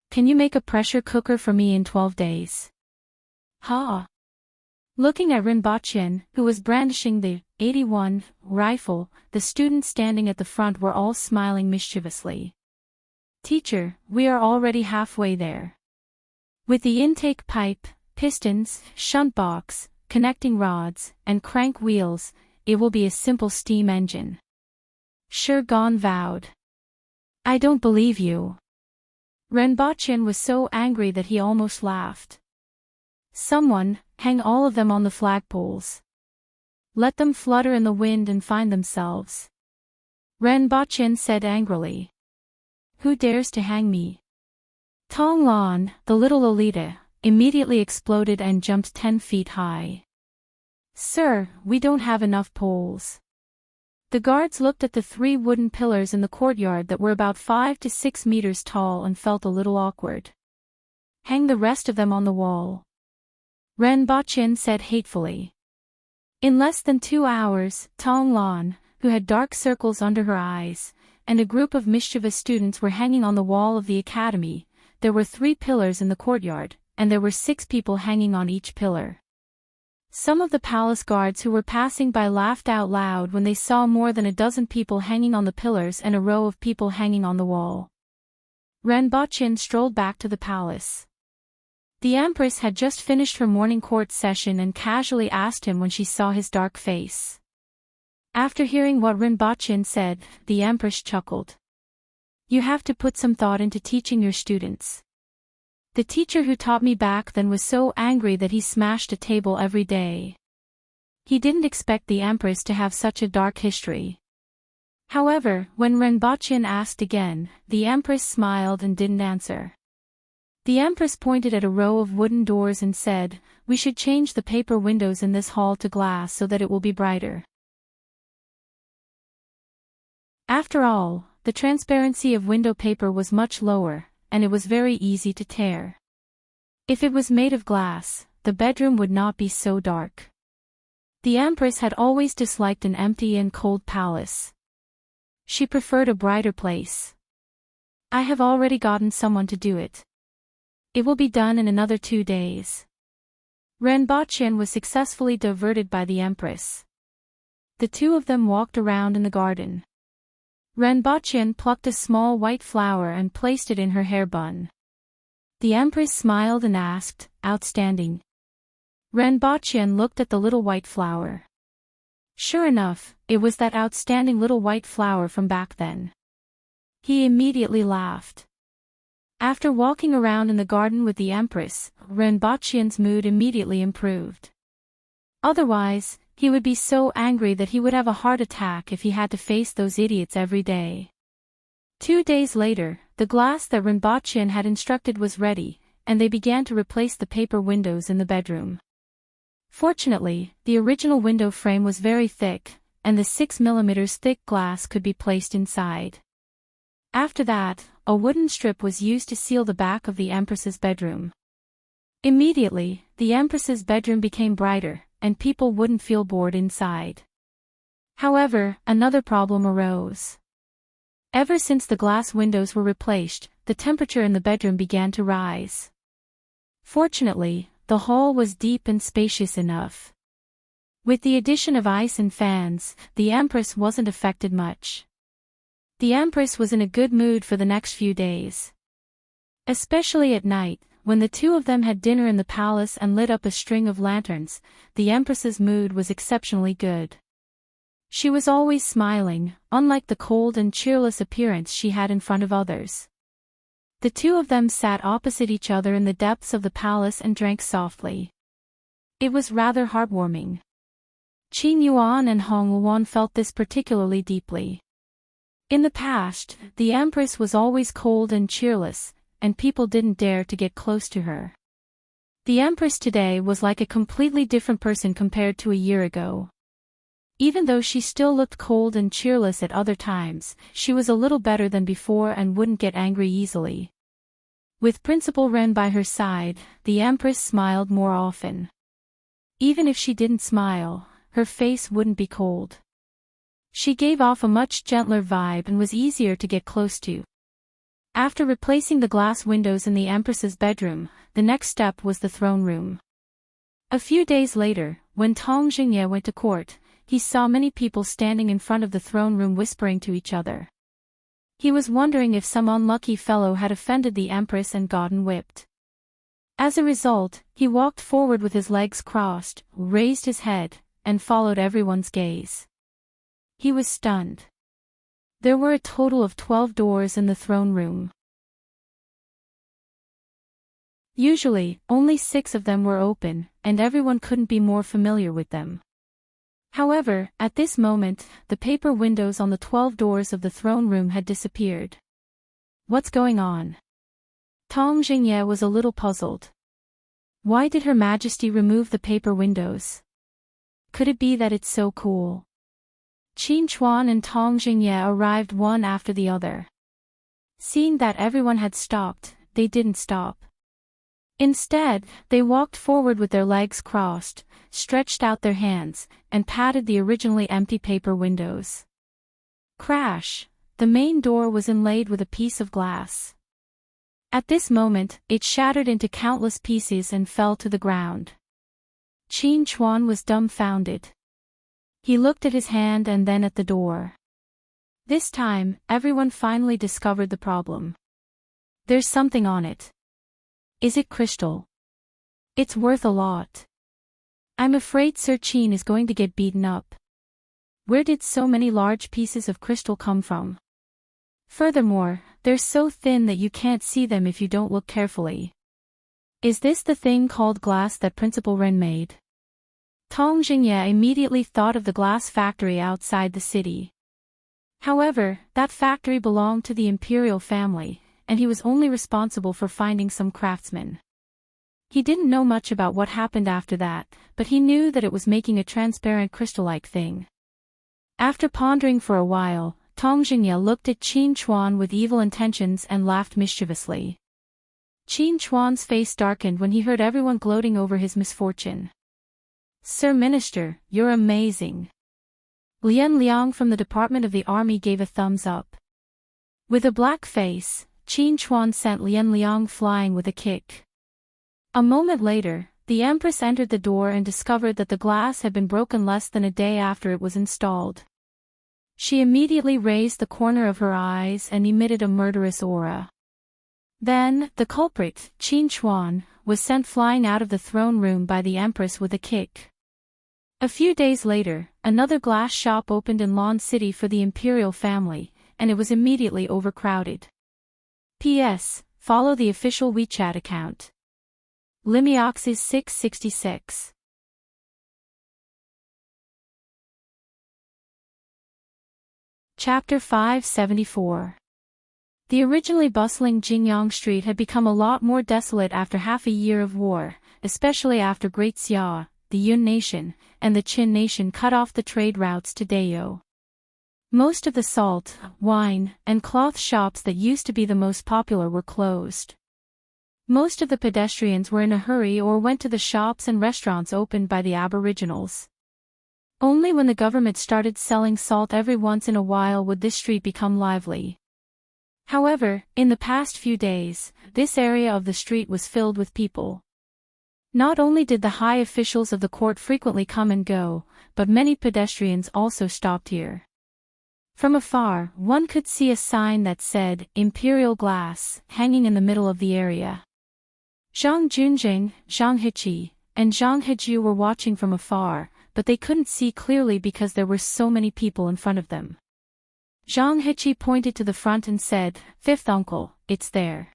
Can you make a pressure cooker for me in 12 days? Ha!" Looking at Renbochin, who was brandishing the .81 rifle, the students standing at the front were all smiling mischievously. "Teacher, we are already halfway there. With the intake pipe, pistons, shunt box, connecting rods, and crank wheels, it will be a simple steam engine." Sure Gon vowed. "I don't believe you." Renbochin was so angry that he almost laughed. "Someone, hang all of them on the flagpoles. Let them flutter in the wind and find themselves." Renbochin said angrily. "Who dares to hang me?" Tong Lan, the little Lolita, immediately exploded and jumped 10 feet high. "Sir, we don't have enough poles." The guards looked at the 3 wooden pillars in the courtyard that were about 5 to 6 meters tall and felt a little awkward. "Hang the rest of them on the wall," Renbochin said hatefully. In less than 2 hours, Tong Lan, who had dark circles under her eyes, and a group of mischievous students were hanging on the wall of the academy. There were 3 pillars in the courtyard, and there were 6 people hanging on each pillar. Some of the palace guards who were passing by laughed out loud when they saw more than a dozen people hanging on the pillars and a row of people hanging on the wall. Renbochin strolled back to the palace. The Empress had just finished her morning court session and casually asked him when she saw his dark face. After hearing what Renbochin said, the Empress chuckled. "You have to put some thought into teaching your students. The teacher who taught me back then was so angry that he smashed a table every day." He didn't expect the Empress to have such a dark history. However, when Renbochin asked again, the Empress smiled and didn't answer. The Empress pointed at a row of wooden doors and said, "We should change the paper windows in this hall to glass so that it will be brighter." After all, the transparency of window paper was much lower, and it was very easy to tear. If it was made of glass, the bedroom would not be so dark. The Empress had always disliked an empty and cold palace. She preferred a brighter place. "I have already gotten someone to do it. It will be done in another 2 days." Renbochin was successfully diverted by the Empress. The 2 of them walked around in the garden. Renbochin plucked a small white flower and placed it in her hair bun. The Empress smiled and asked, "Outstanding. Renbaqian looked at the little white flower. Sure enough, it was that outstanding little white flower from back then. He immediately laughed. After walking around in the garden with the Empress, Renbaqian's mood immediately improved. Otherwise, he would be so angry that he would have a heart attack if he had to face those idiots every day. 2 days later, the glass that Renbaqian had instructed was ready, and they began to replace the paper windows in the bedroom. Fortunately, the original window frame was very thick, and the 6 mm thick glass could be placed inside. After that, a wooden strip was used to seal the back of the Empress's bedroom. Immediately, the Empress's bedroom became brighter, and people wouldn't feel bored inside. However, another problem arose. Ever since the glass windows were replaced, the temperature in the bedroom began to rise. Fortunately, the hall was deep and spacious enough. With the addition of ice and fans, the Empress wasn't affected much. The Empress was in a good mood for the next few days. Especially at night, when the two of them had dinner in the palace and lit up a string of lanterns, the Empress's mood was exceptionally good. She was always smiling, unlike the cold and cheerless appearance she had in front of others. The two of them sat opposite each other in the depths of the palace and drank softly. It was rather heartwarming. Qin Yuan and Hong Wuan felt this particularly deeply. In the past, the Empress was always cold and cheerless, and people didn't dare to get close to her. The Empress today was like a completely different person compared to a year ago. Even though she still looked cold and cheerless at other times, she was a little better than before and wouldn't get angry easily. With Principal Ren by her side, the Empress smiled more often. Even if she didn't smile, her face wouldn't be cold. She gave off a much gentler vibe and was easier to get close to. After replacing the glass windows in the Empress's bedroom, the next step was the throne room. A few days later, when Tong Jingye went to court, he saw many people standing in front of the throne room whispering to each other. He was wondering if some unlucky fellow had offended the Empress and gotten whipped. As a result, he walked forward with his legs crossed, raised his head, and followed everyone's gaze. He was stunned. There were a total of 12 doors in the throne room. Usually, only 6 of them were open, and everyone couldn't be more familiar with them. However, at this moment, the paper windows on the 12 doors of the throne room had disappeared. What's going on? Tong Jingye was a little puzzled. Why did Her Majesty remove the paper windows? Could it be that it's so cool? Qin Chuan and Tong Jingye arrived one after the other. Seeing that everyone had stopped, they didn't stop. Instead, they walked forward with their legs crossed, stretched out their hands, and patted the originally empty paper windows. Crash! The main door was inlaid with a piece of glass. At this moment, it shattered into countless pieces and fell to the ground. Qin Chuan was dumbfounded. He looked at his hand and then at the door. This time, everyone finally discovered the problem. There's something on it. Is it crystal? It's worth a lot. I'm afraid Sir Qin is going to get beaten up. Where did so many large pieces of crystal come from? Furthermore, they're so thin that you can't see them if you don't look carefully. Is this the thing called glass that Principal Ren made? Tong Jingye immediately thought of the glass factory outside the city. However, that factory belonged to the imperial family, and he was only responsible for finding some craftsmen. He didn't know much about what happened after that, but he knew that it was making a transparent crystal-like thing. After pondering for a while, Tong Jingye looked at Qin Chuan with evil intentions and laughed mischievously. Qin Chuan's face darkened when he heard everyone gloating over his misfortune. Sir Minister, you're amazing. Lian Liang from the Department of the Army gave a thumbs up. With a black face, Qin Chuan sent Lian Liang flying with a kick. A moment later, the Empress entered the door and discovered that the glass had been broken less than a day after it was installed. She immediately raised the corner of her eyes and emitted a murderous aura. Then, the culprit, Qin Chuan, was sent flying out of the throne room by the Empress with a kick. A few days later, another glass shop opened in Lan City for the imperial family, and it was immediately overcrowded. P.S. Follow the official WeChat account. Limioxis 666. Chapter 574. The originally bustling Jingyang Street had become a lot more desolate after half a year of war, especially after Great Xia, the Yun nation, and the Qin nation cut off the trade routes to Dayou. Most of the salt, wine, and cloth shops that used to be the most popular were closed. Most of the pedestrians were in a hurry or went to the shops and restaurants opened by the aboriginals. Only when the government started selling salt every once in a while would this street become lively. However, in the past few days, this area of the street was filled with people. Not only did the high officials of the court frequently come and go, but many pedestrians also stopped here. From afar, one could see a sign that said, Imperial Glass, hanging in the middle of the area. Zhang Junjing, Zhang Heqi, and Zhang Heju were watching from afar, but they couldn't see clearly because there were so many people in front of them. Zhang Heqi pointed to the front and said, "Fifth uncle, it's there.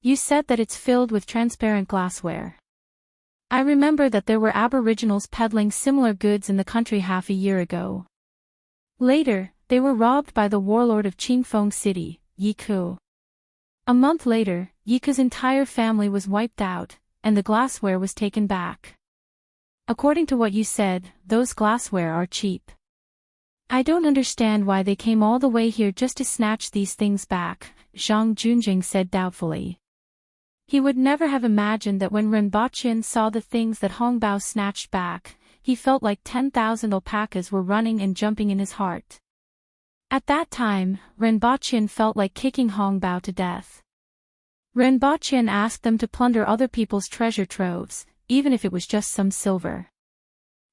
You said that it's filled with transparent glassware. I remember that there were aboriginals peddling similar goods in the country half a year ago. Later, they were robbed by the warlord of Qingfeng City, Yi Ku. A month later, Yi Ku's entire family was wiped out, and the glassware was taken back. According to what you said, those glassware are cheap. I don't understand why they came all the way here just to snatch these things back," Zhang Junjing said doubtfully. He would never have imagined that when Renbaqian saw the things that Hongbao snatched back, he felt like 10,000 alpacas were running and jumping in his heart. At that time, Renbaqian felt like kicking Hongbao to death. Renbaqian asked them to plunder other people's treasure troves, even if it was just some silver.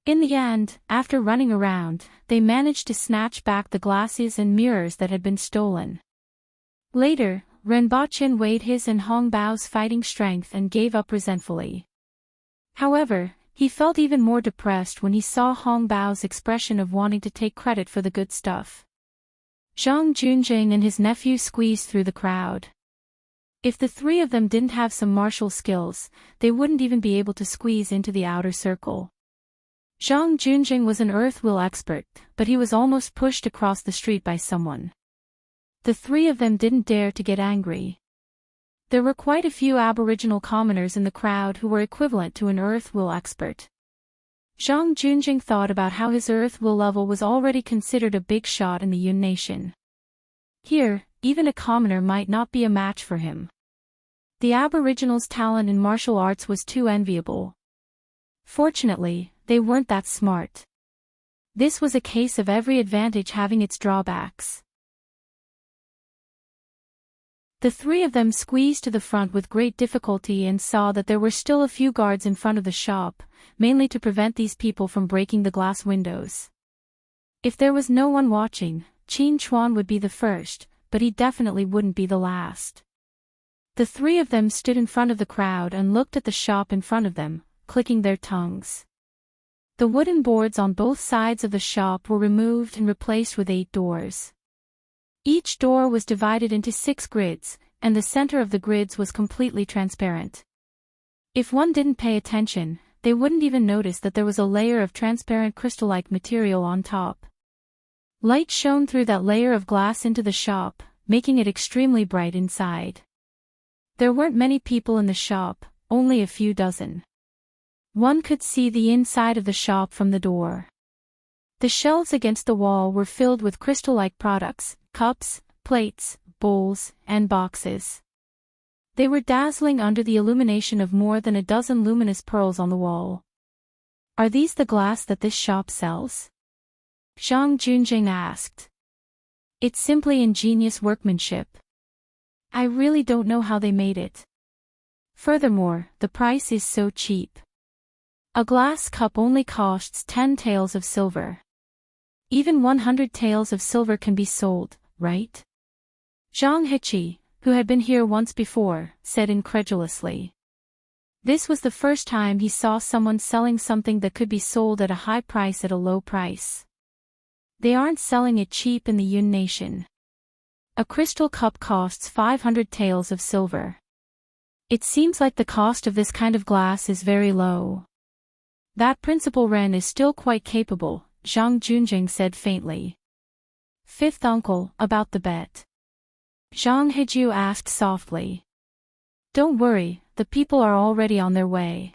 In the end, after running around, they managed to snatch back the glasses and mirrors that had been stolen. Later, Renbaqian weighed his and Hongbao's fighting strength and gave up resentfully. However, he felt even more depressed when he saw Hongbao's expression of wanting to take credit for the good stuff. Zhang Junjing and his nephew squeezed through the crowd. If the three of them didn't have some martial skills, they wouldn't even be able to squeeze into the outer circle. Zhang Junjing was an earth will expert, but he was almost pushed across the street by someone. The three of them didn't dare to get angry. There were quite a few aboriginal commoners in the crowd who were equivalent to an earth will expert. Zhang Junjing thought about how his earth will level was already considered a big shot in the Yun nation. Here, even a commoner might not be a match for him. The aboriginals' talent in martial arts was too enviable. Fortunately, they weren't that smart. This was a case of every advantage having its drawbacks. The three of them squeezed to the front with great difficulty and saw that there were still a few guards in front of the shop, mainly to prevent these people from breaking the glass windows. If there was no one watching, Qin Chuan would be the first, but he definitely wouldn't be the last. The three of them stood in front of the crowd and looked at the shop in front of them, clicking their tongues. The wooden boards on both sides of the shop were removed and replaced with 8 doors. Each door was divided into 6 grids, and the center of the grids was completely transparent. If one didn't pay attention, they wouldn't even notice that there was a layer of transparent crystal-like material on top. Light shone through that layer of glass into the shop, making it extremely bright inside. There weren't many people in the shop, only a few dozen. One could see the inside of the shop from the door. The shelves against the wall were filled with crystal-like products, cups, plates, bowls, and boxes. They were dazzling under the illumination of more than a dozen luminous pearls on the wall. "Are these the glass that this shop sells?" Zhang Junjing asked. "It's simply ingenious workmanship. I really don't know how they made it. Furthermore, the price is so cheap. A glass cup only costs 10 taels of silver. Even 100 taels of silver can be sold, right?" Zhang Heqi, who had been here once before, said incredulously. This was the first time he saw someone selling something that could be sold at a high price at a low price. They aren't selling it cheap in the Yun nation. A crystal cup costs 500 taels of silver. It seems like the cost of this kind of glass is very low. That Principal Ren is still quite capable, Zhang Junjing said faintly. Fifth uncle, about the bet. Zhang Heju asked softly. Don't worry, the people are already on their way.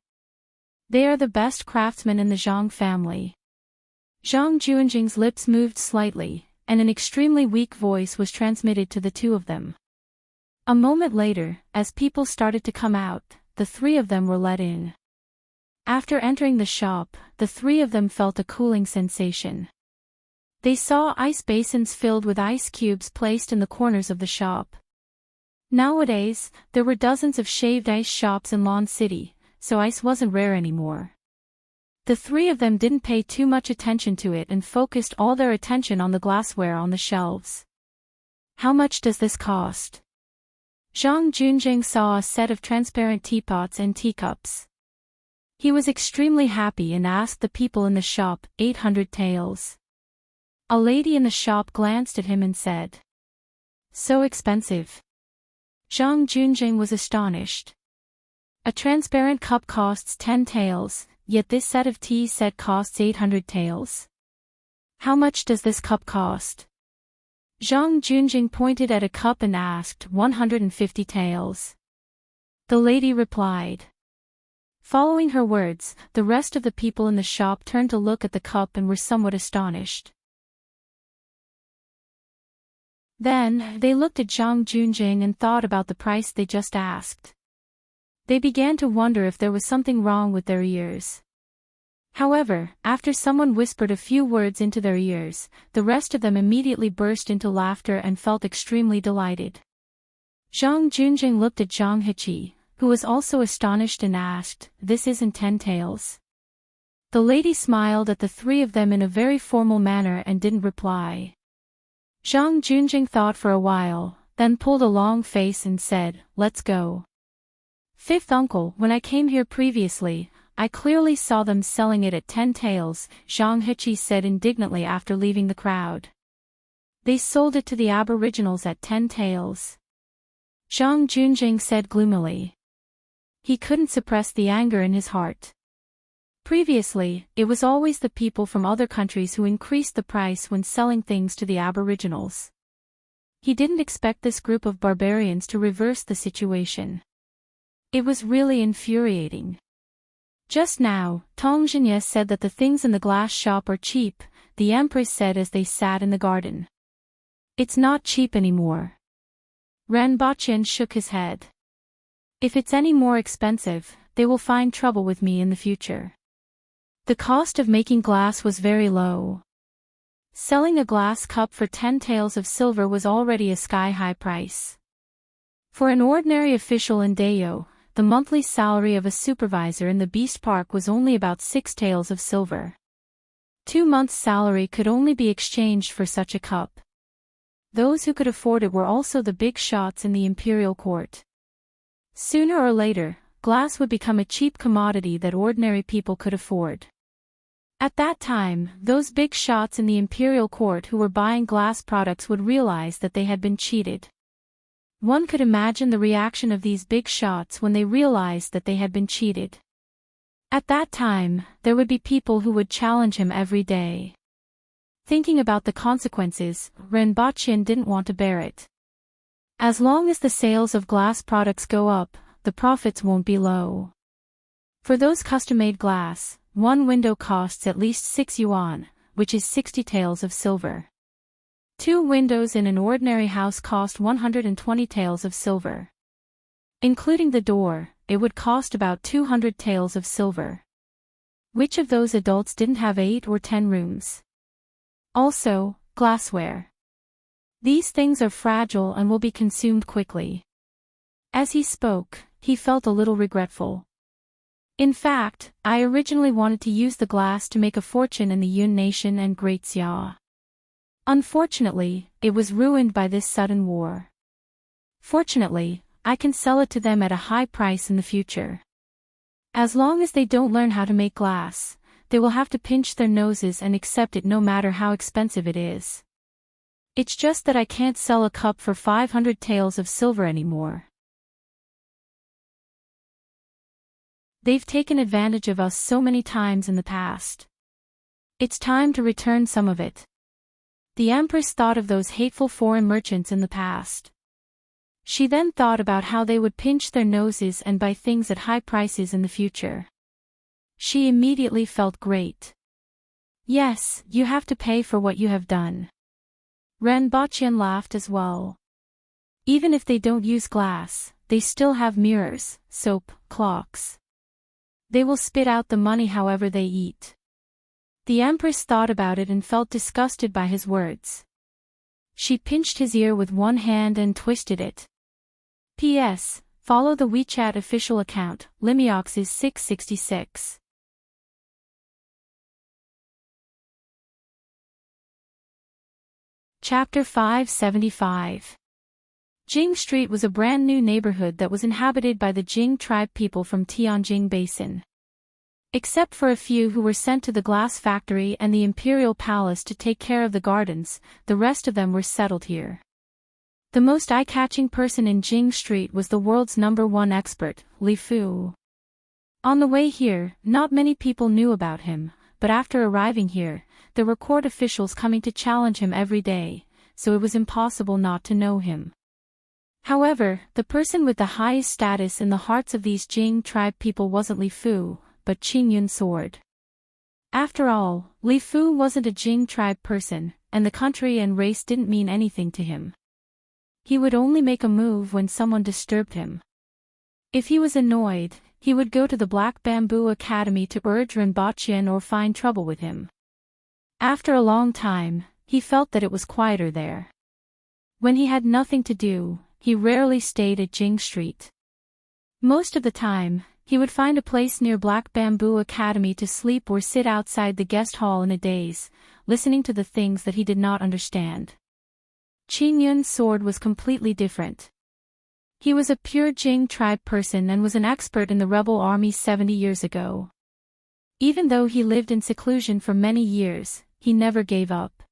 They are the best craftsmen in the Zhang family. Zhang Junjing's lips moved slightly, and an extremely weak voice was transmitted to the two of them. A moment later, as people started to come out, the three of them were let in. After entering the shop, the three of them felt a cooling sensation. They saw ice basins filled with ice cubes placed in the corners of the shop. Nowadays, there were dozens of shaved ice shops in Lon City, so ice wasn't rare anymore. The three of them didn't pay too much attention to it and focused all their attention on the glassware on the shelves. How much does this cost? Zhang Junjing saw a set of transparent teapots and teacups. He was extremely happy and asked the people in the shop, 800 taels. A lady in the shop glanced at him and said, So expensive. Zhang Junjing was astonished. A transparent cup costs 10 taels, yet this set of tea set costs 800 taels. How much does this cup cost? Zhang Junjing pointed at a cup and asked, 150 taels. The lady replied. Following her words, the rest of the people in the shop turned to look at the cup and were somewhat astonished. Then, they looked at Zhang Junjing and thought about the price they just asked. They began to wonder if there was something wrong with their ears. However, after someone whispered a few words into their ears, the rest of them immediately burst into laughter and felt extremely delighted. Zhang Junjing looked at Zhang Heqi, who was also astonished and asked, This isn't 10 taels? The lady smiled at the three of them in a very formal manner and didn't reply. Zhang Junjing thought for a while, then pulled a long face and said, Let's go. Fifth uncle, when I came here previously, I clearly saw them selling it at 10 taels, Zhang Heqi said indignantly after leaving the crowd. They sold it to the aboriginals at 10 taels. Zhang Junjing said gloomily. He couldn't suppress the anger in his heart. Previously, it was always the people from other countries who increased the price when selling things to the aboriginals. He didn't expect this group of barbarians to reverse the situation. It was really infuriating. Just now, Tong Zhenye said that the things in the glass shop are cheap, the Empress said as they sat in the garden. It's not cheap anymore. Ren Baqian shook his head. If it's any more expensive, they will find trouble with me in the future. The cost of making glass was very low. Selling a glass cup for 10 taels of silver was already a sky-high price. For an ordinary official in Dayo, the monthly salary of a supervisor in the Beast Park was only about 6 taels of silver. 2 months' salary could only be exchanged for such a cup. Those who could afford it were also the big shots in the imperial court. Sooner or later, glass would become a cheap commodity that ordinary people could afford. At that time, those big shots in the imperial court who were buying glass products would realize that they had been cheated. One could imagine the reaction of these big shots when they realized that they had been cheated. At that time, there would be people who would challenge him every day. Thinking about the consequences, Ren Baqian didn't want to bear it. As long as the sales of glass products go up, the profits won't be low. For those custom-made glass, one window costs at least 6 yuan, which is 60 taels of silver. 2 windows in an ordinary house cost 120 taels of silver. Including the door, it would cost about 200 taels of silver. Which of those adults didn't have 8 or 10 rooms? Also, glassware. These things are fragile and will be consumed quickly. As he spoke, he felt a little regretful. In fact, I originally wanted to use the glass to make a fortune in the Yun nation and Great Xia. Unfortunately, it was ruined by this sudden war. Fortunately, I can sell it to them at a high price in the future. As long as they don't learn how to make glass, they will have to pinch their noses and accept it no matter how expensive it is. It's just that I can't sell a cup for 500 taels of silver anymore. They've taken advantage of us so many times in the past. It's time to return some of it. The Empress thought of those hateful foreign merchants in the past. She then thought about how they would pinch their noses and buy things at high prices in the future. She immediately felt great. Yes, you have to pay for what you have done. Renbachien laughed as well. Even if they don't use glass, they still have mirrors, soap, clocks. They will spit out the money however they eat. The Empress thought about it and felt disgusted by his words. She pinched his ear with one hand and twisted it. P.S. Follow the WeChat official account, Limiox is 666. Chapter 575. Jing Street was a brand new neighborhood that was inhabited by the Jing tribe people from Tianjing Basin. Except for a few who were sent to the glass factory and the imperial palace to take care of the gardens, the rest of them were settled here. The most eye-catching person in Jing Street was the world's #1 expert, Li Fu. On the way here, not many people knew about him, but after arriving here, there were court officials coming to challenge him every day, so it was impossible not to know him. However, the person with the highest status in the hearts of these Jing tribe people wasn't Li Fu, but Qingyun Sword. After all, Li Fu wasn't a Jing tribe person, and the country and race didn't mean anything to him. He would only make a move when someone disturbed him. If he was annoyed, he would go to the Black Bamboo Academy to urge Renbachien or find trouble with him. After a long time, he felt that it was quieter there. When he had nothing to do, he rarely stayed at Jing Street. Most of the time, he would find a place near Black Bamboo Academy to sleep or sit outside the guest hall in a daze, listening to the things that he did not understand. Qingyun Sword was completely different. He was a pure Jing tribe person and was an expert in the rebel army 70 years ago. Even though he lived in seclusion for many years, he never gave up.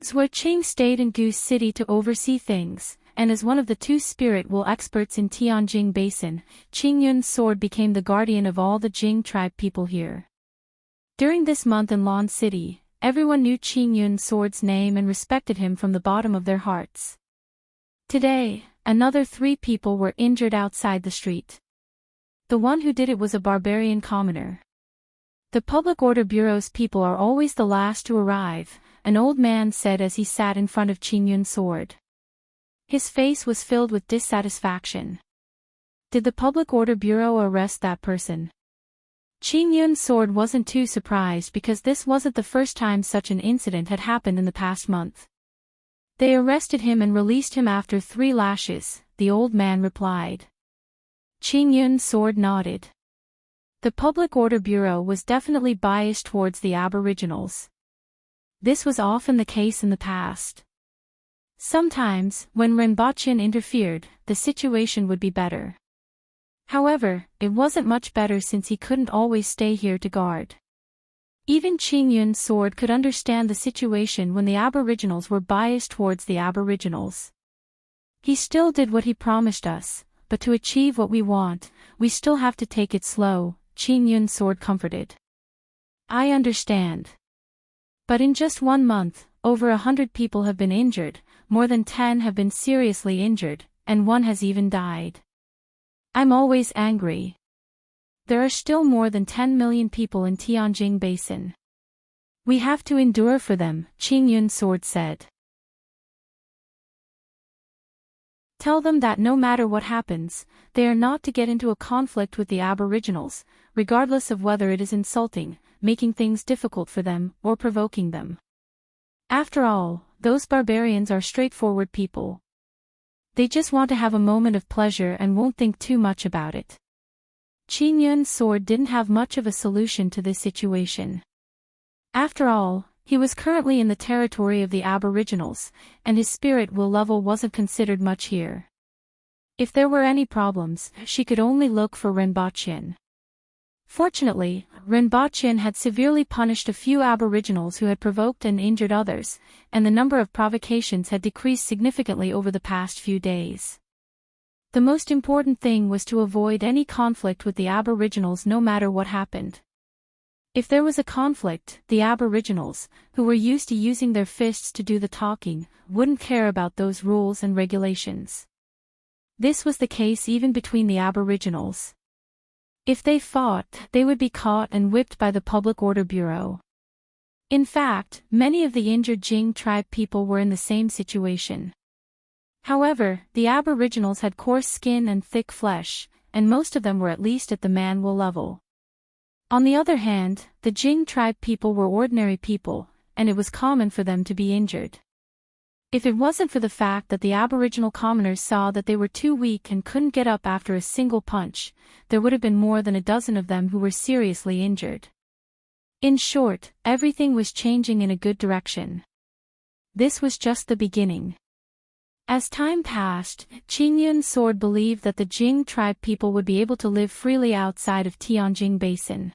Zhou Qing stayed in Goose City to oversee things, and as one of the 2 spirit wool experts in Tianjing Basin, Qingyun Sword became the guardian of all the Jing tribe people here. During this month in Lan City, everyone knew Qingyun Sword's name and respected him from the bottom of their hearts. Today, another 3 people were injured outside the street. The one who did it was a barbarian commoner. The Public Order Bureau's people are always the last to arrive, an old man said as he sat in front of Qingyun Sword. His face was filled with dissatisfaction. Did the Public Order Bureau arrest that person? Qingyun Sword wasn't too surprised because this wasn't the first time such an incident had happened in the past month. They arrested him and released him after 3 lashes, the old man replied. Qingyun Sword nodded. The Public Order Bureau was definitely biased towards the Aboriginals. This was often the case in the past. Sometimes, when Renbachien interfered, the situation would be better. However, it wasn't much better since he couldn't always stay here to guard. Even Qingyun Sword could understand the situation when the Aboriginals were biased towards the Aboriginals. He still did what he promised us, but to achieve what we want, we still have to take it slow, Qingyun Sword comforted. I understand. But in just 1 month, over 100 people have been injured, more than 10 have been seriously injured, and 1 has even died. I'm always angry. There are still more than 10 million people in Tianjing Basin. We have to endure for them, Qingyun Sword said. Tell them that no matter what happens, they are not to get into a conflict with the Aboriginals, regardless of whether it is insulting, making things difficult for them, or provoking them. After all, those barbarians are straightforward people. They just want to have a moment of pleasure and won't think too much about it. Qingyun Sword didn't have much of a solution to this situation. After all, he was currently in the territory of the Aboriginals, and his spirit will level wasn't considered much here. If there were any problems, she could only look for Rinpoche. Fortunately, Rinpoche had severely punished a few aboriginals who had provoked and injured others, and the number of provocations had decreased significantly over the past few days. The most important thing was to avoid any conflict with the aboriginals no matter what happened. If there was a conflict, the aboriginals, who were used to using their fists to do the talking, wouldn't care about those rules and regulations. This was the case even between the aboriginals. If they fought, they would be caught and whipped by the Public Order Bureau. In fact, many of the injured Jing tribe people were in the same situation. However, the aboriginals had coarse skin and thick flesh, and most of them were at least at the man-wool level. On the other hand, the Jing tribe people were ordinary people, and it was common for them to be injured. If it wasn't for the fact that the aboriginal commoners saw that they were too weak and couldn't get up after a single punch, there would have been more than a dozen of them who were seriously injured. In short, everything was changing in a good direction. This was just the beginning. As time passed, Qingyun Sword believed that the Jing tribe people would be able to live freely outside of Tianjin Basin.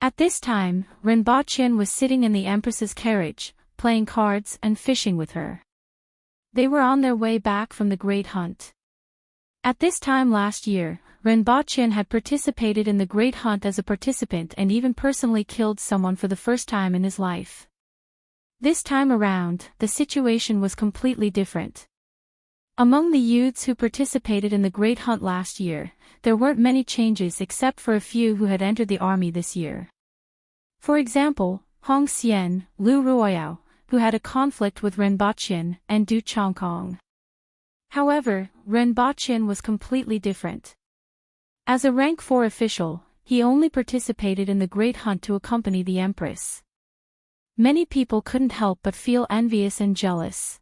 At this time, Rinpoche was sitting in the Empress's carriage, playing cards and fishing with her. They were on their way back from the Great Hunt. At this time last year, Rinpoche had participated in the Great Hunt as a participant and even personally killed someone for the first time in his life. This time around, the situation was completely different. Among the youths who participated in the Great Hunt last year, there weren't many changes except for a few who had entered the army this year. For example, Hong Xian, Lu Ruoyao, who had a conflict with Rinpoche, and Du Chongkong. However, Rinpoche was completely different. As a rank 4 official, he only participated in the Great Hunt to accompany the Empress. Many people couldn't help but feel envious and jealous.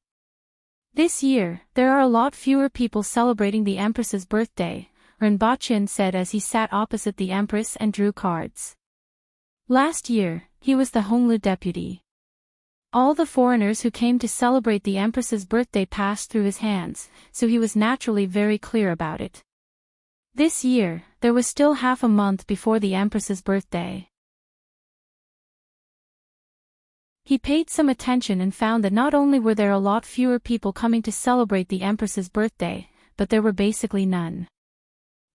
This year, there are a lot fewer people celebrating the Empress's birthday, Rinpoche said as he sat opposite the Empress and drew cards. Last year, he was the Honglu deputy. All the foreigners who came to celebrate the Empress's birthday passed through his hands, so he was naturally very clear about it. This year, there was still half a month before the Empress's birthday. He paid some attention and found that not only were there a lot fewer people coming to celebrate the Empress's birthday, but there were basically none.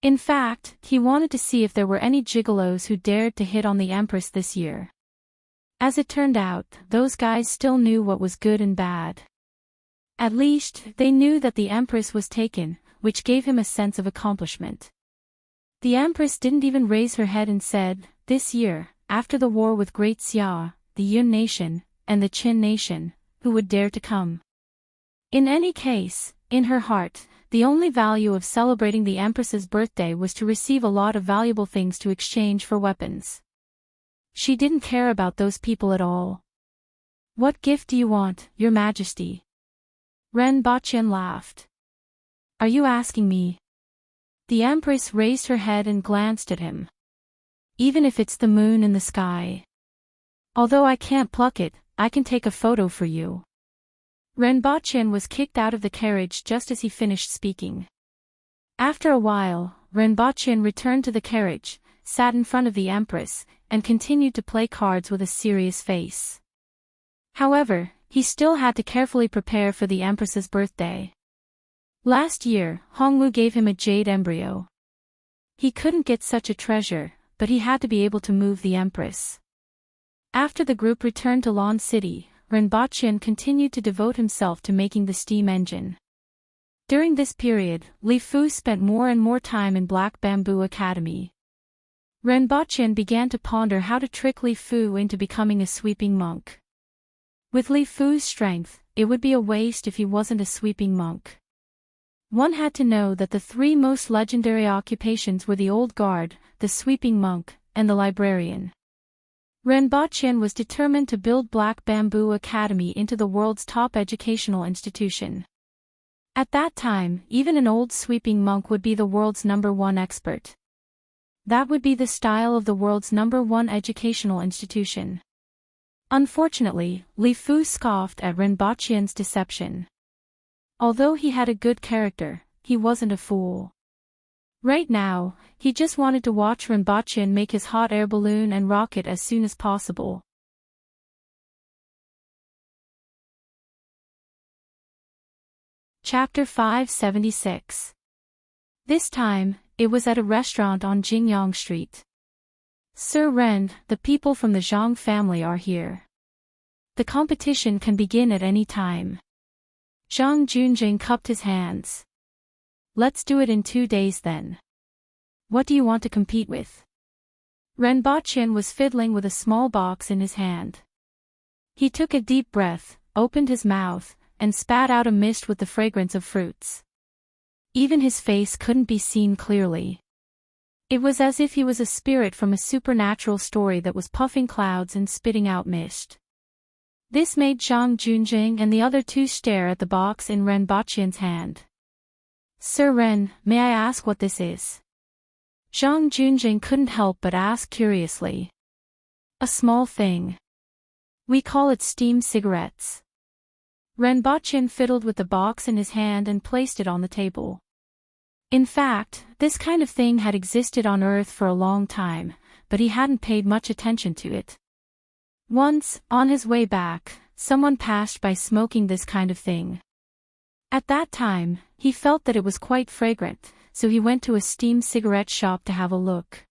In fact, he wanted to see if there were any gigolos who dared to hit on the Empress this year. As it turned out, those guys still knew what was good and bad. At least, they knew that the Empress was taken, which gave him a sense of accomplishment. The Empress didn't even raise her head and said, "This year, after the war with Great Xia, the Yun nation, and the Qin nation, who would dare to come?" In any case, in her heart, the only value of celebrating the Empress's birthday was to receive a lot of valuable things to exchange for weapons. She didn't care about those people at all. "What gift do you want, Your Majesty?" Rinpoche laughed. "Are you asking me?" The Empress raised her head and glanced at him. "Even if it's the moon in the sky. Although I can't pluck it, I can take a photo for you." Rinpoche was kicked out of the carriage just as he finished speaking. After a while, Rinpoche returned to the carriage, sat in front of the Empress, and continued to play cards with a serious face. However, he still had to carefully prepare for the Empress's birthday. Last year, Hongwu gave him a jade embryo. He couldn't get such a treasure, but he had to be able to move the Empress. After the group returned to Lan City, Rinpoche continued to devote himself to making the steam engine. During this period, Li Fu spent more and more time in Black Bamboo Academy. Rinpoche began to ponder how to trick Li Fu into becoming a sweeping monk. With Li Fu's strength, it would be a waste if he wasn't a sweeping monk. One had to know that the three most legendary occupations were the old guard, the sweeping monk, and the librarian. Rinpoche was determined to build Black Bamboo Academy into the world's top educational institution. At that time, even an old sweeping monk would be the world's #1 expert. That would be the style of the world's #1 educational institution. Unfortunately, Li Fu scoffed at Rinpoche's deception. Although he had a good character, he wasn't a fool. Right now, he just wanted to watch Rinpoche make his hot air balloon and rocket as soon as possible. Chapter 576. This time, it was at a restaurant on Jingyang Street. Sir Ren, the people from the Zhang family are here. The competition can begin at any time. Zhang Junjing cupped his hands. Let's do it in 2 days then. What do you want to compete with? Renbochin was fiddling with a small box in his hand. He took a deep breath, opened his mouth, and spat out a mist with the fragrance of fruits. Even his face couldn't be seen clearly. It was as if he was a spirit from a supernatural story that was puffing clouds and spitting out mist. This made Zhang Junjing and the other two stare at the box in Renbochin's hand. Sir Ren, may I ask what this is? Zhang Junjing couldn't help but ask curiously. A small thing. We call it steam cigarettes. Renbochin fiddled with the box in his hand and placed it on the table. In fact, this kind of thing had existed on Earth for a long time, but he hadn't paid much attention to it. Once, on his way back, someone passed by smoking this kind of thing. At that time, he felt that it was quite fragrant, so he went to a steam cigarette shop to have a look.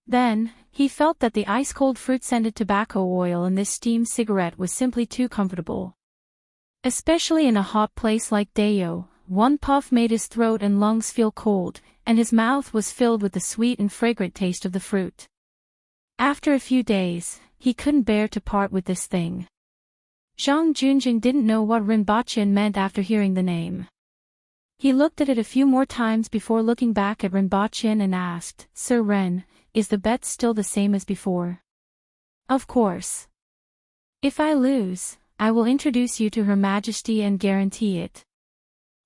Then, he felt that the ice-cold fruit-scented tobacco oil in this steam cigarette was simply too comfortable. Especially in a hot place like Dayo, one puff made his throat and lungs feel cold, and his mouth was filled with the sweet and fragrant taste of the fruit. After a few days, he couldn't bear to part with this thing. Zhang Junjing didn't know what Rinbochin meant after hearing the name. He looked at it a few more times before looking back at Rinbochin and asked, Sir Ren, is the bet still the same as before? Of course. If I lose, I will introduce you to Her Majesty and guarantee it.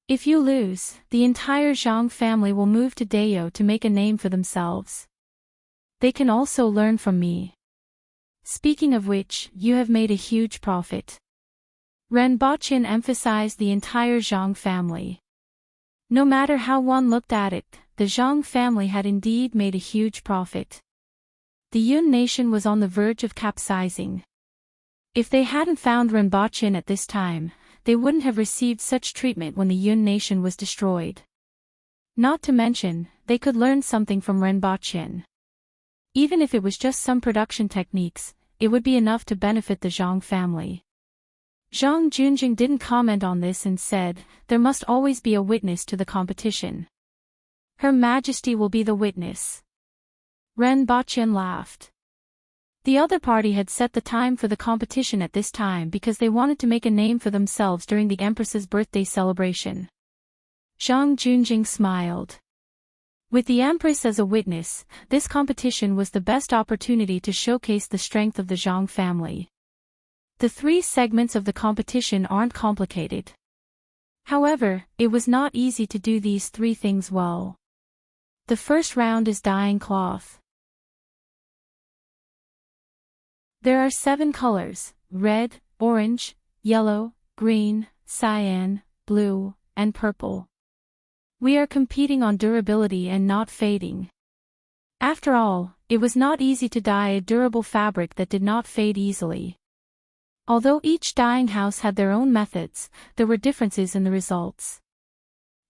If you lose, the entire Zhang family will move to Dayo to make a name for themselves. They can also learn from me. Speaking of which, you have made a huge profit. Renbochin emphasized the entire Zhang family. No matter how one looked at it, the Zhang family had indeed made a huge profit. The Yun nation was on the verge of capsizing. If they hadn't found Renbochin at this time, they wouldn't have received such treatment when the Yun nation was destroyed. Not to mention, they could learn something from Renbochin. Even if it was just some production techniques, it would be enough to benefit the Zhang family. Zhang Junjing didn't comment on this and said, there must always be a witness to the competition. Her Majesty will be the witness. Renbochin laughed. The other party had set the time for the competition at this time because they wanted to make a name for themselves during the Empress's birthday celebration. Zhang Junjing smiled. With the Empress as a witness, this competition was the best opportunity to showcase the strength of the Zhang family. The 3 segments of the competition aren't complicated. However, it was not easy to do these 3 things well. The first round is dyeing cloth. There are 7 colors: red, orange, yellow, green, cyan, blue, and purple. We are competing on durability and not fading. After all, it was not easy to dye a durable fabric that did not fade easily. Although each dyeing house had their own methods, there were differences in the results.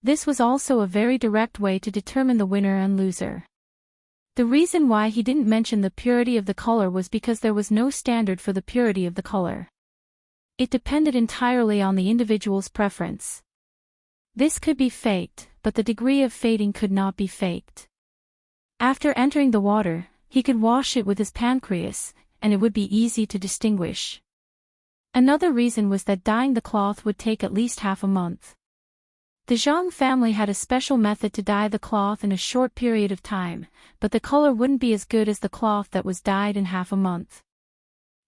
This was also a very direct way to determine the winner and loser. The reason why he didn't mention the purity of the color was because there was no standard for the purity of the color. It depended entirely on the individual's preference. This could be faked, but the degree of fading could not be faked. After entering the water, he could wash it with his pancreas, and it would be easy to distinguish. Another reason was that dyeing the cloth would take at least half a month. The Zhang family had a special method to dye the cloth in a short period of time, but the color wouldn't be as good as the cloth that was dyed in half a month.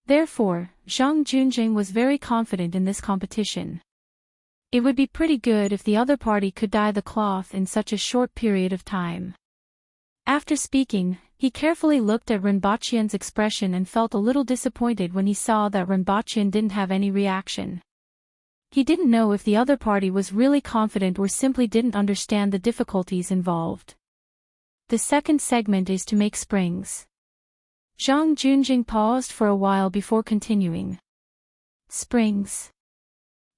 Therefore, Zhang Junjing was very confident in this competition. It would be pretty good if the other party could dye the cloth in such a short period of time. After speaking, he carefully looked at Rinbochin's expression and felt a little disappointed when he saw that Rinbochin didn't have any reaction. He didn't know if the other party was really confident or simply didn't understand the difficulties involved. The second segment is to make springs. Zhang Junjing paused for a while before continuing. Springs.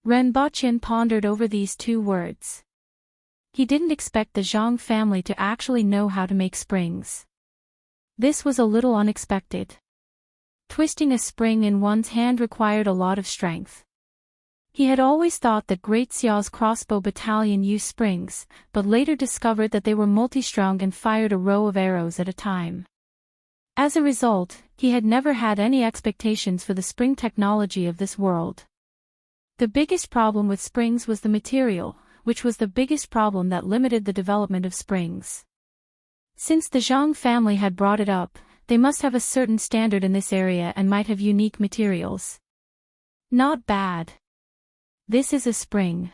Ren Baqian pondered over these two words. He didn't expect the Zhang family to actually know how to make springs. This was a little unexpected. Twisting a spring in one's hand required a lot of strength. He had always thought that Great Xiao's crossbow battalion used springs, but later discovered that they were multi-strung and fired a row of arrows at a time. As a result, he had never had any expectations for the spring technology of this world. The biggest problem with springs was the material, which was the biggest problem that limited the development of springs. Since the Zhang family had brought it up, they must have a certain standard in this area and might have unique materials. Not bad. This is a spring.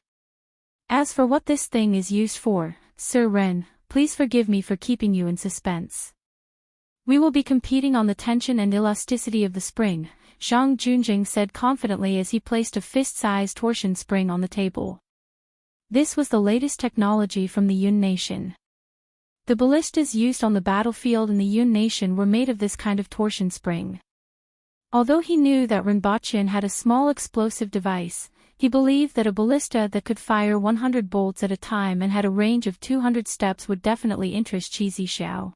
As for what this thing is used for, Sir Ren, please forgive me for keeping you in suspense. We will be competing on the tension and elasticity of the spring, Zhang Junjing said confidently as he placed a fist-sized torsion spring on the table. This was the latest technology from the Yun Nation. The ballistas used on the battlefield in the Yun Nation were made of this kind of torsion spring. Although he knew that Rinpochen had a small explosive device, he believed that a ballista that could fire 100 bolts at a time and had a range of 200 steps would definitely interest Qi Zixiao.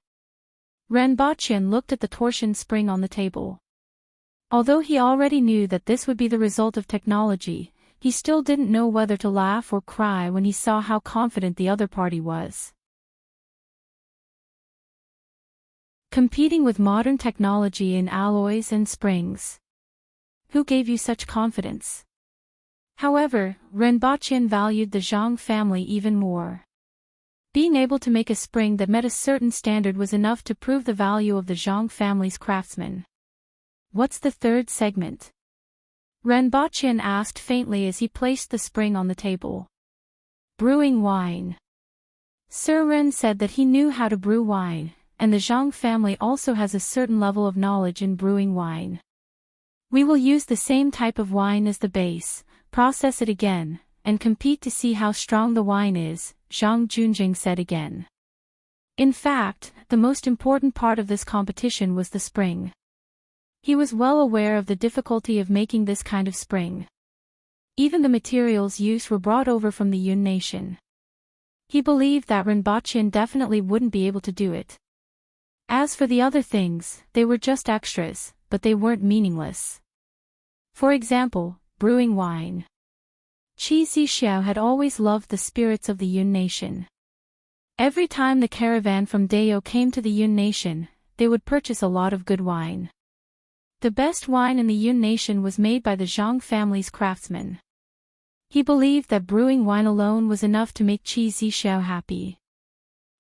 Ren Baqian looked at the torsion spring on the table. Although he already knew that this would be the result of technology, he still didn't know whether to laugh or cry when he saw how confident the other party was. Competing with modern technology in alloys and springs. Who gave you such confidence? However, Ren Baqian valued the Zhang family even more. Being able to make a spring that met a certain standard was enough to prove the value of the Zhang family's craftsmen. What's the third segment? Ren Baqian asked faintly as he placed the spring on the table. Brewing wine. Sir Ren said that he knew how to brew wine, and the Zhang family also has a certain level of knowledge in brewing wine. We will use the same type of wine as the base, process it again, and compete to see how strong the wine is, Zhang Junjing said again. In fact, the most important part of this competition was the spring. He was well aware of the difficulty of making this kind of spring. Even the materials used were brought over from the Yun Nation. He believed that Rinpochen definitely wouldn't be able to do it. As for the other things, they were just extras, but they weren't meaningless. For example, brewing wine. Qi Zixiao had always loved the spirits of the Yun Nation. Every time the caravan from Dao came to the Yun Nation, they would purchase a lot of good wine. The best wine in the Yun Nation was made by the Zhang family's craftsmen. He believed that brewing wine alone was enough to make Qi Zixiao happy.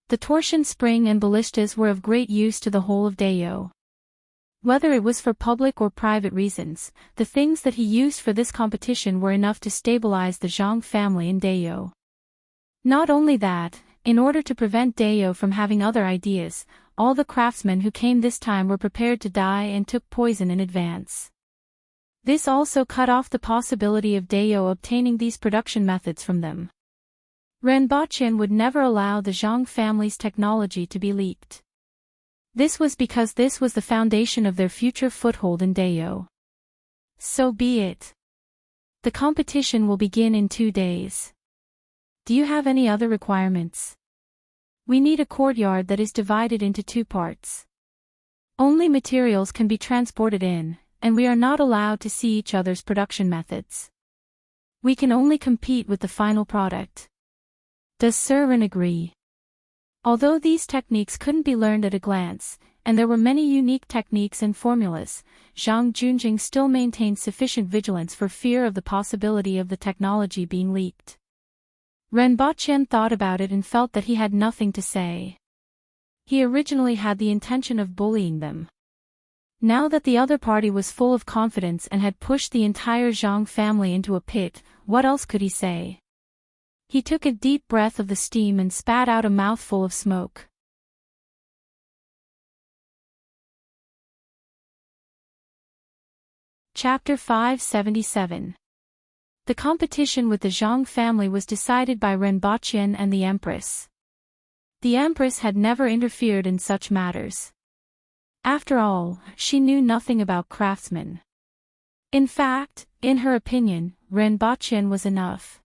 The torsion spring and ballistas were of great use to the whole of Dao. Whether it was for public or private reasons, the things that he used for this competition were enough to stabilize the Zhang family in Dao. Not only that, in order to prevent Dao from having other ideas, all the craftsmen who came this time were prepared to die and took poison in advance. This also cut off the possibility of Dao obtaining these production methods from them. Ren Baqian would never allow the Zhang family's technology to be leaked. This was because this was the foundation of their future foothold in Dao. So be it. The competition will begin in 2 days. Do you have any other requirements? We need a courtyard that is divided into 2 parts. Only materials can be transported in, and we are not allowed to see each other's production methods. We can only compete with the final product. Does Sir Ren agree? Although these techniques couldn't be learned at a glance, and there were many unique techniques and formulas, Zhang Junjing still maintained sufficient vigilance for fear of the possibility of the technology being leaked. Ren Baqian thought about it and felt that he had nothing to say. He originally had the intention of bullying them. Now that the other party was full of confidence and had pushed the entire Zhang family into a pit, what else could he say? He took a deep breath of the steam and spat out a mouthful of smoke. Chapter 577. The competition with the Zhang family was decided by Renbaqian and the Empress. The Empress had never interfered in such matters. After all, she knew nothing about craftsmen. In fact, in her opinion, Renbaqian was enough.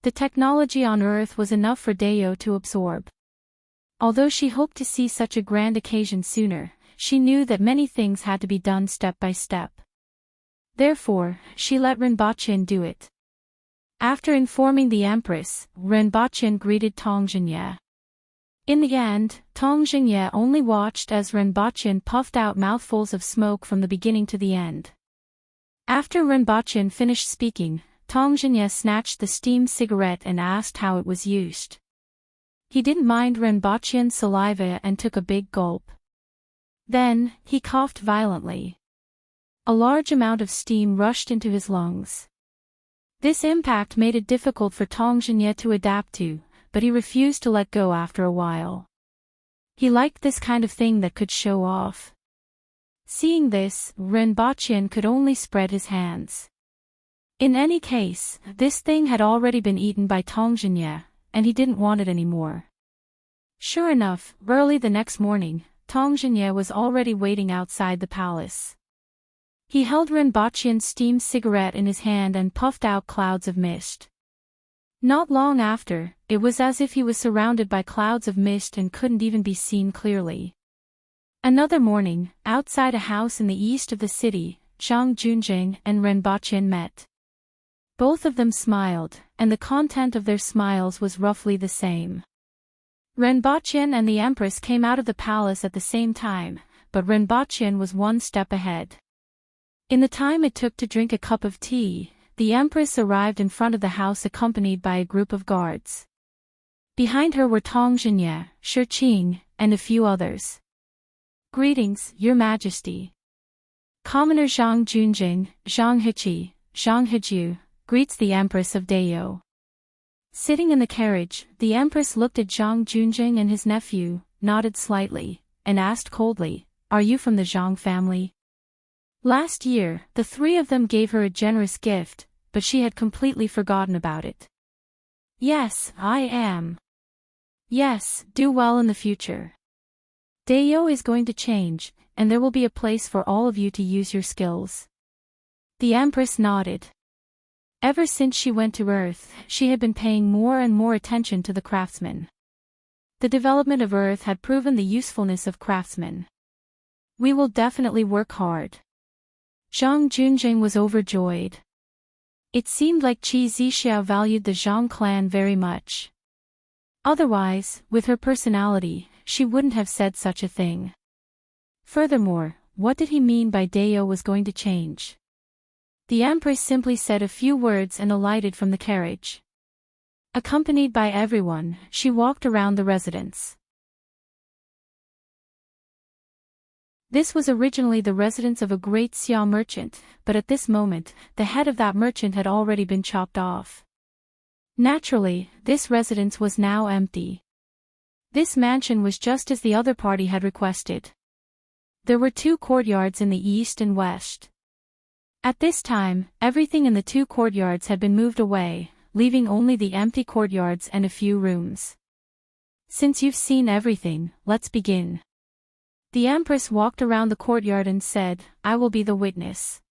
The technology on Earth was enough for Deo to absorb. Although she hoped to see such a grand occasion sooner, she knew that many things had to be done step by step. Therefore, she let Renbaqian do it. After informing the Empress, Renbaqian greeted Tong Xinye. In the end, Tong Xinye only watched as Renbaqian puffed out mouthfuls of smoke from the beginning to the end. After Renbaqian finished speaking, Tong Xinye snatched the steam cigarette and asked how it was used. He didn't mind Renbaqian's saliva and took a big gulp. Then, he coughed violently. A large amount of steam rushed into his lungs. This impact made it difficult for Tong Xinye to adapt to, but he refused to let go after a while. He liked this kind of thing that could show off. Seeing this, Renbaqian could only spread his hands. In any case, this thing had already been eaten by Tong Xinye, and he didn't want it anymore. Sure enough, early the next morning, Tong Xinye was already waiting outside the palace. He held Renbaqian's steam cigarette in his hand and puffed out clouds of mist. Not long after, it was as if he was surrounded by clouds of mist and couldn't even be seen clearly. Another morning, outside a house in the east of the city, Zhang Junjing and Renbaqian met. Both of them smiled, and the content of their smiles was roughly the same. Renbaqian and the Empress came out of the palace at the same time, but Renbaqian was one step ahead. In the time it took to drink a cup of tea, the Empress arrived in front of the house accompanied by a group of guards. Behind her were Tong Xinye, Shi Qing, and a few others. "Greetings, Your Majesty." Commoner Zhang Junjing, Zhang Hiqi, Zhang Hiju, greets the Empress of Deo. Sitting in the carriage, the Empress looked at Zhang Junjing and his nephew, nodded slightly, and asked coldly, "Are you from the Zhang family?" Last year, the three of them gave her a generous gift, but she had completely forgotten about it. "Yes, I am." "Yes, do well in the future. Deo is going to change, and there will be a place for all of you to use your skills." The Empress nodded. Ever since she went to Earth, she had been paying more and more attention to the craftsmen. The development of Earth had proven the usefulness of craftsmen. "We will definitely work hard." Zhang Junjing was overjoyed. It seemed like Qi Zixiao valued the Zhang clan very much. Otherwise, with her personality, she wouldn't have said such a thing. Furthermore, what did he mean by Deo was going to change? The Empress simply said a few words and alighted from the carriage. Accompanied by everyone, she walked around the residence. This was originally the residence of a great Xia merchant, but at this moment, the head of that merchant had already been chopped off. Naturally, this residence was now empty. This mansion was just as the other party had requested. There were two courtyards in the east and west. At this time, everything in the two courtyards had been moved away, leaving only the empty courtyards and a few rooms. "Since you've seen everything, let's begin." The Empress walked around the courtyard and said, "I will be the witness.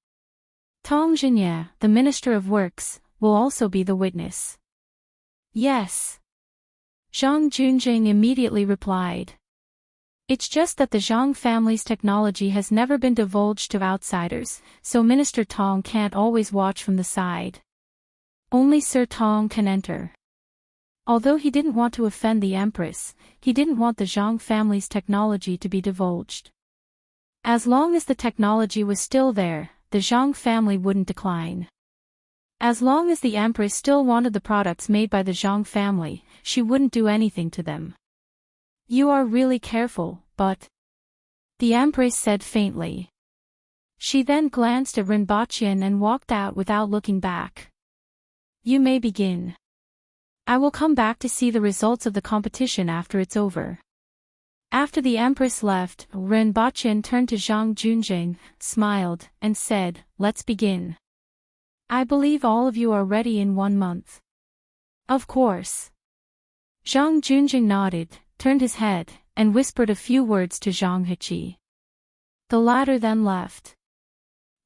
Tong Xinye, the Minister of Works, will also be the witness." "Yes." Zhang Junjing immediately replied. "It's just that the Zhang family's technology has never been divulged to outsiders, so Minister Tong can't always watch from the side. Only Sir Tong can enter." Although he didn't want to offend the Empress, he didn't want the Zhang family's technology to be divulged. As long as the technology was still there, the Zhang family wouldn't decline. As long as the Empress still wanted the products made by the Zhang family, she wouldn't do anything to them. "You are really careful, but..." the Empress said faintly. She then glanced at Renbaqian and walked out without looking back. "You may begin. I will come back to see the results of the competition after it's over." After the Empress left, Renbaqian turned to Zhang Junjing, smiled, and said, "Let's begin. I believe all of you are ready in 1 month. Of course. Zhang Junjing nodded, turned his head, and whispered a few words to Zhang Heqi. The latter then left.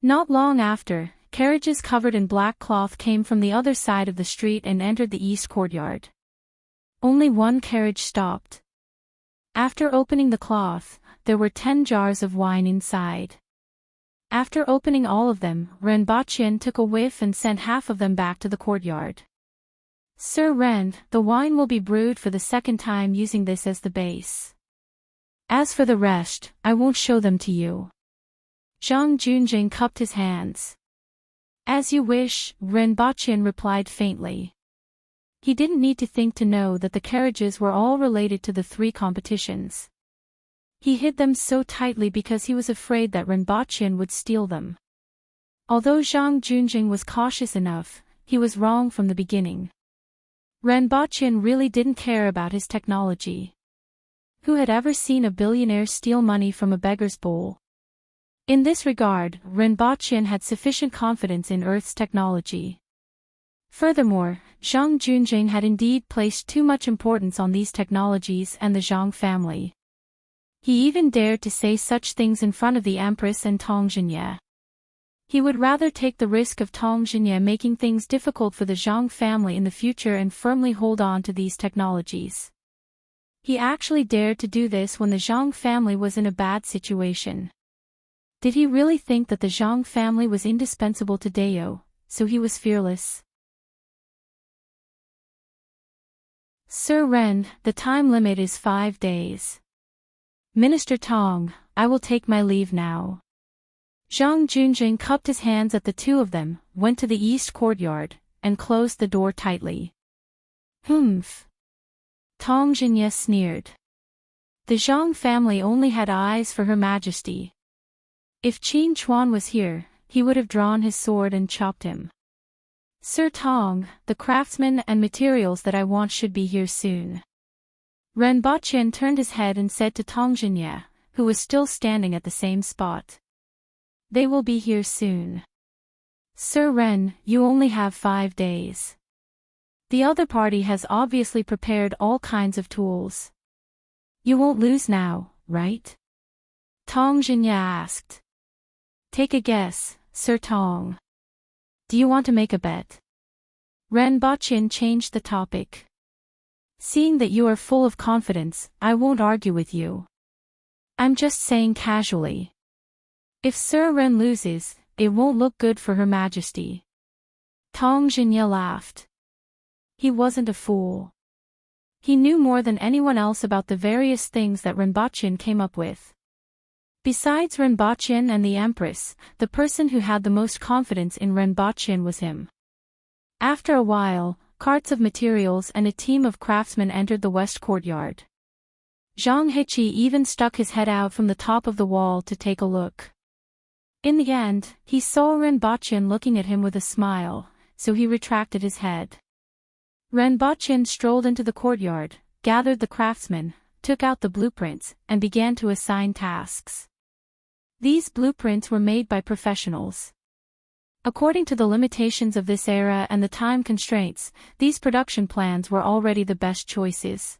Not long after, carriages covered in black cloth came from the other side of the street and entered the east courtyard. Only one carriage stopped. After opening the cloth, there were 10 jars of wine inside. After opening all of them, Ren Baqian took a whiff and sent half of them back to the courtyard. Sir Ren, the wine will be brewed for the second time using this as the base. As for the rest, I won't show them to you. Zhang Junjing cupped his hands. As you wish, Ren Baqian replied faintly. He didn't need to think to know that the carriages were all related to the 3 competitions. He hid them so tightly because he was afraid that Ren Baqian would steal them. Although Zhang Junjing was cautious enough, he was wrong from the beginning. Ren Baqian really didn't care about his technology. Who had ever seen a billionaire steal money from a beggar's bowl? In this regard, Ren Baqian had sufficient confidence in Earth's technology. Furthermore, Zhang Junjing had indeed placed too much importance on these technologies and the Zhang family. He even dared to say such things in front of the Empress and Tong Xinye. He would rather take the risk of Tong Xinye making things difficult for the Zhang family in the future and firmly hold on to these technologies. He actually dared to do this when the Zhang family was in a bad situation. Did he really think that the Zhang family was indispensable to Dao, so he was fearless? Sir Ren, the time limit is 5 days. Minister Tong, I will take my leave now. Zhang Junjing cupped his hands at the 2 of them, went to the east courtyard, and closed the door tightly. Humph. Tong Xinye sneered. The Zhang family only had eyes for Her Majesty. If Qin Chuan was here, he would have drawn his sword and chopped him. Sir Tong, the craftsmen and materials that I want should be here soon. Ren Baqian turned his head and said to Tong Xinye, who was still standing at the same spot. They will be here soon. Sir Ren, you only have 5 days. The other party has obviously prepared all kinds of tools. You won't lose now, right? Tong Xinye asked. Take a guess, Sir Tong. Do you want to make a bet? Ren Baqian changed the topic. Seeing that you are full of confidence, I won't argue with you. I'm just saying casually. If Sir Ren loses, it won't look good for Her Majesty. Tong Xinye laughed. He wasn't a fool. He knew more than anyone else about the various things that Ren Baqian came up with. Besides Ren Baqian and the Empress, the person who had the most confidence in Ren Baqian was him. After a while, carts of materials and a team of craftsmen entered the west courtyard. Zhang Heqi even stuck his head out from the top of the wall to take a look. In the end, he saw Ren Baqian looking at him with a smile, so he retracted his head. Ren Baqian strolled into the courtyard, gathered the craftsmen, took out the blueprints, and began to assign tasks. These blueprints were made by professionals. According to the limitations of this era and the time constraints, these production plans were already the best choices.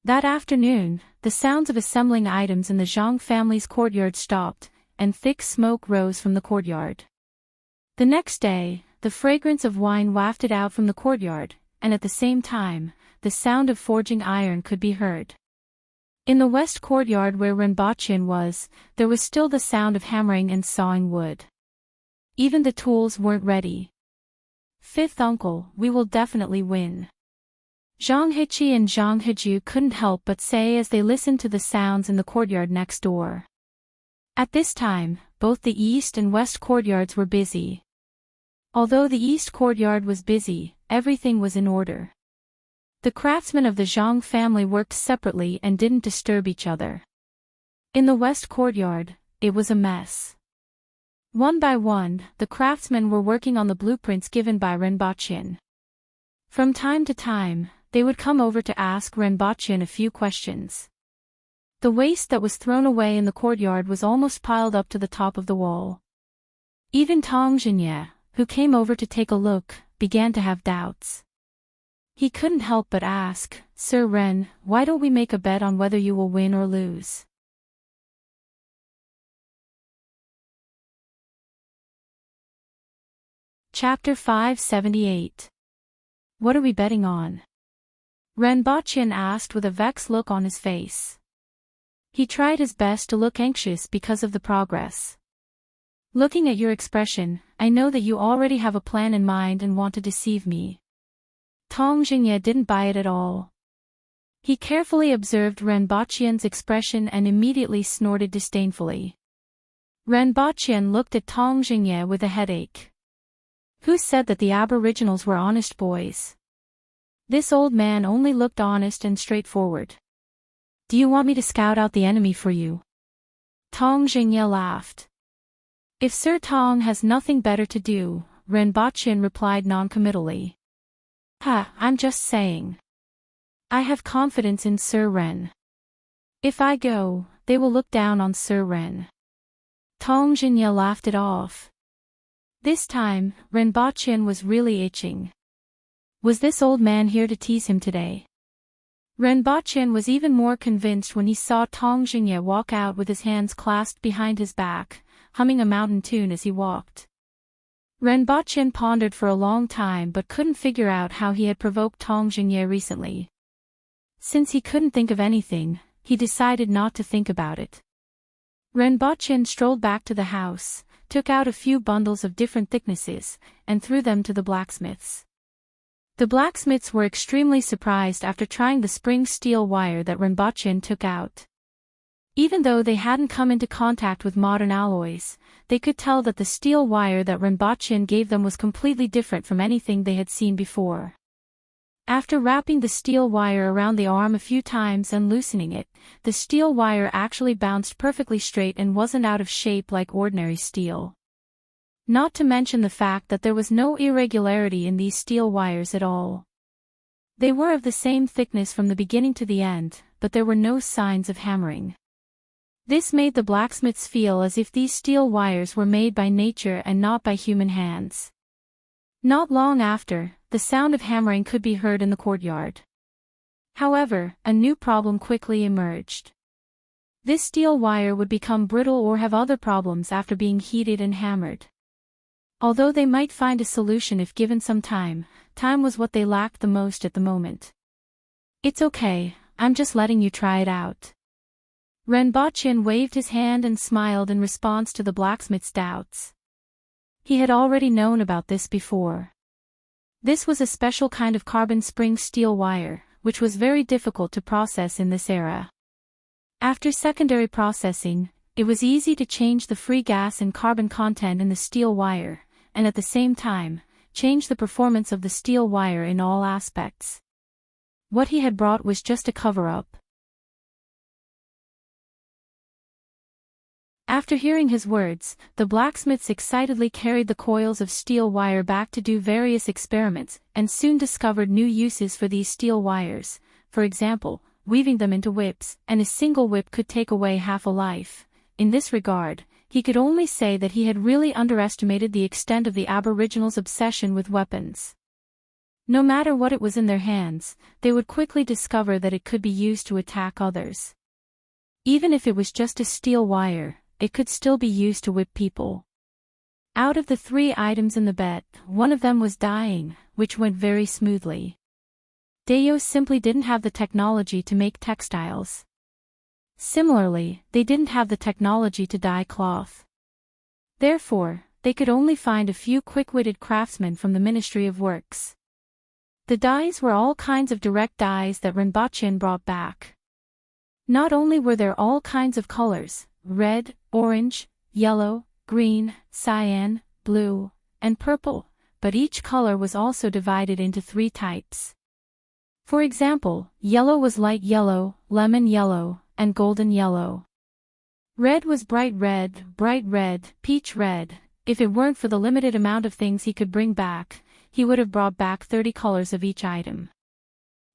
That afternoon, the sounds of assembling items in the Zhang family's courtyard stopped, and thick smoke rose from the courtyard. The next day, the fragrance of wine wafted out from the courtyard, and at the same time, the sound of forging iron could be heard. In the west courtyard where Ren Baqian was, there was still the sound of hammering and sawing wood. Even the tools weren't ready. Fifth uncle, we will definitely win. Zhang Heqi and Zhang Heju couldn't help but say as they listened to the sounds in the courtyard next door. At this time, both the east and west courtyards were busy. Although the east courtyard was busy, everything was in order. The craftsmen of the Zhang family worked separately and didn't disturb each other. In the west courtyard, it was a mess. One by one, the craftsmen were working on the blueprints given by Ren Baqian. From time to time, they would come over to ask Ren Baqian a few questions. The waste that was thrown away in the courtyard was almost piled up to the top of the wall. Even Tong Xinye, who came over to take a look, began to have doubts. He couldn't help but ask, "Sir Ren, why don't we make a bet on whether you will win or lose?" Chapter 578. What are we betting on? Ren Bachyan asked with a vexed look on his face. He tried his best to look anxious because of the progress. "Looking at your expression, I know that you already have a plan in mind and want to deceive me." Tong Jingye didn't buy it at all. He carefully observed Ren Bachyan's expression and immediately snorted disdainfully. Ren Bachyan looked at Tong Jingye with a headache. Who said that the aboriginals were honest boys? This old man only looked honest and straightforward. "Do you want me to scout out the enemy for you?" Tong Jingye laughed. "If Sir Tong has nothing better to do," Ren Bachyan replied noncommittally. I'm just saying. I have confidence in Sir Ren. If I go, they will look down on Sir Ren." Tong Jingye laughed it off. This time, Ren Bachyan was really itching. Was this old man here to tease him today? Ren Bachyan was even more convinced when he saw Tong Jingye walk out with his hands clasped behind his back, humming a mountain tune as he walked. Ren Bachyan pondered for a long time but couldn't figure out how he had provoked Tong Jingye recently. Since he couldn't think of anything, he decided not to think about it. Ren Bachyan strolled back to the house, took out a few bundles of different thicknesses, and threw them to the blacksmiths. The blacksmiths were extremely surprised after trying the spring steel wire that Ren Bachyan took out. Even though they hadn't come into contact with modern alloys, they could tell that the steel wire that Ren Bachyan gave them was completely different from anything they had seen before. After wrapping the steel wire around the arm a few times and loosening it, the steel wire actually bounced perfectly straight and wasn't out of shape like ordinary steel. Not to mention the fact that there was no irregularity in these steel wires at all. They were of the same thickness from the beginning to the end, but there were no signs of hammering. This made the blacksmiths feel as if these steel wires were made by nature and not by human hands. Not long after, the sound of hammering could be heard in the courtyard. However, a new problem quickly emerged. This steel wire would become brittle or have other problems after being heated and hammered. Although they might find a solution if given some time, time was what they lacked the most at the moment. "It's okay, I'm just letting you try it out." Ren Bachyan waved his hand and smiled in response to the blacksmith's doubts. He had already known about this before. This was a special kind of carbon spring steel wire, which was very difficult to process in this era. After secondary processing, it was easy to change the free gas and carbon content in the steel wire, and at the same time, change the performance of the steel wire in all aspects. What he had brought was just a cover-up. After hearing his words, the blacksmiths excitedly carried the coils of steel wire back to do various experiments, and soon discovered new uses for these steel wires, for example, weaving them into whips, and a single whip could take away half a life. In this regard, he could only say that he had really underestimated the extent of the Aboriginals' obsession with weapons. No matter what it was in their hands, they would quickly discover that it could be used to attack others. Even if it was just a steel wire, it could still be used to whip people. Out of the 3 items in the bet, one of them was dyeing, which went very smoothly. Dayo simply didn't have the technology to make textiles. Similarly, they didn't have the technology to dye cloth. Therefore, they could only find a few quick-witted craftsmen from the Ministry of Works. The dyes were all kinds of direct dyes that Ren Bachyan brought back. Not only were there all kinds of colors, red, orange, yellow, green, cyan, blue, and purple, but each color was also divided into 3 types. For example, yellow was light yellow, lemon yellow, and golden yellow. Red was bright red, peach red. If it weren't for the limited amount of things he could bring back, he would have brought back 30 colors of each item.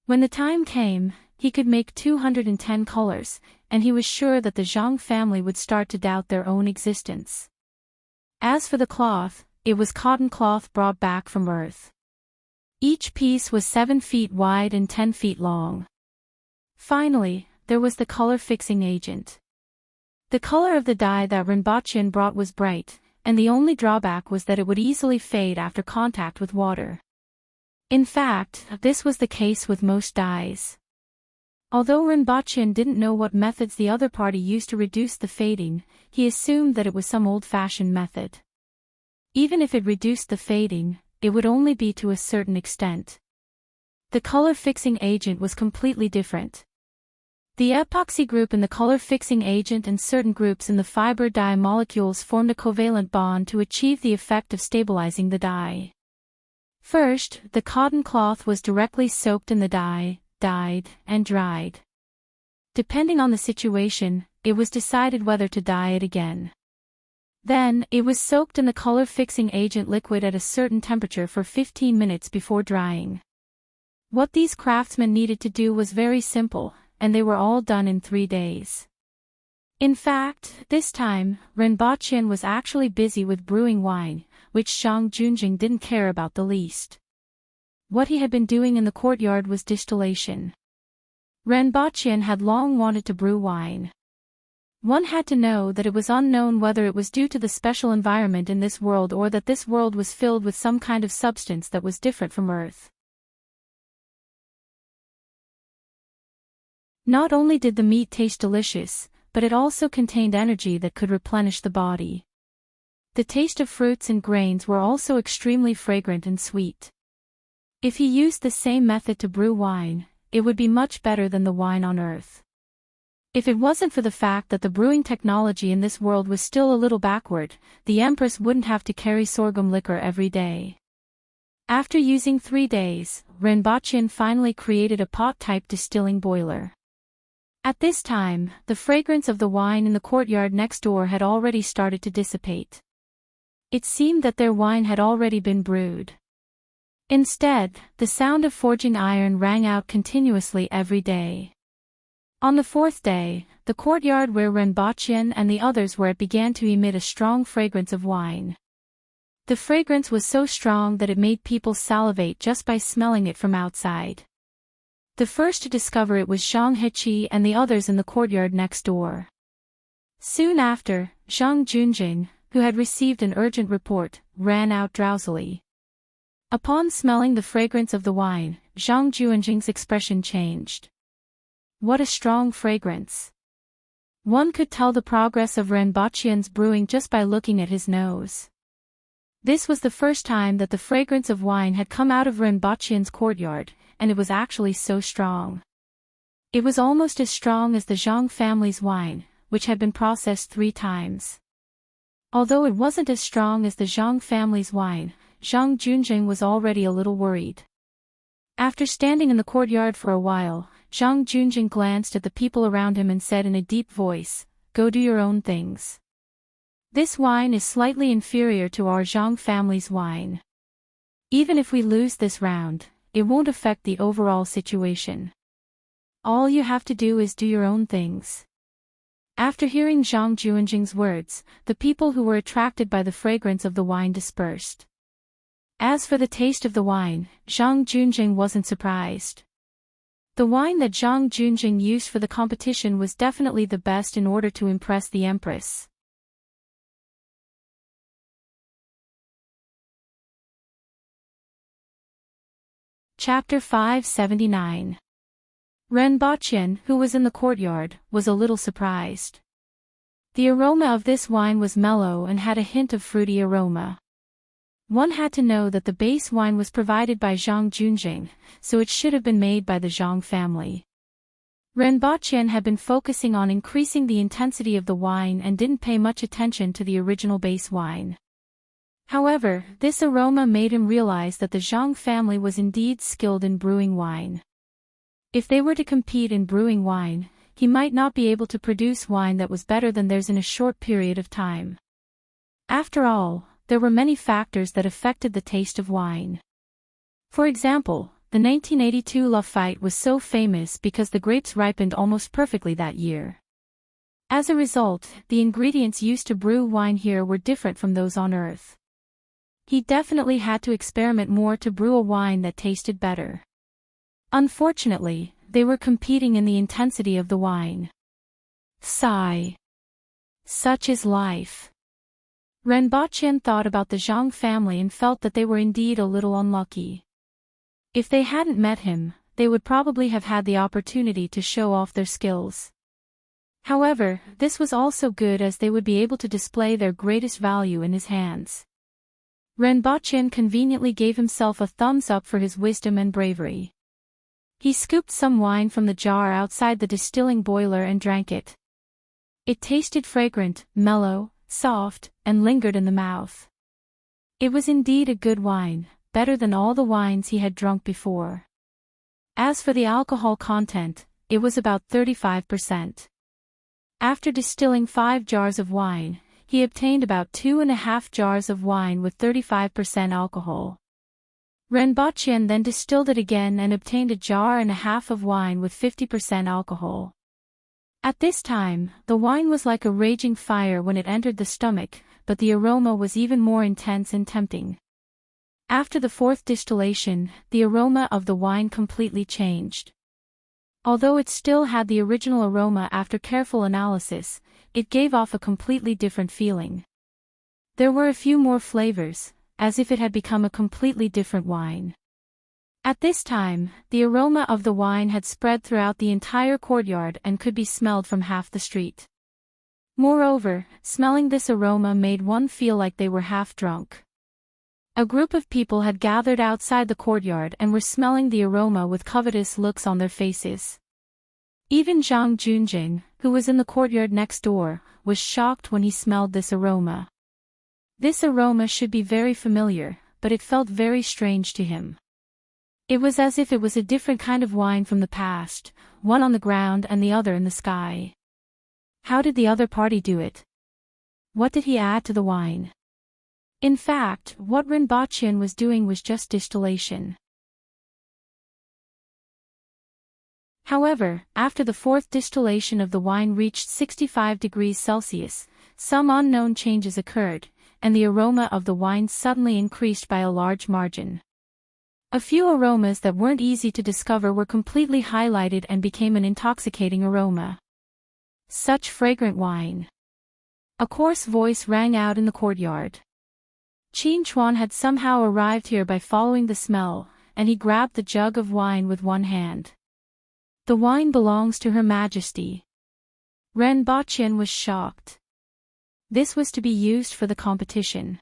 When the time came, he could make 210 colors, and he was sure that the Zhang family would start to doubt their own existence. As for the cloth, it was cotton cloth brought back from Earth. Each piece was 7 feet wide and 10 feet long. Finally, there was the color-fixing agent. The color of the dye that Rinpoche brought was bright, and the only drawback was that it would easily fade after contact with water. In fact, this was the case with most dyes. Although Rinpoche didn't know what methods the other party used to reduce the fading, he assumed that it was some old-fashioned method. Even if it reduced the fading, it would only be to a certain extent. The color-fixing agent was completely different. The epoxy group in the color-fixing agent and certain groups in the fiber dye molecules formed a covalent bond to achieve the effect of stabilizing the dye. First, the cotton cloth was directly soaked in the dye, dyed, and dried. Depending on the situation, it was decided whether to dye it again. Then, it was soaked in the color-fixing agent liquid at a certain temperature for 15 minutes before drying. What these craftsmen needed to do was very simple, and they were all done in 3 days. In fact, this time, Rinpoche was actually busy with brewing wine, which Zhang Junjing didn't care about the least. What he had been doing in the courtyard was distillation. Rinpoche had long wanted to brew wine. One had to know that it was unknown whether it was due to the special environment in this world or that this world was filled with some kind of substance that was different from Earth. Not only did the meat taste delicious, but it also contained energy that could replenish the body. The taste of fruits and grains were also extremely fragrant and sweet. If he used the same method to brew wine, it would be much better than the wine on Earth. If it wasn't for the fact that the brewing technology in this world was still a little backward, the Empress wouldn't have to carry sorghum liquor every day. After using 3 days, Rinpoche finally created a pot-type distilling boiler. At this time, the fragrance of the wine in the courtyard next door had already started to dissipate. It seemed that their wine had already been brewed. Instead, the sound of forging iron rang out continuously every day. On the 4th day, the courtyard where Rinpoche and the others were at began to emit a strong fragrance of wine. The fragrance was so strong that it made people salivate just by smelling it from outside. The first to discover it was Zhang Heqi and the others in the courtyard next door. Soon after, Zhang Junjing, who had received an urgent report, ran out drowsily. Upon smelling the fragrance of the wine, Zhang Junjing's expression changed. What a strong fragrance! One could tell the progress of Rinpoche's brewing just by looking at his nose. This was the first time that the fragrance of wine had come out of Rinpoche's courtyard, and it was actually so strong. It was almost as strong as the Zhang family's wine, which had been processed 3 times. Although it wasn't as strong as the Zhang family's wine, Zhang Junjing was already a little worried. After standing in the courtyard for a while, Zhang Junjing glanced at the people around him and said in a deep voice, "Go do your own things. This wine is slightly inferior to our Zhang family's wine. Even if we lose this round, it won't affect the overall situation. All you have to do is do your own things." After hearing Zhang Junjing's words, the people who were attracted by the fragrance of the wine dispersed. As for the taste of the wine, Zhang Junjing wasn't surprised. The wine that Zhang Junjing used for the competition was definitely the best in order to impress the Empress. Chapter 579. Rinpoche, who was in the courtyard, was a little surprised. The aroma of this wine was mellow and had a hint of fruity aroma. One had to know that the base wine was provided by Zhang Junjing, so it should have been made by the Zhang family. Rinpoche had been focusing on increasing the intensity of the wine and didn't pay much attention to the original base wine. However, this aroma made him realize that the Zhang family was indeed skilled in brewing wine. If they were to compete in brewing wine, he might not be able to produce wine that was better than theirs in a short period of time. After all, there were many factors that affected the taste of wine. For example, the 1982 love fight was so famous because the grapes ripened almost perfectly that year. As a result, the ingredients used to brew wine here were different from those on Earth. He definitely had to experiment more to brew a wine that tasted better. Unfortunately, they were competing in the intensity of the wine. Sigh. Such is life. Renbocchen thought about the Zhang family and felt that they were indeed a little unlucky. If they hadn't met him, they would probably have had the opportunity to show off their skills. However, this was also good as they would be able to display their greatest value in his hands. Renbocchen conveniently gave himself a thumbs up for his wisdom and bravery. He scooped some wine from the jar outside the distilling boiler and drank it. It tasted fragrant, mellow, soft, and lingered in the mouth. It was indeed a good wine, better than all the wines he had drunk before. As for the alcohol content, it was about 35%. After distilling 5 jars of wine, he obtained about 2.5 jars of wine with 35% alcohol. Renbocchen then distilled it again and obtained a jar and a half of wine with 50% alcohol. At this time, the wine was like a raging fire when it entered the stomach, but the aroma was even more intense and tempting. After the 4th distillation, the aroma of the wine completely changed. Although it still had the original aroma after careful analysis, it gave off a completely different feeling. There were a few more flavors, as if it had become a completely different wine. At this time, the aroma of the wine had spread throughout the entire courtyard and could be smelled from half the street. Moreover, smelling this aroma made one feel like they were half drunk. A group of people had gathered outside the courtyard and were smelling the aroma with covetous looks on their faces. Even Zhang Junjing, who was in the courtyard next door, was shocked when he smelled this aroma. This aroma should be very familiar, but it felt very strange to him. It was as if it was a different kind of wine from the past, one on the ground and the other in the sky. How did the other party do it? What did he add to the wine? In fact, what Renbocchen was doing was just distillation. However, after the 4th distillation of the wine reached 65 degrees Celsius, some unknown changes occurred, and the aroma of the wine suddenly increased by a large margin. A few aromas that weren't easy to discover were completely highlighted and became an intoxicating aroma. Such fragrant wine! A coarse voice rang out in the courtyard. Qin Chuan had somehow arrived here by following the smell, and he grabbed the jug of wine with one hand. The wine belongs to Her Majesty. Renbocchen was shocked. This was to be used for the competition.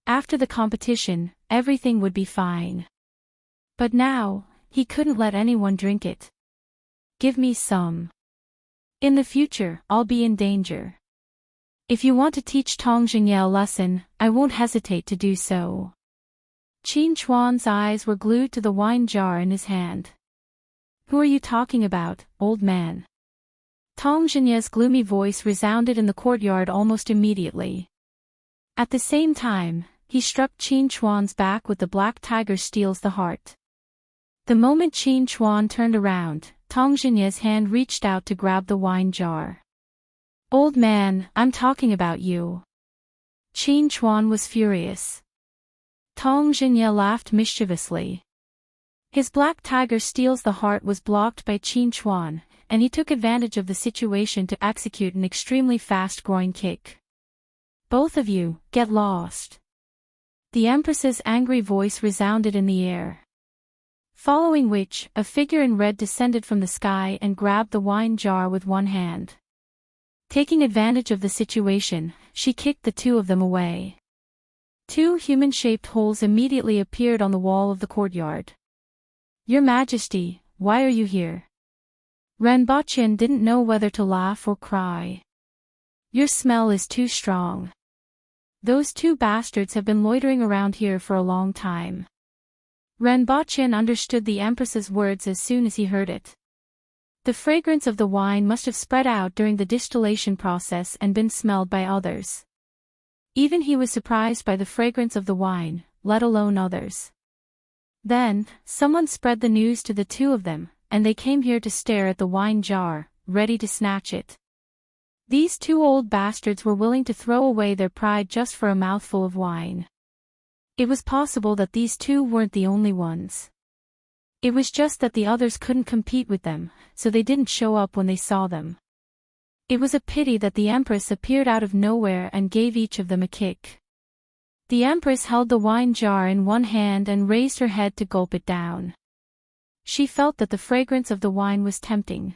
After the competition, everything would be fine. But now, he couldn't let anyone drink it. Give me some. In the future, I'll be in danger. If you want to teach Tong Jingye a lesson, I won't hesitate to do so. Qin Chuan's eyes were glued to the wine jar in his hand. Who are you talking about, old man? Tong Jingye's gloomy voice resounded in the courtyard almost immediately. At the same time, he struck Qin Chuan's back with the black tiger steals the heart. The moment Qin Chuan turned around, Tong Jingye's hand reached out to grab the wine jar. Old man, I'm talking about you. Qin Chuan was furious. Tong Jingye laughed mischievously. His black tiger steals the heart was blocked by Qin Chuan, and he took advantage of the situation to execute an extremely fast groin kick. Both of you, get lost. The Empress's angry voice resounded in the air. Following which, a figure in red descended from the sky and grabbed the wine jar with one hand. Taking advantage of the situation, she kicked the two of them away. 2 human-shaped holes immediately appeared on the wall of the courtyard. Your Majesty, why are you here? Renbocchen didn't know whether to laugh or cry. Your smell is too strong. Those 2 bastards have been loitering around here for a long time. Renbocchen understood the Empress's words as soon as he heard it. The fragrance of the wine must have spread out during the distillation process and been smelled by others. Even he was surprised by the fragrance of the wine, let alone others. Then, someone spread the news to the 2 of them, and they came here to stare at the wine jar, ready to snatch it. These 2 old bastards were willing to throw away their pride just for a mouthful of wine. It was possible that these two weren't the only ones. It was just that the others couldn't compete with them, so they didn't show up when they saw them. It was a pity that the Empress appeared out of nowhere and gave each of them a kick. The Empress held the wine jar in one hand and raised her head to gulp it down. She felt that the fragrance of the wine was tempting.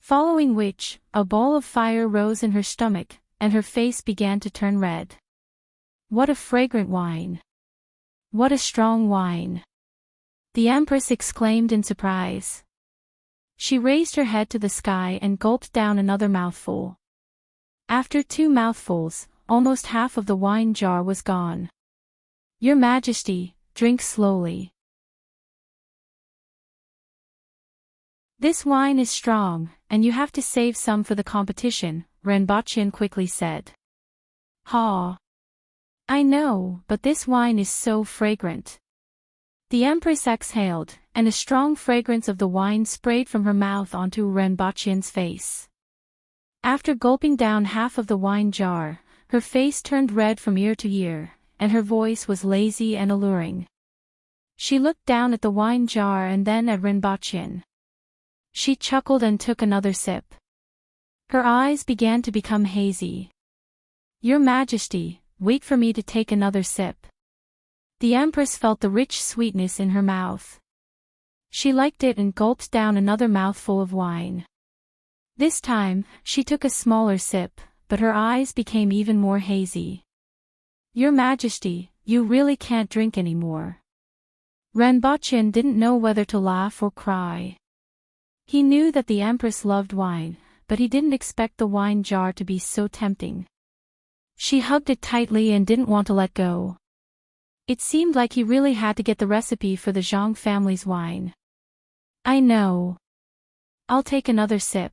Following which, a ball of fire rose in her stomach, and her face began to turn red. What a fragrant wine! What a strong wine! The Empress exclaimed in surprise. She raised her head to the sky and gulped down another mouthful. After 2 mouthfuls, almost half of the wine jar was gone. Your Majesty, drink slowly. This wine is strong, and you have to save some for the competition, Renbochin quickly said. Ha! I know, but this wine is so fragrant. The Empress exhaled, and a strong fragrance of the wine sprayed from her mouth onto Renbochin's face. After gulping down half of the wine jar, her face turned red from ear to ear, and her voice was lazy and alluring. She looked down at the wine jar and then at Renbochin. She chuckled and took another sip. Her eyes began to become hazy. Your Majesty, wait for me to take another sip. The Empress felt the rich sweetness in her mouth. She liked it and gulped down another mouthful of wine. This time, she took a smaller sip, but her eyes became even more hazy. Your Majesty, you really can't drink anymore. Renbochin didn't know whether to laugh or cry. He knew that the Empress loved wine, but he didn't expect the wine jar to be so tempting. She hugged it tightly and didn't want to let go. It seemed like he really had to get the recipe for the Zhang family's wine. I know. I'll take another sip.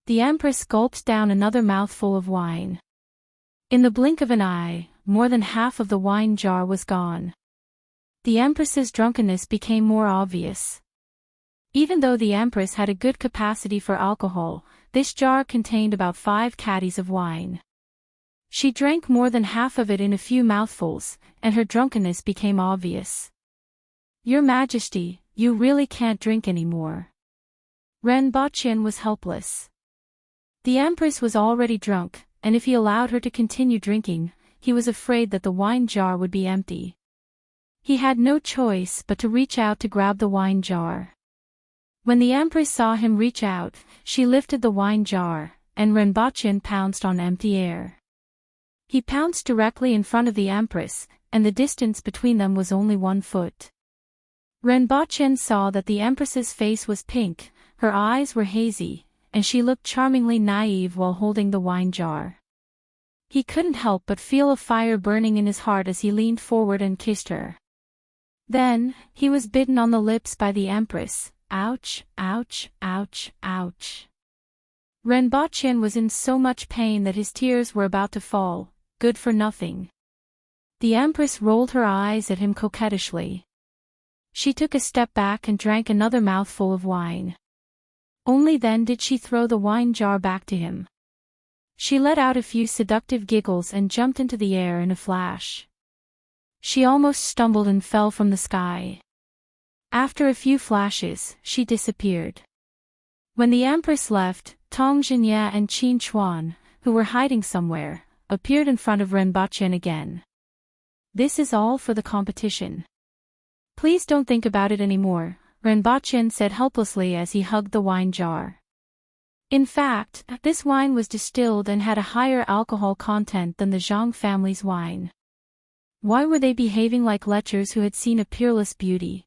The Empress gulped down another mouthful of wine. In the blink of an eye, more than half of the wine jar was gone. The Empress's drunkenness became more obvious. Even though the Empress had a good capacity for alcohol, this jar contained about 5 caddies of wine. She drank more than half of it in a few mouthfuls, and her drunkenness became obvious. Your Majesty, you really can't drink anymore. Renbochin was helpless. The Empress was already drunk, and if he allowed her to continue drinking, he was afraid that the wine jar would be empty. He had no choice but to reach out to grab the wine jar. When the Empress saw him reach out, she lifted the wine jar, and Renbochin pounced on empty air. He pounced directly in front of the Empress, and the distance between them was only 1 foot. Renbochin saw that the Empress's face was pink, her eyes were hazy, and she looked charmingly naive while holding the wine jar. He couldn't help but feel a fire burning in his heart as he leaned forward and kissed her. Then, he was bitten on the lips by the Empress. Ouch, ouch, ouch, ouch. Renbochin was in so much pain that his tears were about to fall. Good for nothing. The Empress rolled her eyes at him coquettishly. She took a step back and drank another mouthful of wine. Only then did she throw the wine jar back to him. She let out a few seductive giggles and jumped into the air in a flash. She almost stumbled and fell from the sky. After a few flashes, she disappeared. When the Empress left, Tong Jinye and Qin Chuan, who were hiding somewhere, appeared in front of Renbochin again. This is all for the competition. Please don't think about it anymore, Renbochin said helplessly as he hugged the wine jar. In fact, this wine was distilled and had a higher alcohol content than the Zhang family's wine. Why were they behaving like lechers who had seen a peerless beauty?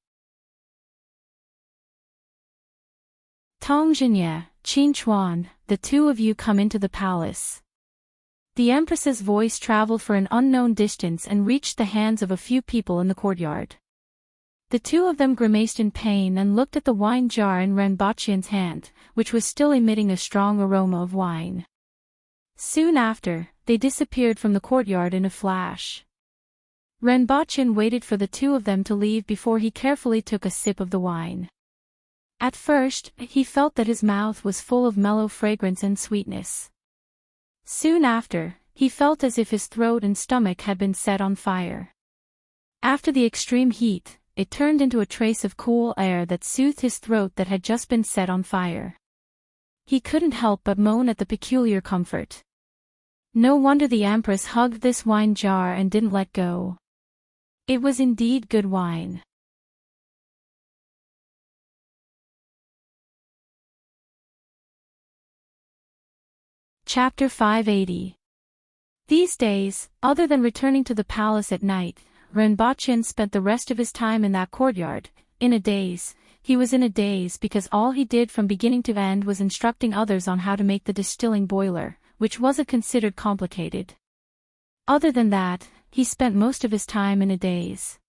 Tong Jinye, Qin Chuan, the two of you come into the palace. The Empress's voice traveled for an unknown distance and reached the hands of a few people in the courtyard. The two of them grimaced in pain and looked at the wine jar in Renbochin's hand, which was still emitting a strong aroma of wine. Soon after, they disappeared from the courtyard in a flash. Renbochin waited for the two of them to leave before he carefully took a sip of the wine. At first, he felt that his mouth was full of mellow fragrance and sweetness. Soon after, he felt as if his throat and stomach had been set on fire. After the extreme heat, it turned into a trace of cool air that soothed his throat that had just been set on fire. He couldn't help but moan at the peculiar comfort. No wonder the Empress hugged this wine jar and didn't let go. It was indeed good wine. Chapter 580. These days, other than returning to the palace at night, Renbochin spent the rest of his time in that courtyard, in a daze. He was in a daze because all he did from beginning to end was instructing others on how to make the distilling boiler, which wasn't considered complicated. Other than that, he spent most of his time in a daze.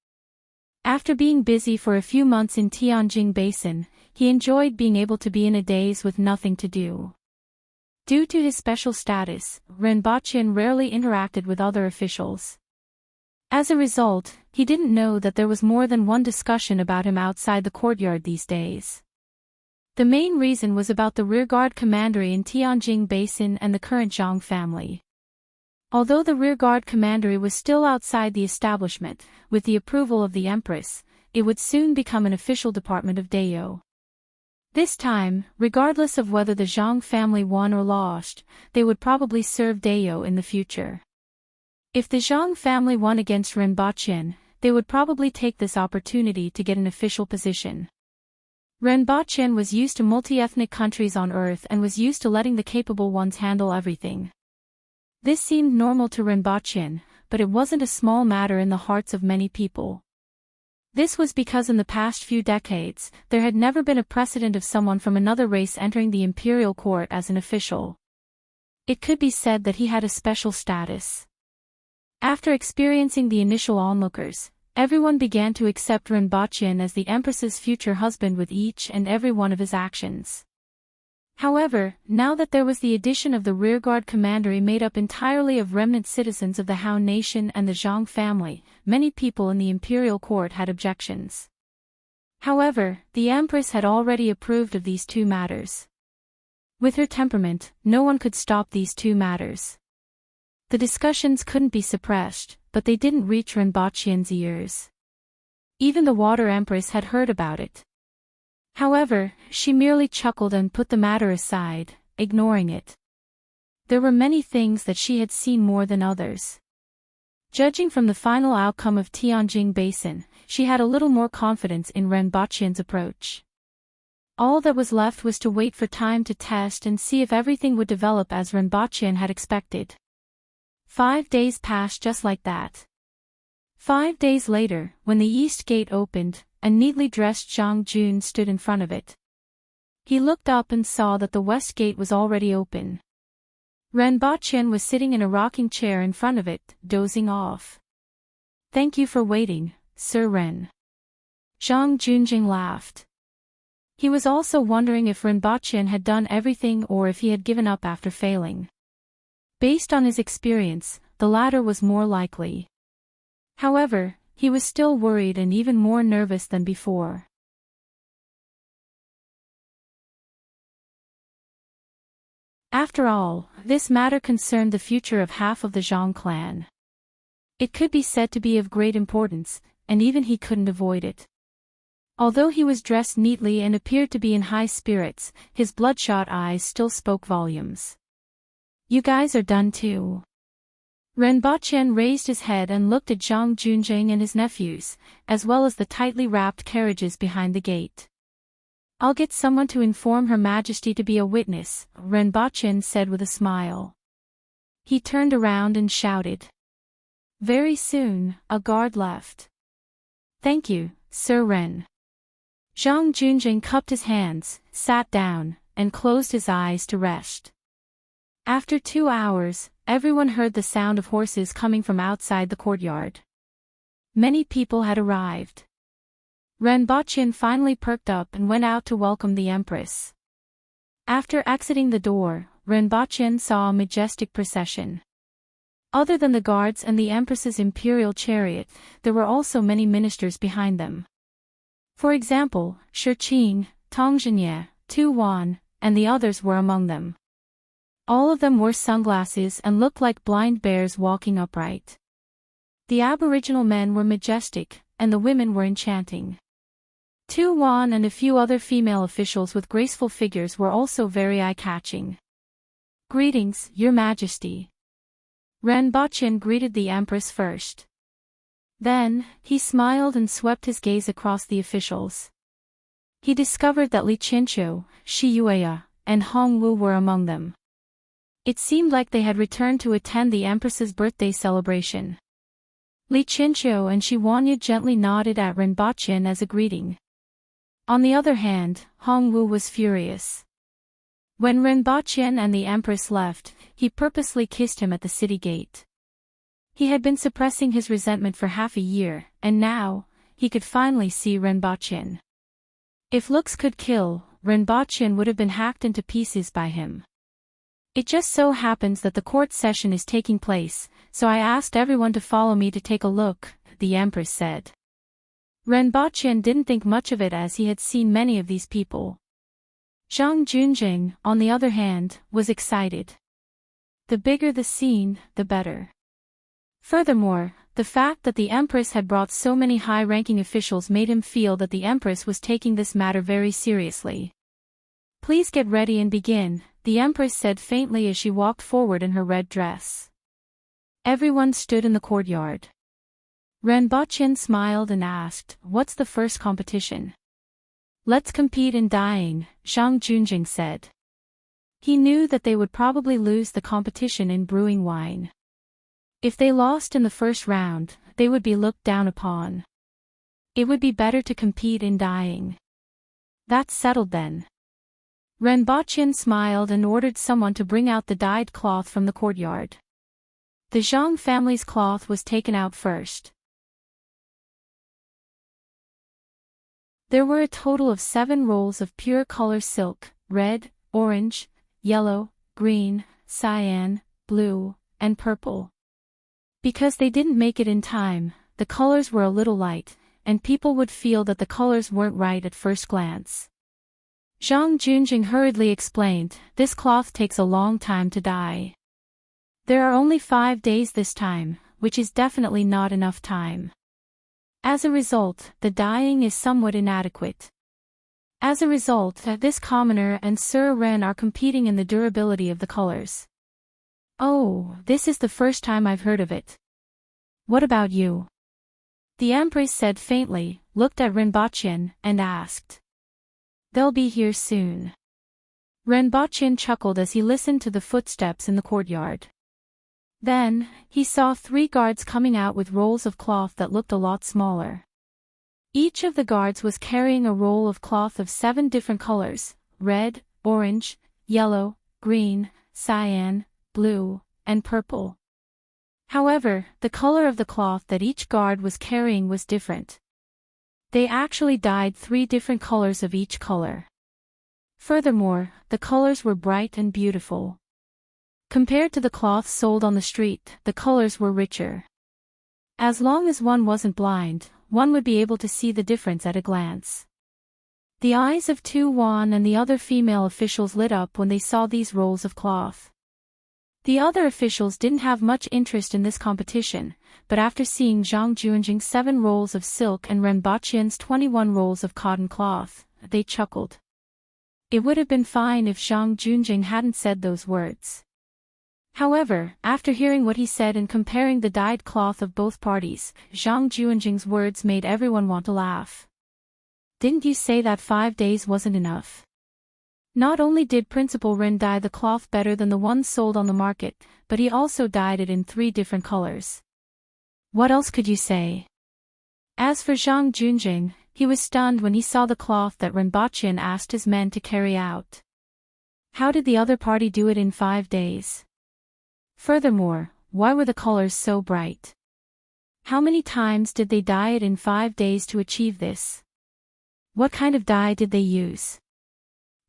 After being busy for a few months in Tianjing Basin, he enjoyed being able to be in a daze with nothing to do. Due to his special status, Renbochin rarely interacted with other officials. As a result, he didn't know that there was more than one discussion about him outside the courtyard these days. The main reason was about the rearguard commandery in Tianjing Basin and the current Zhang family. Although the rearguard commandery was still outside the establishment, with the approval of the Empress, it would soon become an official department of Dao. This time, regardless of whether the Zhang family won or lost, they would probably serve Dao in the future. If the Zhang family won against Renbochin, they would probably take this opportunity to get an official position. Renbochin was used to multi-ethnic countries on Earth and was used to letting the capable ones handle everything. This seemed normal to Renbochin, but it wasn't a small matter in the hearts of many people. This was because in the past few decades, there had never been a precedent of someone from another race entering the imperial court as an official. It could be said that he had a special status. After experiencing the initial onlookers, everyone began to accept Renbochin as the Empress's future husband with each and every one of his actions. However, now that there was the addition of the rearguard commandery made up entirely of remnant citizens of the Han nation and the Zhang family, many people in the imperial court had objections. However, the Empress had already approved of these two matters. With her temperament, no one could stop these two matters. The discussions couldn't be suppressed, but they didn't reach Renbochin's ears. Even the Water Empress had heard about it. However, she merely chuckled and put the matter aside, ignoring it. There were many things that she had seen more than others. Judging from the final outcome of Tianjing Basin, she had a little more confidence in Renbochin's approach. All that was left was to wait for time to test and see if everything would develop as Renbochin had expected. 5 days passed just like that. 5 days later, when the east gate opened, a neatly dressed Zhang Jun stood in front of it. He looked up and saw that the west gate was already open. Renbochin was sitting in a rocking chair in front of it, dozing off. "Thank you for waiting, Sir Ren." Zhang Junjing laughed. He was also wondering if Renbochin had done everything or if he had given up after failing. Based on his experience, the latter was more likely. However, he was still worried and even more nervous than before. After all, this matter concerned the future of half of the Zhang clan. It could be said to be of great importance, and even he couldn't avoid it. Although he was dressed neatly and appeared to be in high spirits, his bloodshot eyes still spoke volumes. "You guys are done too." Renbochin raised his head and looked at Zhang Junjing and his nephews, as well as the tightly wrapped carriages behind the gate. "I'll get someone to inform Her Majesty to be a witness," Renbochin said with a smile. He turned around and shouted. Very soon, a guard left. "Thank you, Sir Ren." Zhang Junjing cupped his hands, sat down, and closed his eyes to rest. After 2 hours, everyone heard the sound of horses coming from outside the courtyard. Many people had arrived. Renbochin finally perked up and went out to welcome the Empress. After exiting the door, Renbochin saw a majestic procession. Other than the guards and the Empress's imperial chariot, there were also many ministers behind them. For example, Shiqing, Tong Zhenye, Tu Wan, and the others were among them. All of them wore sunglasses and looked like blind bears walking upright. The aboriginal men were majestic, and the women were enchanting. Tu Wan and a few other female officials with graceful figures were also very eye-catching. "Greetings, Your Majesty." Ren Baqin greeted the Empress first. Then, he smiled and swept his gaze across the officials. He discovered that Li Qinqiu, Shi Yueya, and Hong Wu were among them. It seemed like they had returned to attend the Empress's birthday celebration. Li Qinqiu and Shi Wanya gently nodded at Ren Baqin as a greeting. On the other hand, Hong Wu was furious. When Ren Baqin and the Empress left, he purposely kissed him at the city gate. He had been suppressing his resentment for half a year, and now, he could finally see Ren Baqin. If looks could kill, Ren Baqin would have been hacked into pieces by him. "It just so happens that the court session is taking place, so I asked everyone to follow me to take a look," the Empress said. Ren Baqin didn't think much of it as he had seen many of these people. Zhang Junjing, on the other hand, was excited. The bigger the scene, the better. Furthermore, the fact that the Empress had brought so many high-ranking officials made him feel that the Empress was taking this matter very seriously. "Please get ready and begin," the Empress said faintly as she walked forward in her red dress. Everyone stood in the courtyard. Ren Baqin smiled and asked, "What's the first competition?" "Let's compete in dyeing," Zhang Junjing said. He knew that they would probably lose the competition in brewing wine. If they lost in the first round, they would be looked down upon. It would be better to compete in dyeing. "That's settled then." Ren Baqin smiled and ordered someone to bring out the dyed cloth from the courtyard. The Zhang family's cloth was taken out first. There were a total of 7 rolls of pure color silk, red, orange, yellow, green, cyan, blue, and purple. Because they didn't make it in time, the colors were a little light, and people would feel that the colors weren't right at first glance. Zhang Junjing hurriedly explained, "This cloth takes a long time to dye. There are only 5 days this time, which is definitely not enough time. As a result, the dyeing is somewhat inadequate. As a result, this commoner and Sir Ren are competing in the durability of the colors." "Oh, this is the first time I've heard of it. What about you?" The Empress said faintly, looked at Ren Baqin, and asked. "They'll be here soon." Ren Baqin chuckled as he listened to the footsteps in the courtyard. Then, he saw 3 guards coming out with rolls of cloth that looked a lot smaller. Each of the guards was carrying a roll of cloth of 7 different colors: red, orange, yellow, green, cyan, blue, and purple. However, the color of the cloth that each guard was carrying was different. They actually dyed 3 different colors of each color. Furthermore, the colors were bright and beautiful. Compared to the cloth sold on the street, the colors were richer. As long as one wasn't blind, one would be able to see the difference at a glance. The eyes of Tu Wan and the other female officials lit up when they saw these rolls of cloth. The other officials didn't have much interest in this competition, but after seeing Zhang Junjing's 7 rolls of silk and Ren Baqin's 21 rolls of cotton cloth, they chuckled. It would have been fine if Zhang Junjing hadn't said those words. However, after hearing what he said and comparing the dyed cloth of both parties, Zhang Junjing's words made everyone want to laugh. "Didn't you say that 5 days wasn't enough? Not only did Principal Ren dye the cloth better than the one sold on the market, but he also dyed it in 3 different colors. What else could you say?" As for Zhang Junjing, he was stunned when he saw the cloth that Ren Baqin asked his men to carry out. How did the other party do it in 5 days? Furthermore, why were the colors so bright? How many times did they dye it in 5 days to achieve this? What kind of dye did they use?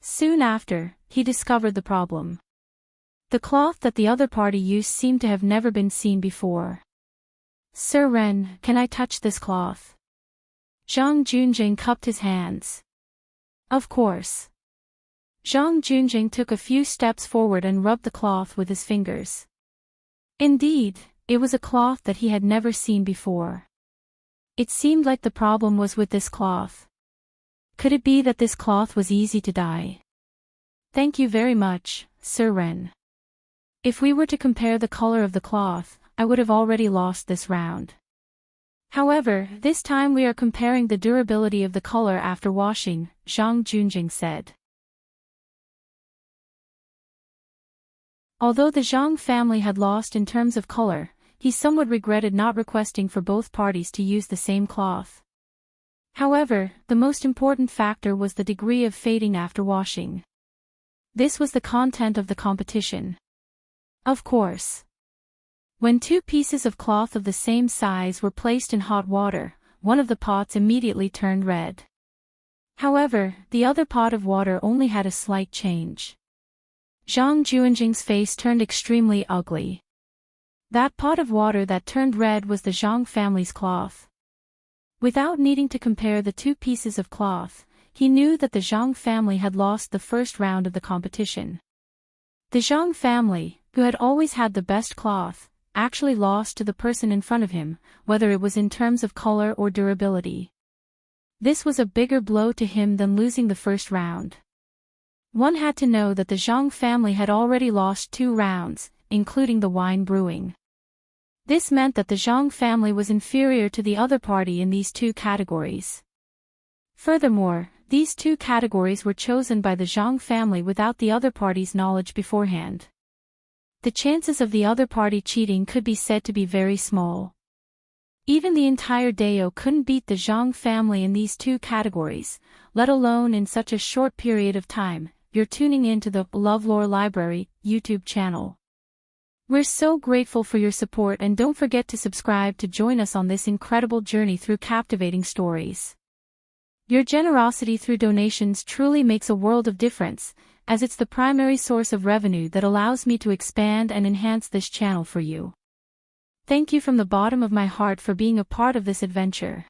Soon after, he discovered the problem. The cloth that the other party used seemed to have never been seen before. "Sir Ren, can I touch this cloth?" Zhang Junjing cupped his hands. "Of course." Zhang Junjing took a few steps forward and rubbed the cloth with his fingers. Indeed, It was a cloth that he had never seen before. It seemed like the problem was with this cloth. Could it be that this cloth was easy to dye? Thank you very much, Sir Wren. If we were to compare the color of the cloth, I would have already lost this round. However, this time we are comparing the durability of the color after washing, Zhang Junjing said. Although the Zhang family had lost in terms of color, he somewhat regretted not requesting for both parties to use the same cloth. However, the most important factor was the degree of fading after washing. This was the content of the competition. Of course. When two pieces of cloth of the same size were placed in hot water, one of the pots immediately turned red. However, the other pot of water only had a slight change. Zhang Junjing's face turned extremely ugly. That pot of water that turned red was the Zhang family's cloth. Without needing to compare the two pieces of cloth, he knew that the Zhang family had lost the first round of the competition. The Zhang family, who had always had the best cloth, actually lost to the person in front of him, whether it was in terms of color or durability. This was a bigger blow to him than losing the first round. One had to know that the Zhang family had already lost 2 rounds, including the wine brewing. This meant that the Zhang family was inferior to the other party in these 2 categories. Furthermore, these 2 categories were chosen by the Zhang family without the other party's knowledge beforehand. The chances of the other party cheating could be said to be very small. Even the entire Dao couldn't beat the Zhang family in these 2 categories, let alone in such a short period of time. You're tuning in to the LoveLore Library YouTube channel. We're so grateful for your support, and don't forget to subscribe to join us on this incredible journey through captivating stories. Your generosity through donations truly makes a world of difference, as it's the primary source of revenue that allows me to expand and enhance this channel for you. Thank you from the bottom of my heart for being a part of this adventure.